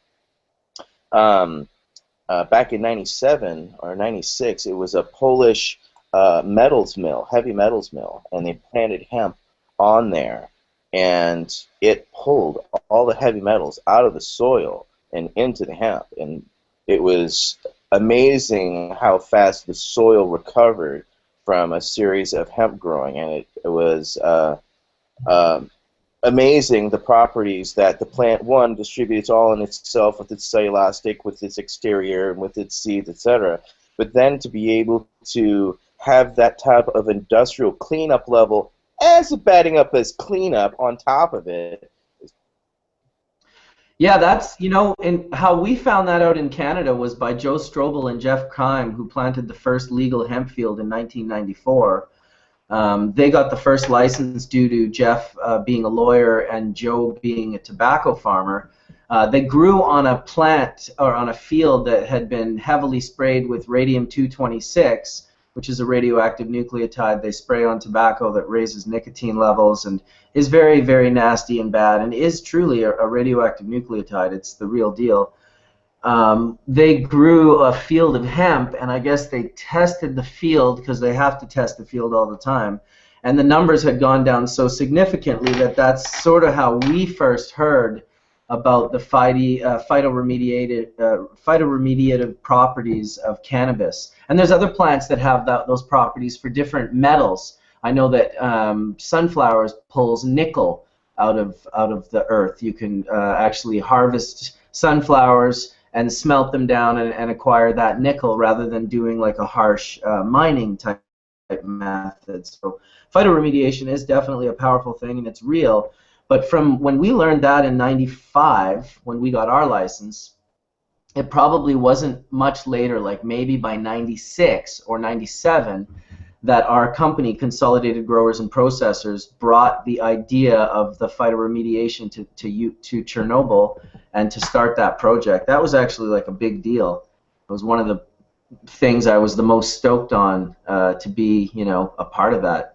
back in 97 or 96. It was a Polish metals mill, heavy metals mill, and they planted hemp on there, and it pulled all the heavy metals out of the soil and into the hemp. And it was amazing how fast the soil recovered from a series of hemp growing, and it was amazing the properties that the plant, one, distributes all in itself with its cellulosic, with its exterior, and with its seeds, etc. But then to be able to have that type of industrial cleanup level as batting up as cleanup on top of it. Yeah, that's, you know, and how we found that out in Canada was by Joe Strobel and Jeff Kime, who planted the first legal hemp field in 1994. They got the first license due to Jeff being a lawyer and Joe being a tobacco farmer. They grew on a plant or on a field that had been heavily sprayed with radium-226, which is a radioactive nucleotide they spray on tobacco that raises nicotine levels and is very, very nasty and bad, and is truly a radioactive nucleotide. It's the real deal. They grew a field of hemp, and I guess they tested the field because they have to test the field all the time. And the numbers had gone down so significantly that that's sort of how we first heard about the phytoremediative properties of cannabis. And there's other plants that have those properties for different metals. I know that sunflowers pulls nickel out of the earth. You can actually harvest sunflowers and smelt them down and acquire that nickel rather than doing like a harsh mining type method. So phytoremediation is definitely a powerful thing, and it's real. But from when we learned that in '95, when we got our license, it probably wasn't much later, like maybe by '96 or '97, that our company, Consolidated Growers and Processors, brought the idea of the phytoremediation to Chernobyl and to start that project. That was actually like a big deal. It was one of the things I was the most stoked on to be, you know, a part of that.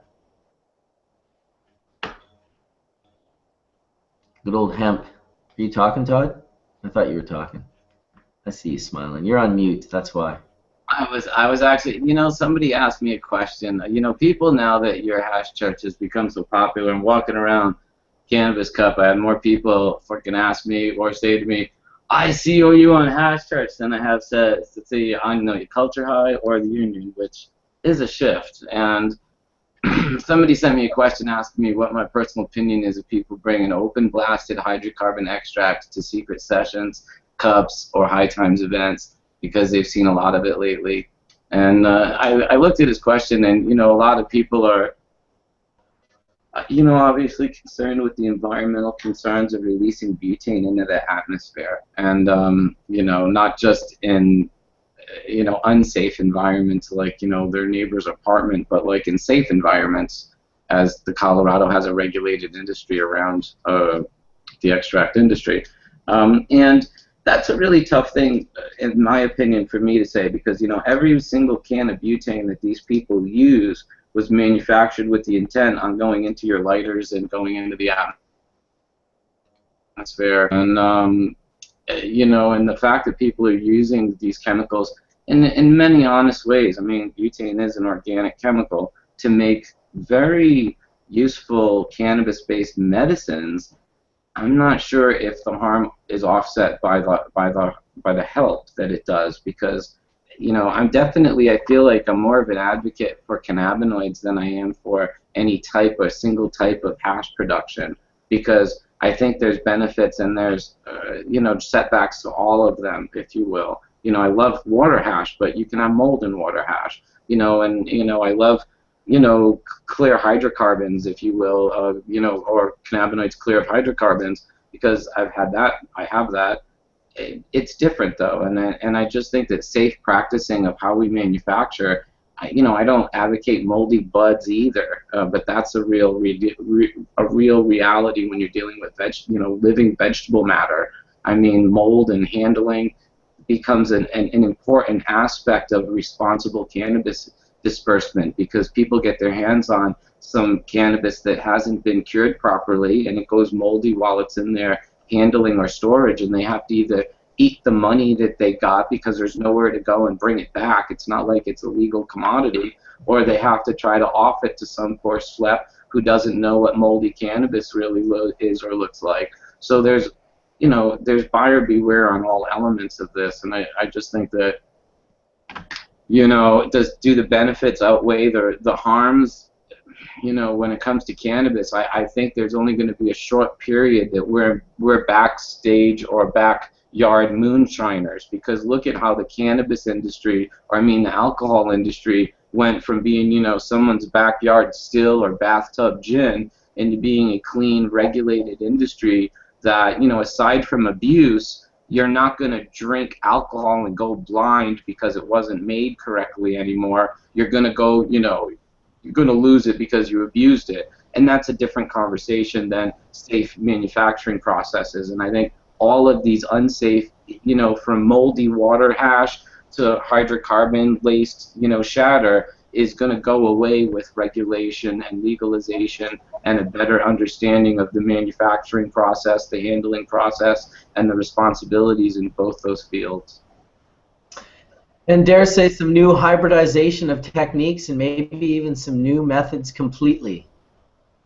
Good old hemp. Are you talking, Todd? I thought you were talking. I see you smiling. You're on mute, that's why. I was actually, you know, somebody asked me a question. You know, people now that your hash church has become so popular and walking around Cannabis Cup, I had more people freaking ask me or say to me, I see you on hash church than I have said to see on the Culture High or the Union, which is a shift. And somebody sent me a question asking me what my personal opinion is of people bringing open blasted hydrocarbon extracts to secret sessions, cups, or high times events, because they've seen a lot of it lately. And I looked at his question, and, you know, a lot of people are, you know, obviously concerned with the environmental concerns of releasing butane into the atmosphere. And, you know, not just in, you know, unsafe environments like, you know, their neighbor's apartment, but like in safe environments, as the Colorado has a regulated industry around the extract industry. And that's a really tough thing, in my opinion, for me to say, because, you know, every single can of butane that these people use was manufactured with the intent on going into your lighters and going into the atmosphere. And, you know, and the fact that people are using these chemicals in many honest ways. I mean, butane is an organic chemical to make very useful cannabis-based medicines. I'm not sure if the harm is offset by the help that it does, because, you know, I feel like I'm more of an advocate for cannabinoids than I am for any type or single type of hash production, because I think there's benefits and there's, you know, setbacks to all of them, if you will. You know, I love water hash, but you can have mold in water hash. You know, and, you know, I love, you know, clear hydrocarbons, if you will, you know, or cannabinoids clear of hydrocarbons, because I've had that, I have that. It's different, though, and I just think that safe practicing of how we manufacture, you know, I don't advocate moldy buds either, but that's a real reality when you're dealing with living vegetable matter. I mean, mold and handling becomes an important aspect of responsible cannabis disbursement, because people get their hands on some cannabis that hasn't been cured properly, and it goes moldy while it's in their handling or storage, and they have to either eat the money that they got because there's nowhere to go and bring it back. It's not like it's a legal commodity, or they have to try to off it to some poor schlep who doesn't know what moldy cannabis really is or looks like. So there's, you know, there's buyer beware on all elements of this, and I just think that, you know, do the benefits outweigh the harms? You know, when it comes to cannabis, I think there's only going to be a short period that we're backstage or backyard moonshiners, because look at how the cannabis industry, or I mean the alcohol industry, went from being, you know, someone's backyard still or bathtub gin into being a clean, regulated industry that, you know, aside from abuse, you're not going to drink alcohol and go blind because it wasn't made correctly anymore. You're going to go, you know, going to lose it because you abused it. And that's a different conversation than safe manufacturing processes. And I think all of these unsafe, you know, from moldy water hash to hydrocarbon-laced, you know, shatter is going to go away with regulation and legalization and a better understanding of the manufacturing process, the handling process, and the responsibilities in both those fields. And dare say some new hybridization of techniques and maybe even some new methods completely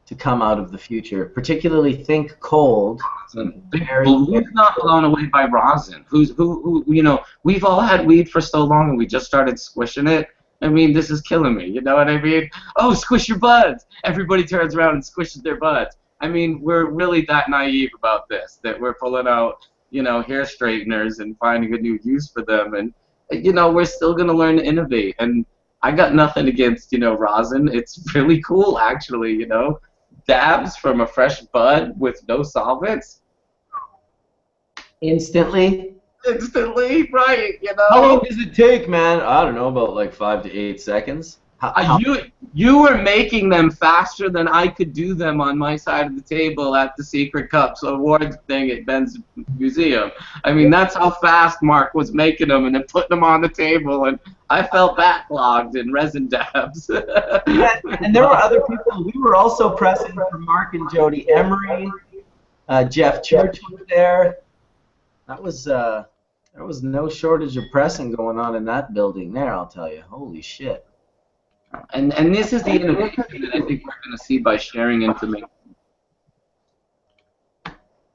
to come out of the future. Particularly think cold. Who's not blown away by rosin? Who? You know, we've all had weed for so long, and we just started squishing it. I mean, this is killing me. You know what I mean? Oh, squish your buds! Everybody turns around and squishes their buds. I mean, we're really that naive about this that we're pulling out, you know, hair straighteners and finding a new use for them, and you know, we're still gonna learn to innovate. And I got nothing against, you know, rosin. It's really cool, actually. You know, dabs from a fresh bud with no solvents. Instantly, right? You know. How long does it take, man? I don't know, about like 5 to 8 seconds. You were making them faster than I could do them on my side of the table at the Secret Cups awards thing at Ben's Museum. I mean, that's how fast Mark was making them and then putting them on the table, and I felt backlogged in resin dabs. Yeah, and there were other people. We were also pressing for Mark and Jody Emery. Jeff Church was there. That was there was no shortage of pressing going on in that building there, I'll tell you. Holy shit. And this is the innovation that I think we're going to see by sharing information.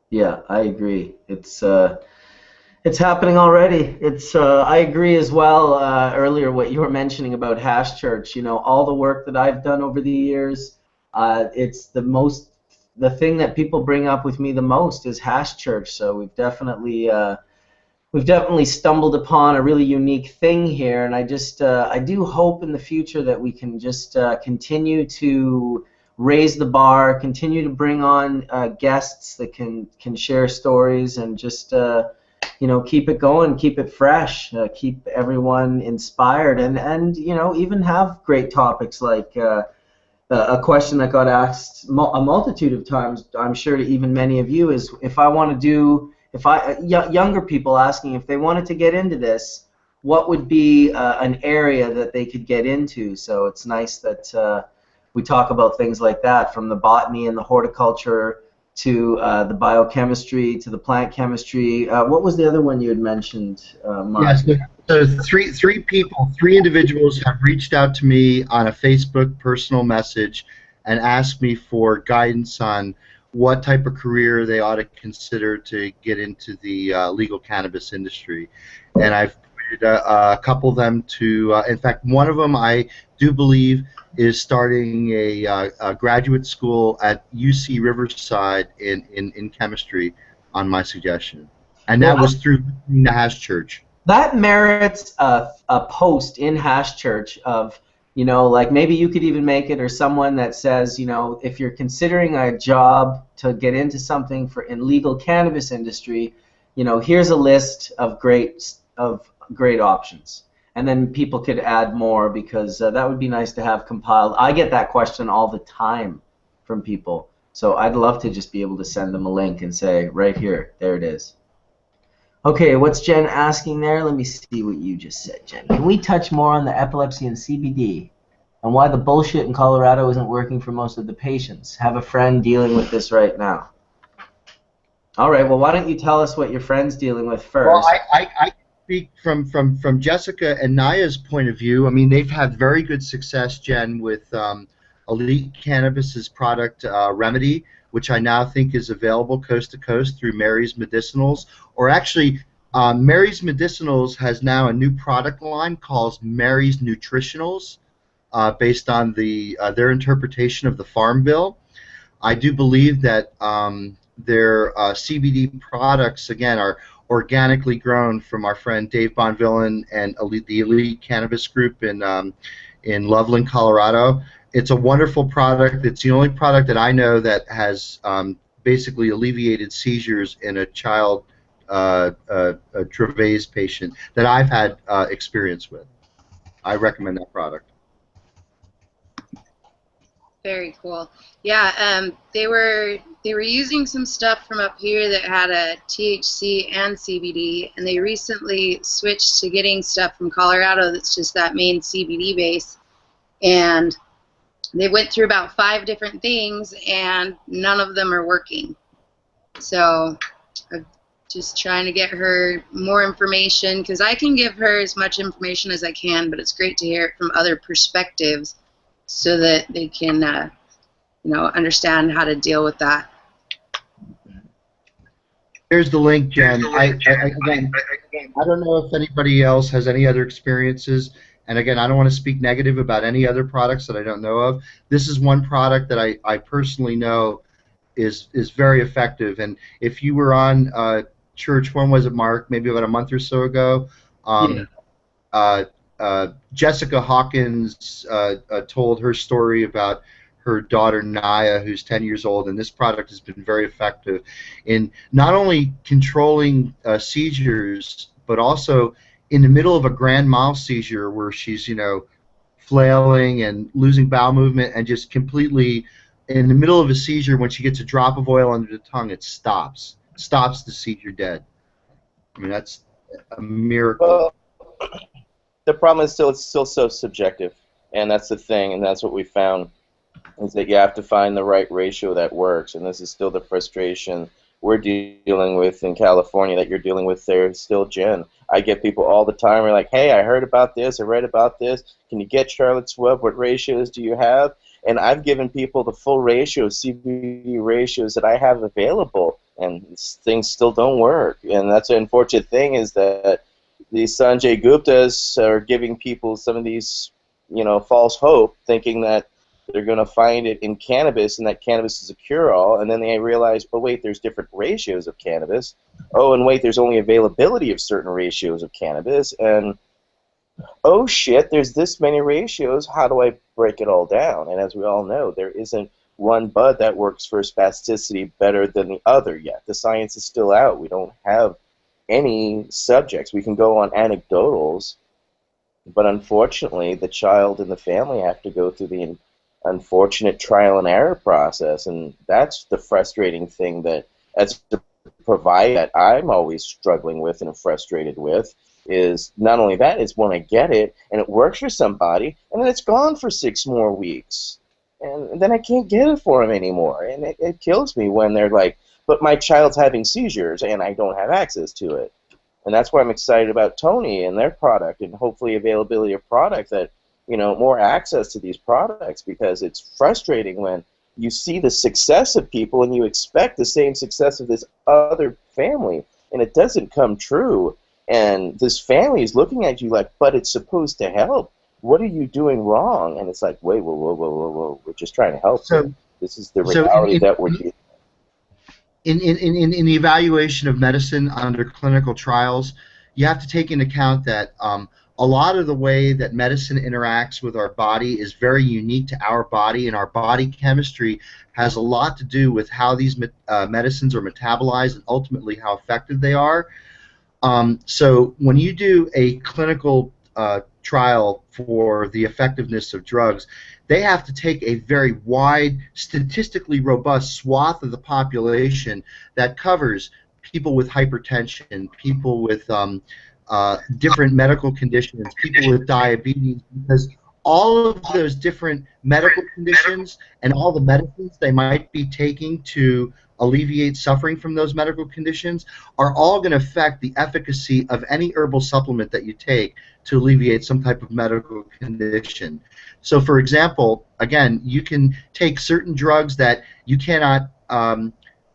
Yeah, I agree. It's happening already. It's I agree as well. Earlier, what you were mentioning about Hash Church. You know, all the work that I've done over the years. It's the thing that people bring up with me the most is Hash Church. So we've definitely stumbled upon a really unique thing here, and I do hope in the future that we can just continue to raise the bar, continue to bring on guests that can share stories, and just you know, keep it going, keep it fresh, keep everyone inspired, and you know, even have great topics like a question that got asked a multitude of times, I'm sure to even many of you, is if I want to do. Younger people asking if they wanted to get into this, what would be an area that they could get into? So it's nice that we talk about things like that, from the botany and the horticulture to the biochemistry to the plant chemistry. What was the other one you had mentioned, Mark? Yes, so three individuals have reached out to me on a Facebook personal message and asked me for guidance on what type of career they ought to consider to get into the legal cannabis industry. And I've pointed a couple of them to, in fact, one of them I do believe is starting a graduate school at UC Riverside in chemistry on my suggestion. And that was through the Hash Church. That merits a post in Hash Church of, you know, like maybe you could even make it, or someone that says, you know, if you're considering a job to get into something in legal cannabis industry, you know, here's a list of great options, and then people could add more, because that would be nice to have compiled. I get that question all the time from people, so I'd love to just be able to send them a link and say, right here, there it is. Okay, what's Jen asking there? Let me see what you just said, Jen. Can we touch more on the epilepsy and CBD and why the bullshit in Colorado isn't working for most of the patients? Have a friend dealing with this right now. All right, well, why don't you tell us what your friend's dealing with first? Well, I speak from Jessica and Naya's point of view. I mean, they've had very good success, Jen, with Elite Cannabis's product Remedy, which I now think is available coast to coast through Mary's Medicinals. Or actually, Mary's Medicinals has now a new product line called Mary's Nutritionals, based on their interpretation of the Farm Bill. I do believe that their CBD products, again, are organically grown from our friend Dave Bonvillain and the Elite Cannabis Group in Loveland, Colorado. It's a wonderful product. It's the only product that I know that has basically alleviated seizures in a child a Dravet's patient that I've had experience with. I recommend that product. Very cool. Yeah, they were using some stuff from up here that had a THC and CBD, and they recently switched to getting stuff from Colorado that's just that main CBD base. And they went through about 5 different things, and none of them are working. So I'm just trying to get her more information, because I can give her as much information as I can, but it's great to hear it from other perspectives so that they can, you know, understand how to deal with that. Here's the link, Jen. Again, I don't know if anybody else has any other experiences. And again, I don't want to speak negative about any other products that I don't know of. This is one product that I personally know is very effective. And if you were on church, when was it, Mark? Maybe about a month or so ago. Jessica Hawkins told her story about her daughter Naya, who's 10 years old, and this product has been very effective in not only controlling seizures, but also in the middle of a grand mal seizure where she's, you know, flailing and losing bowel movement and just completely in the middle of a seizure, when she gets a drop of oil under the tongue, it stops the seizure dead. I mean, that's a miracle. Well, the problem is it's still so subjective, and that's the thing, and that's what we found, is that you have to find the right ratio that works, and this is still the frustration we're dealing with in California that you're dealing with there still, Jen. I get people all the time who are like, hey, I heard about this, I read about this, can you get Charlotte's Web, what ratios do you have? And I've given people the full ratios, CBD ratios that I have available, and things still don't work. And that's the unfortunate thing, is that these Sanjay Guptas are giving people some of these, you know, false hope, thinking that they're going to find it in cannabis and that cannabis is a cure-all, and then they realize, oh, wait, there's different ratios of cannabis. Oh, and wait, there's only availability of certain ratios of cannabis, and oh, shit, there's this many ratios. How do I break it all down? And as we all know, there isn't one bud that works for spasticity better than the other yet. The science is still out. We don't have any subjects. We can go on anecdotals, but unfortunately, the child and the family have to go through the unfortunate trial and error process, and that's the frustrating thing that, as a provider, that I'm always struggling with and frustrated with, is not only that, is when I get it and it works for somebody, and then it's gone for 6 more weeks, and then I can't get it for them anymore, and it kills me when they're like, but my child's having seizures and I don't have access to it. And that's why I'm excited about Tony and their product, and hopefully availability of product, that, you know, more access to these products, because it's frustrating when you see the success of people and you expect the same success of this other family, and it doesn't come true. And this family is looking at you like, but it's supposed to help. What are you doing wrong? And it's like, wait, whoa. We're just trying to help. So, this is the reality that we're dealing with. In the evaluation of medicine under clinical trials, you have to take into account that a lot of the way that medicine interacts with our body is very unique to our body, and our body chemistry has a lot to do with how these medicines are metabolized and ultimately how effective they are. So when you do a clinical trial for the effectiveness of drugs, they have to take a very wide, statistically robust swath of the population that covers people with hypertension, people with different medical conditions, people with diabetes, because all of those different medical conditions and all the medicines they might be taking to alleviate suffering from those medical conditions are all going to affect the efficacy of any herbal supplement that you take to alleviate some type of medical condition. So, for example, again, you can take certain drugs that you cannot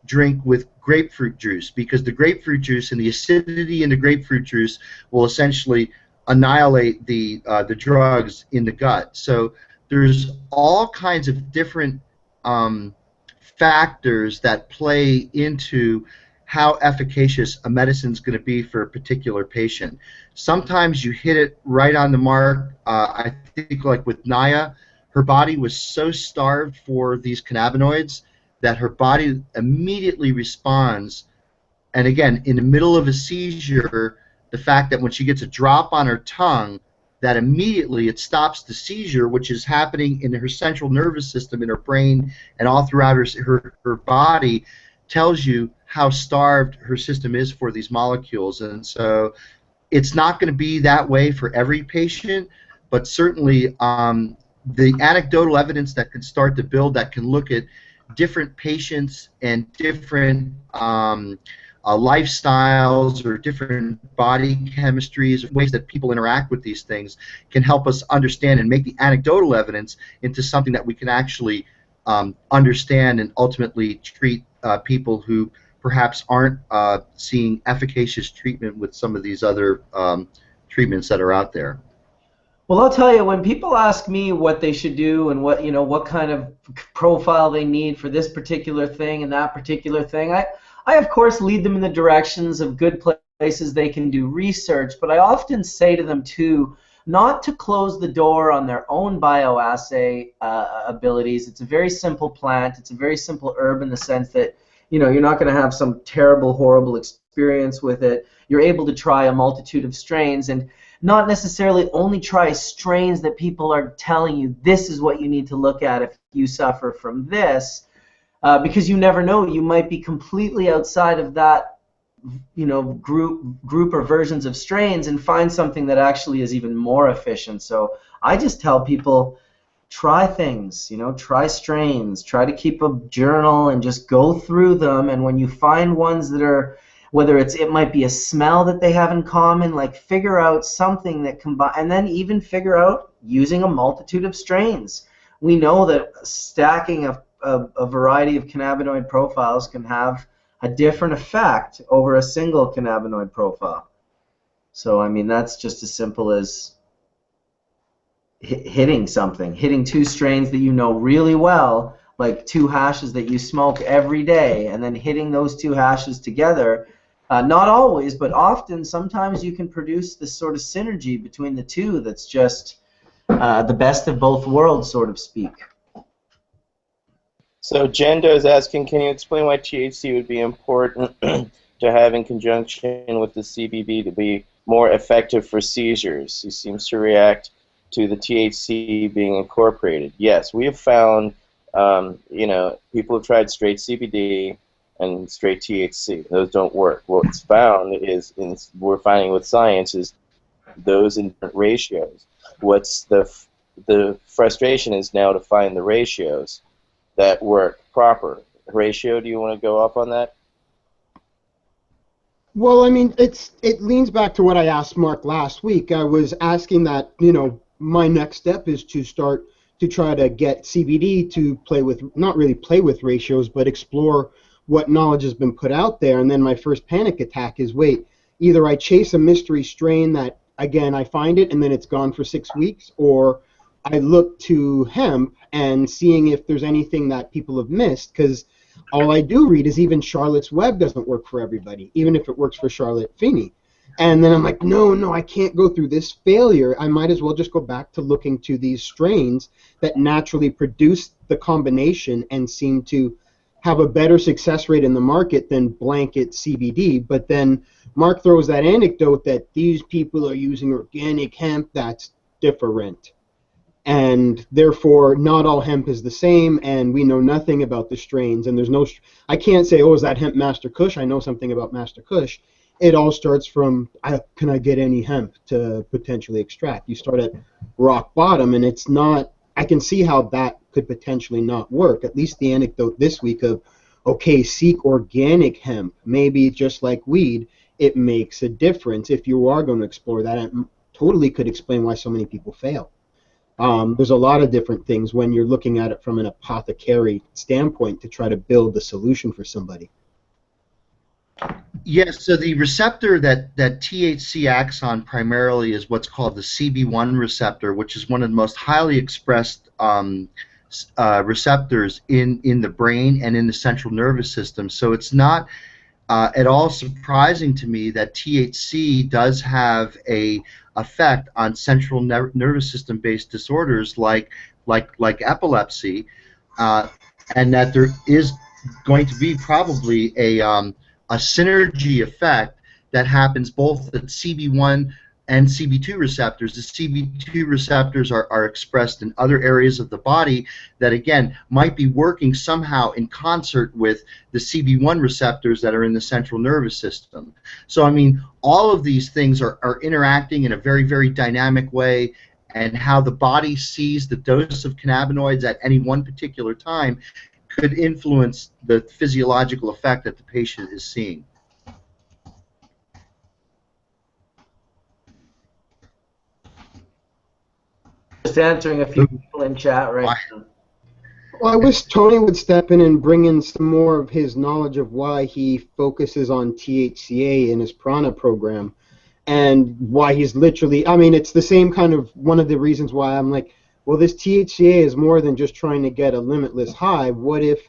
drink with grapefruit juice, because the grapefruit juice and the acidity in the grapefruit juice will essentially annihilate the drugs in the gut. So there's all kinds of different factors that play into how efficacious a medicine is going to be for a particular patient. Sometimes you hit it right on the mark. I think, like with Naya, her body was so starved for these cannabinoids that her body immediately responds. And again, in the middle of a seizure, the fact that when she gets a drop on her tongue, that immediately it stops the seizure, which is happening in her central nervous system, in her brain, and all throughout her body, tells you how starved her system is for these molecules. And so it's not going to be that way for every patient, but certainly the anecdotal evidence that can start to build, that can look at different patients and different lifestyles or different body chemistries, ways that people interact with these things, can help us understand and make the anecdotal evidence into something that we can actually understand and ultimately treat people who perhaps aren't seeing efficacious treatment with some of these other treatments that are out there. Well, I'll tell you, when people ask me what they should do and what, what kind of profile they need for this particular thing and that particular thing, I of course lead them in the directions of good places they can do research, but I often say to them too, not to close the door on their own bioassay abilities. It's a very simple plant. It's a very simple herb in the sense that, you're not going to have some terrible, horrible experience with it. You're able to try a multitude of strains and not necessarily only try strains that people are telling you this is what you need to look at if you suffer from this, because you never know. You might be completely outside of that, group or versions of strains and find something that actually is even more efficient. So I just tell people, try things, try strains, try to keep a journal and just go through them. And when you find ones that are, whether it might be a smell that they have in common, like figure out something that combine, and then even figure out using a multitude of strains. We know that stacking a variety of cannabinoid profiles can have a different effect over a single cannabinoid profile. So I mean, that's just as simple as hitting something, hitting two strains that you know really well, like two hashes that you smoke every day, and then hitting those two hashes together. Not always, but often, sometimes you can produce this sort of synergy between the two that's just the best of both worlds, sort of speak. So Jendo is asking, can you explain why THC would be important to have in conjunction with the CBD to be more effective for seizures? He seems to react to the THC being incorporated. Yes, we have found, people have tried straight CBD and straight THC. Those don't work. What's found is, we're finding with science, is those in different ratios. What's the frustration is now to find the ratios that work proper. Ratio, do you want to go off on that? Well, I mean, it leans back to what I asked Mark last week. I was asking that, my next step is to start to try to get CBD to play with, not really play with ratios, but explore what knowledge has been put out there. And then my first panic attack is, wait, either I chase a mystery strain that, again, I find it and then it's gone for 6 weeks, or I look to hemp and seeing if there's anything that people have missed, because all I do read is even Charlotte's Web doesn't work for everybody, even if it works for Charlotte Feeney. And then I'm like, no, I can't go through this failure. I might as well just go back to looking to these strains that naturally produce the combination and seem to have a better success rate in the market than blanket CBD. But then Mark throws that anecdote that these people are using organic hemp. That's different. And therefore, not all hemp is the same, and we know nothing about the strains. And there's no, I can't say, oh, is that hemp Master Kush? I know something about Master Kush. It all starts from, can I get any hemp to potentially extract? You start at rock bottom, and it's not, I can see how that could potentially not work. At least the anecdote this week of, okay, seek organic hemp. Maybe just like weed, it makes a difference if you are going to explore that. It totally could explain why so many people fail. There's a lot of different things when you're looking at it from an apothecary standpoint to try to build the solution for somebody. Yes, so the receptor that THC acts on primarily is what's called the CB1 receptor, which is one of the most highly expressed receptors in the brain and in the central nervous system. So it's not at all surprising to me that THC does have a effect on central nervous system based disorders like epilepsy, and that there is going to be probably a synergy effect that happens both at CB1 and CB2 receptors. The CB2 receptors are expressed in other areas of the body that, again, might be working somehow in concert with the CB1 receptors that are in the central nervous system. So, I mean, all of these things are interacting in a very, very dynamic way, and how the body sees the dose of cannabinoids at any one particular time could influence the physiological effect that the patient is seeing. Just answering a few people in chat right now. Well, I wish Tony would step in and bring in some more of his knowledge of why he focuses on THCA in his Prana program, and why he's literally, I mean, it's the same kind of, one of the reasons why I'm like, well, this THCA is more than just trying to get a limitless high. What if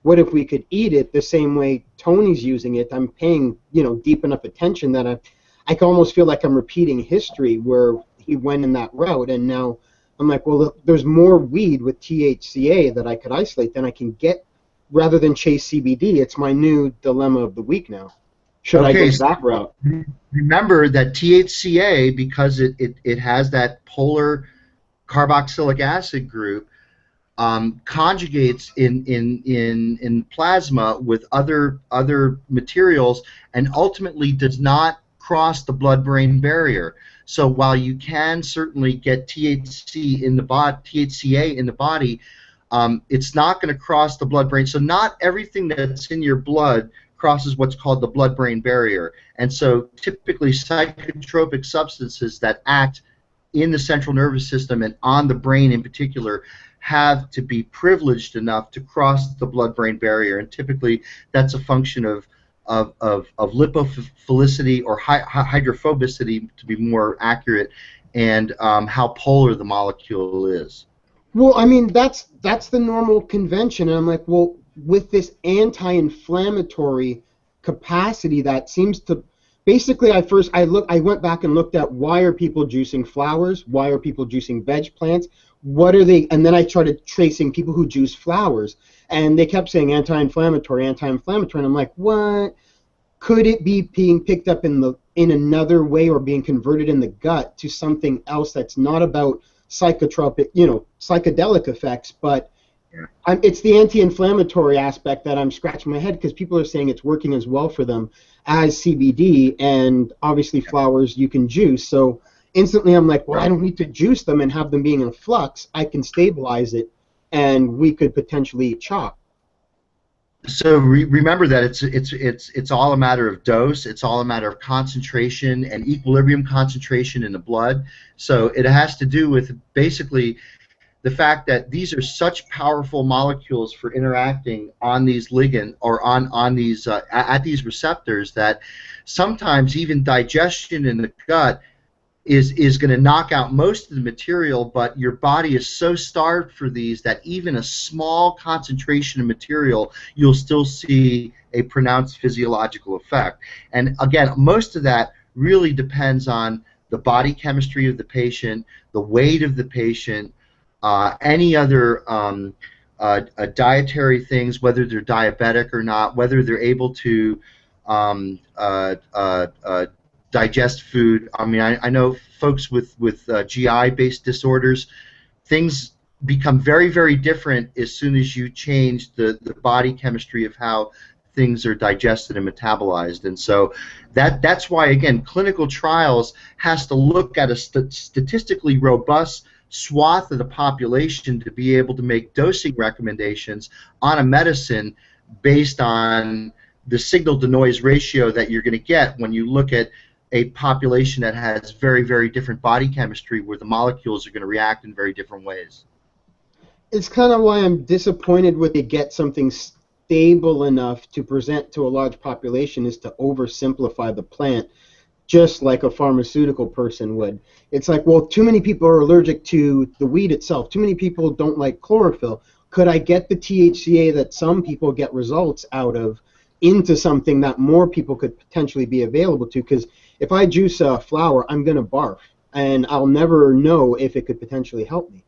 we could eat it the same way Tony's using it? I'm paying, you know, deep enough attention that I can almost feel like I'm repeating history where he went in that route, and now I'm like, well, there's more weed with THCA that I could isolate than I can get rather than chase CBD. It's my new dilemma of the week now. Should I go that route? Remember that THCA, because it has that polar carboxylic acid group, conjugates in plasma with other materials, and ultimately does not cross the blood-brain barrier. So while you can certainly get THCA in the body, it's not going to cross the blood-brain. So not everything that's in your blood crosses what's called the blood-brain barrier. And so typically psychotropic substances that act in the central nervous system and on the brain in particular have to be privileged enough to cross the blood-brain barrier. And typically that's a function of lipophilicity or hydrophobicity, to be more accurate, and how polar the molecule is. Well, I mean, that's the normal convention, and I'm like, well, with this anti-inflammatory capacity that seems to, basically, I went back and looked at why are people juicing flowers, why are people juicing veg plants, what are they, and then I started tracing people who juice flowers, and they kept saying anti-inflammatory, anti-inflammatory, and I'm like, what? Could it be being picked up in another way, or being converted in the gut to something else that's not about psychotropic, you know, psychedelic effects, but it's the anti-inflammatory aspect that I'm scratching my head, because people are saying it's working as well for them as CBD, and obviously flowers you can juice. So instantly I'm like, well, I don't need to juice them and have them being in flux. I can stabilize it, and we could potentially eat chop. So remember that it's all a matter of dose. It's all a matter of concentration and equilibrium concentration in the blood. So it has to do with basically the fact that these are such powerful molecules for interacting on these ligand, or on these at these receptors, that sometimes even digestion in the gut is going to knock out most of the material, but your body is so starved for these that even a small concentration of material, you'll still see a pronounced physiological effect. And again, most of that really depends on the body chemistry of the patient, the weight of the patient, any other dietary things, whether they're diabetic or not, whether they're able to digest food. I mean, I know folks with GI-based disorders, things become very, very different as soon as you change the body chemistry of how things are digested and metabolized. And so that's why, again, clinical trials has to look at a statistically robust swath of the population to be able to make dosing recommendations on a medicine based on the signal-to-noise ratio that you're going to get when you look at a population that has very, very different body chemistry, where the molecules are going to react in very different ways. It's kind of why I'm disappointed when they get something stable enough to present to a large population, is to oversimplify the plant, just like a pharmaceutical person would. It's like, well, too many people are allergic to the weed itself. Too many people don't like chlorophyll. Could I get the THCA that some people get results out of into something that more people could potentially be available to? Because if I juice a flower, I'm going to barf, and I'll never know if it could potentially help me.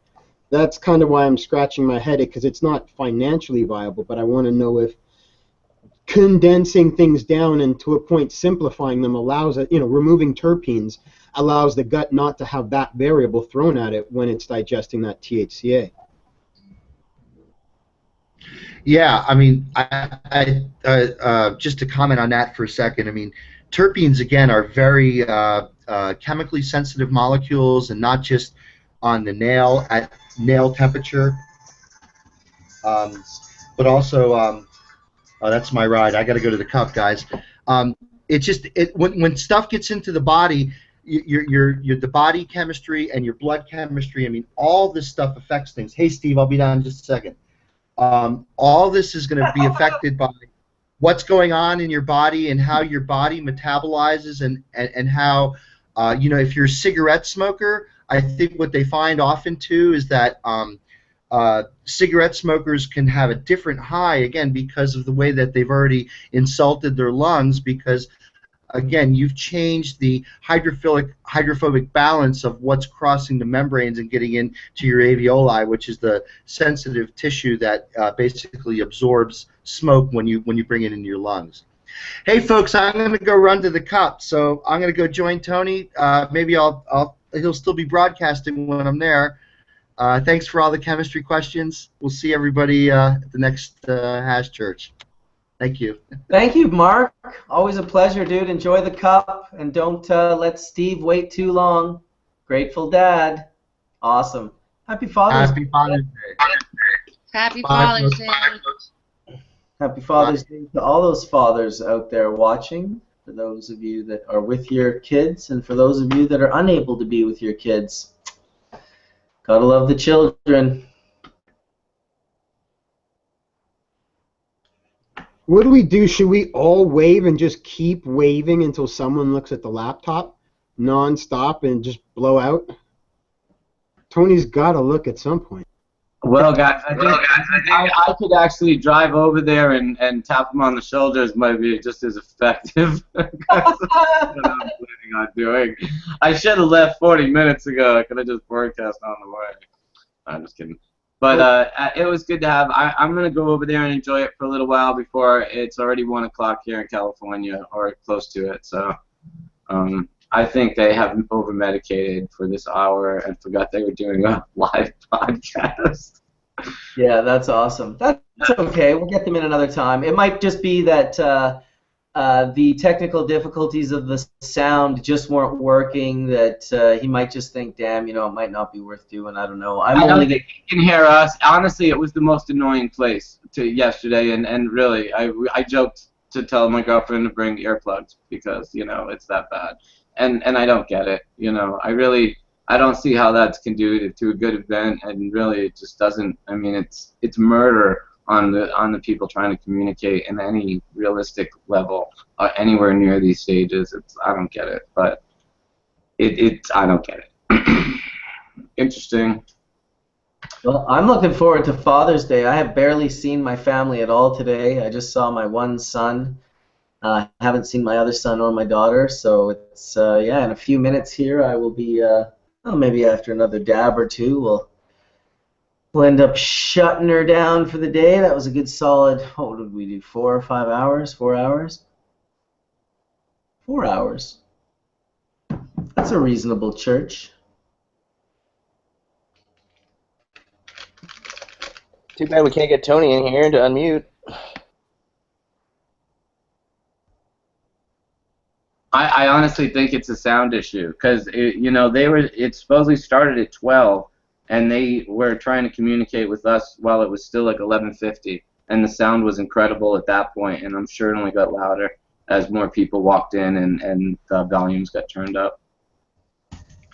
That's kind of why I'm scratching my head, because it's not financially viable, but I want to know if condensing things down and to a point simplifying them allows it, removing terpenes allows the gut not to have that variable thrown at it when it's digesting that THCA. Yeah, I mean, just to comment on that for a second, I mean, terpenes, again, are very chemically sensitive molecules, and not just on the nail, at nail temperature, but also, oh, that's my ride. I got to go to the cup, guys. It's just, when stuff gets into the body, the body chemistry and your blood chemistry, I mean, all this stuff affects things. Hey, Steve, I'll be down in just a second. All this is going to be affected by what's going on in your body and how your body metabolizes and how, if you're a cigarette smoker, I think what they find often too is that cigarette smokers can have a different high, again, because of the way that they've already insulted their lungs, because again, you've changed the hydrophobic balance of what's crossing the membranes and getting into your alveoli, which is the sensitive tissue that basically absorbs smoke when you bring it into your lungs. Hey, folks, I'm going to go run to the cup, so I'm going to go join Tony. Maybe he'll still be broadcasting when I'm there. Thanks for all the chemistry questions. We'll see everybody at the next Hash Church. Thank you. Thank you, Mark. Always a pleasure, dude. Enjoy the cup, and don't let Steve wait too long. Grateful Dad. Awesome. Happy Father's Day. Happy Father's Day. Happy Father's Day. Happy Father's Day to all those fathers out there watching, for those of you that are with your kids, and for those of you that are unable to be with your kids. Gotta love the children. What do we do? Should we all wave and just keep waving until someone looks at the laptop non-stop and just blow out? Tony's got to look at some point. Well, guys, I think I could actually drive over there and tap him on the shoulders. Might be just as effective. That's what I'm planning on doing. I should have left 40 minutes ago. I could have just broadcast on the way. I'm just kidding. But it was good to have. I'm going to go over there and enjoy it for a little while before it's already 1 o'clock here in California, or close to it. So I think they have over-medicated for this hour and forgot they were doing a live podcast. Yeah, that's awesome. That's okay. We'll get them in another time. It might just be that the technical difficulties of the sound just weren't working, that he might just think, damn, it might not be worth doing. I don't know. I don't think he can hear us. Honestly, it was the most annoying place yesterday, and really, I joked to tell my girlfriend to bring earplugs because, it's that bad. And I don't get it. I don't see how that's conducive to a good event, and really it just doesn't. I mean, it's murder on the people trying to communicate in any realistic level anywhere near these stages. I don't get it, but I don't get it. Interesting. Well, I'm looking forward to Father's Day. I have barely seen my family at all today. I just saw my one son. I haven't seen my other son or my daughter, so it's in a few minutes here I will be maybe after another dab or two we'll end up shutting her down for the day. That was a good solid, what did we do, 4 or 5 hours? 4 hours? 4 hours. That's a reasonable church. Too bad we can't get Tony in here to unmute. I honestly think it's a sound issue because it supposedly started at 12 and they were trying to communicate with us while it was still like 11:50, and the sound was incredible at that point, and I'm sure it only got louder as more people walked in and the volumes got turned up.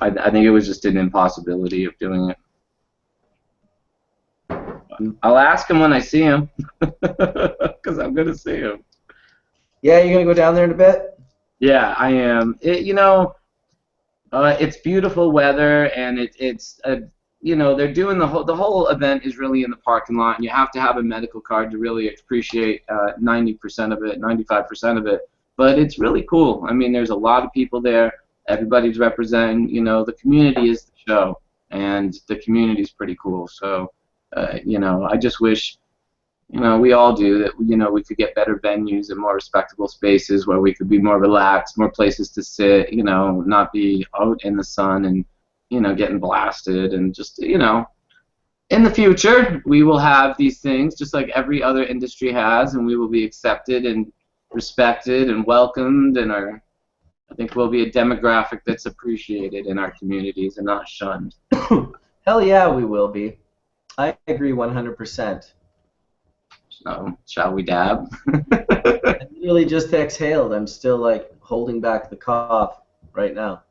I think it was just an impossibility of doing it. I'll ask him when I see him because I'm going to see him. Yeah, you're going to go down there in a bit? Yeah, I am. It's beautiful weather, and they're doing the whole event is really in the parking lot, and you have to have a medical card to really appreciate 90% of it, 95% of it. But it's really cool. I mean, there's a lot of people there. Everybody's representing. The community is the show, and the community is pretty cool. So, I just wish you know, we all do, that, you know, we could get better venues and more respectable spaces where we could be more relaxed, more places to sit, you know, not be out in the sun and, you know, getting blasted, and just, you know, in the future we will have these things just like every other industry has, and we will be accepted and respected and welcomed, and I think we'll be a demographic that's appreciated in our communities and not shunned. Hell yeah, we will be. I agree 100%. So, shall we dab? I literally just exhaled. I'm still like holding back the cough right now.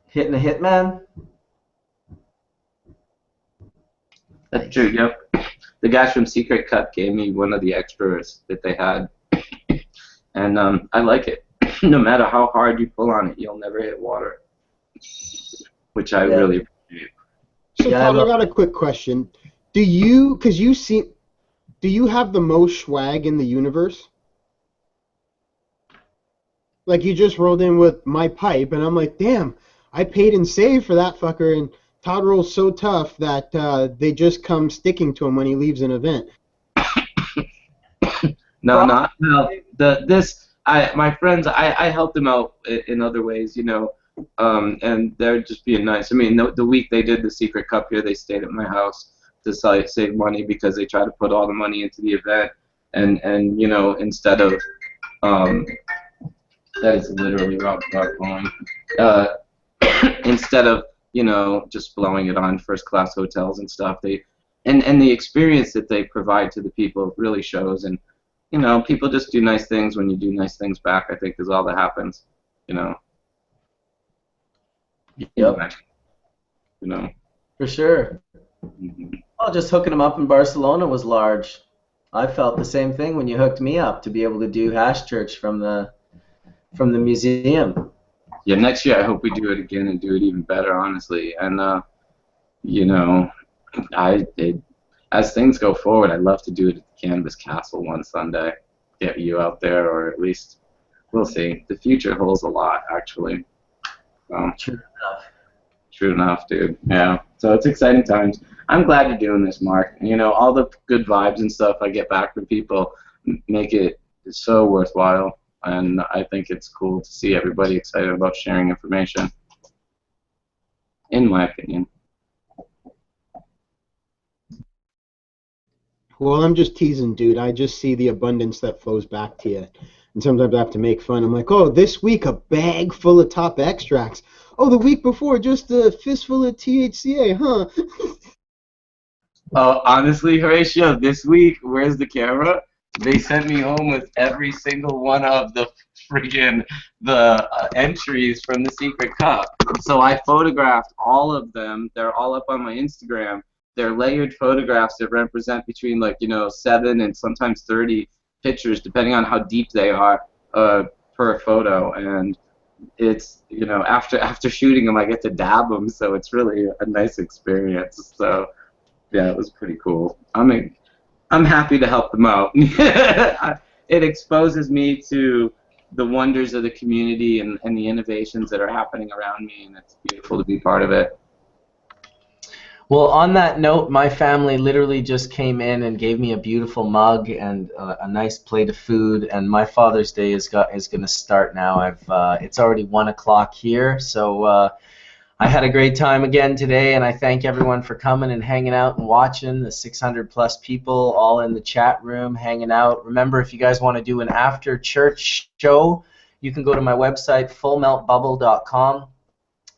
Hitting a hitman? That's true, yep. The guys from Secret Cut gave me one of the extras that they had, and I like it. No matter how hard you pull on it, you'll never hit water, which I really appreciate. So, Todd, I got a quick question. Do you have the most swag in the universe? Like, you just rolled in with my pipe, and I'm like, damn, I paid and saved for that fucker, and Todd rolls so tough that they just come sticking to him when he leaves an event. No, not no. My friends, I helped them out in other ways, you know, and they're just being nice. I mean, the week they did the Secret Cup here, they stayed at my house to save money because they tried to put all the money into the event, and you know, instead of that is literally Rob blowing. Instead of, you know, just blowing it on first-class hotels and stuff, and the experience that they provide to the people really shows. And you know, people just do nice things when you do nice things back, I think, is all that happens, you know. Yep. You know. For sure. Well, just hooking them up in Barcelona was large. I felt the same thing when you hooked me up to be able to do Hash Church from the museum. Yeah, next year I hope we do it again and do it even better, honestly. And you know, as things go forward, I'd love to do it at the Canvas Castle one Sunday. Get you out there, or at least we'll see. The future holds a lot, actually. True enough. True enough, dude. Yeah. So it's exciting times. I'm glad you're doing this, Mark. You know, all the good vibes and stuff I get back from people make it so worthwhile, and I think it's cool to see everybody excited about sharing information. In my opinion. Well, I'm just teasing, dude. I just see the abundance that flows back to you. And sometimes I have to make fun. I'm like, oh, this week a bag full of top extracts. Oh, the week before just a fistful of THCA, huh? Oh, honestly, Horatio, this week, where's the camera? They sent me home with every single one of the friggin' entries from the Secret Cup. So I photographed all of them. They're all up on my Instagram. They're layered photographs that represent between, like, you know, 7 and sometimes 30 pictures, depending on how deep they are per photo. And it's, you know, after shooting them, I get to dab them, so it's really a nice experience. So yeah, it was pretty cool. I'm happy to help them out. It exposes me to the wonders of the community and the innovations that are happening around me, and it's beautiful to be part of it. Well, on that note, my family literally just came in and gave me a beautiful mug and a nice plate of food. And my Father's Day is going to start now. It's already 1 o'clock here, so I had a great time again today. And I thank everyone for coming and hanging out and watching. The 600+ people all in the chat room hanging out. Remember, if you guys want to do an after church show, you can go to my website, fullmeltbubble.com.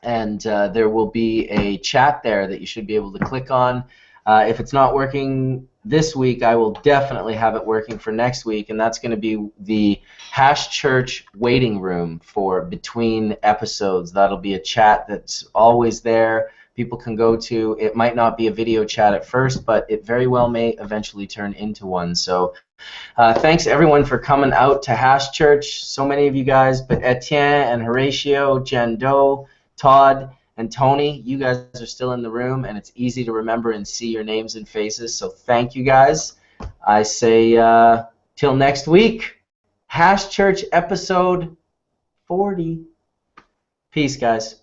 And there will be a chat there that you should be able to click on. If it's not working this week, I will definitely have it working for next week, and that's going to be the Hash Church waiting room for between episodes. That'll be a chat that's always there. People can go to. It might not be a video chat at first, but it very well may eventually turn into one. So thanks everyone for coming out to Hash Church. So many of you guys, but Etienne and Horatio, Jen Doe, Todd, and Tony, you guys are still in the room, and it's easy to remember and see your names and faces, so thank you guys. I say till next week, Hash Church episode 40. Peace, guys.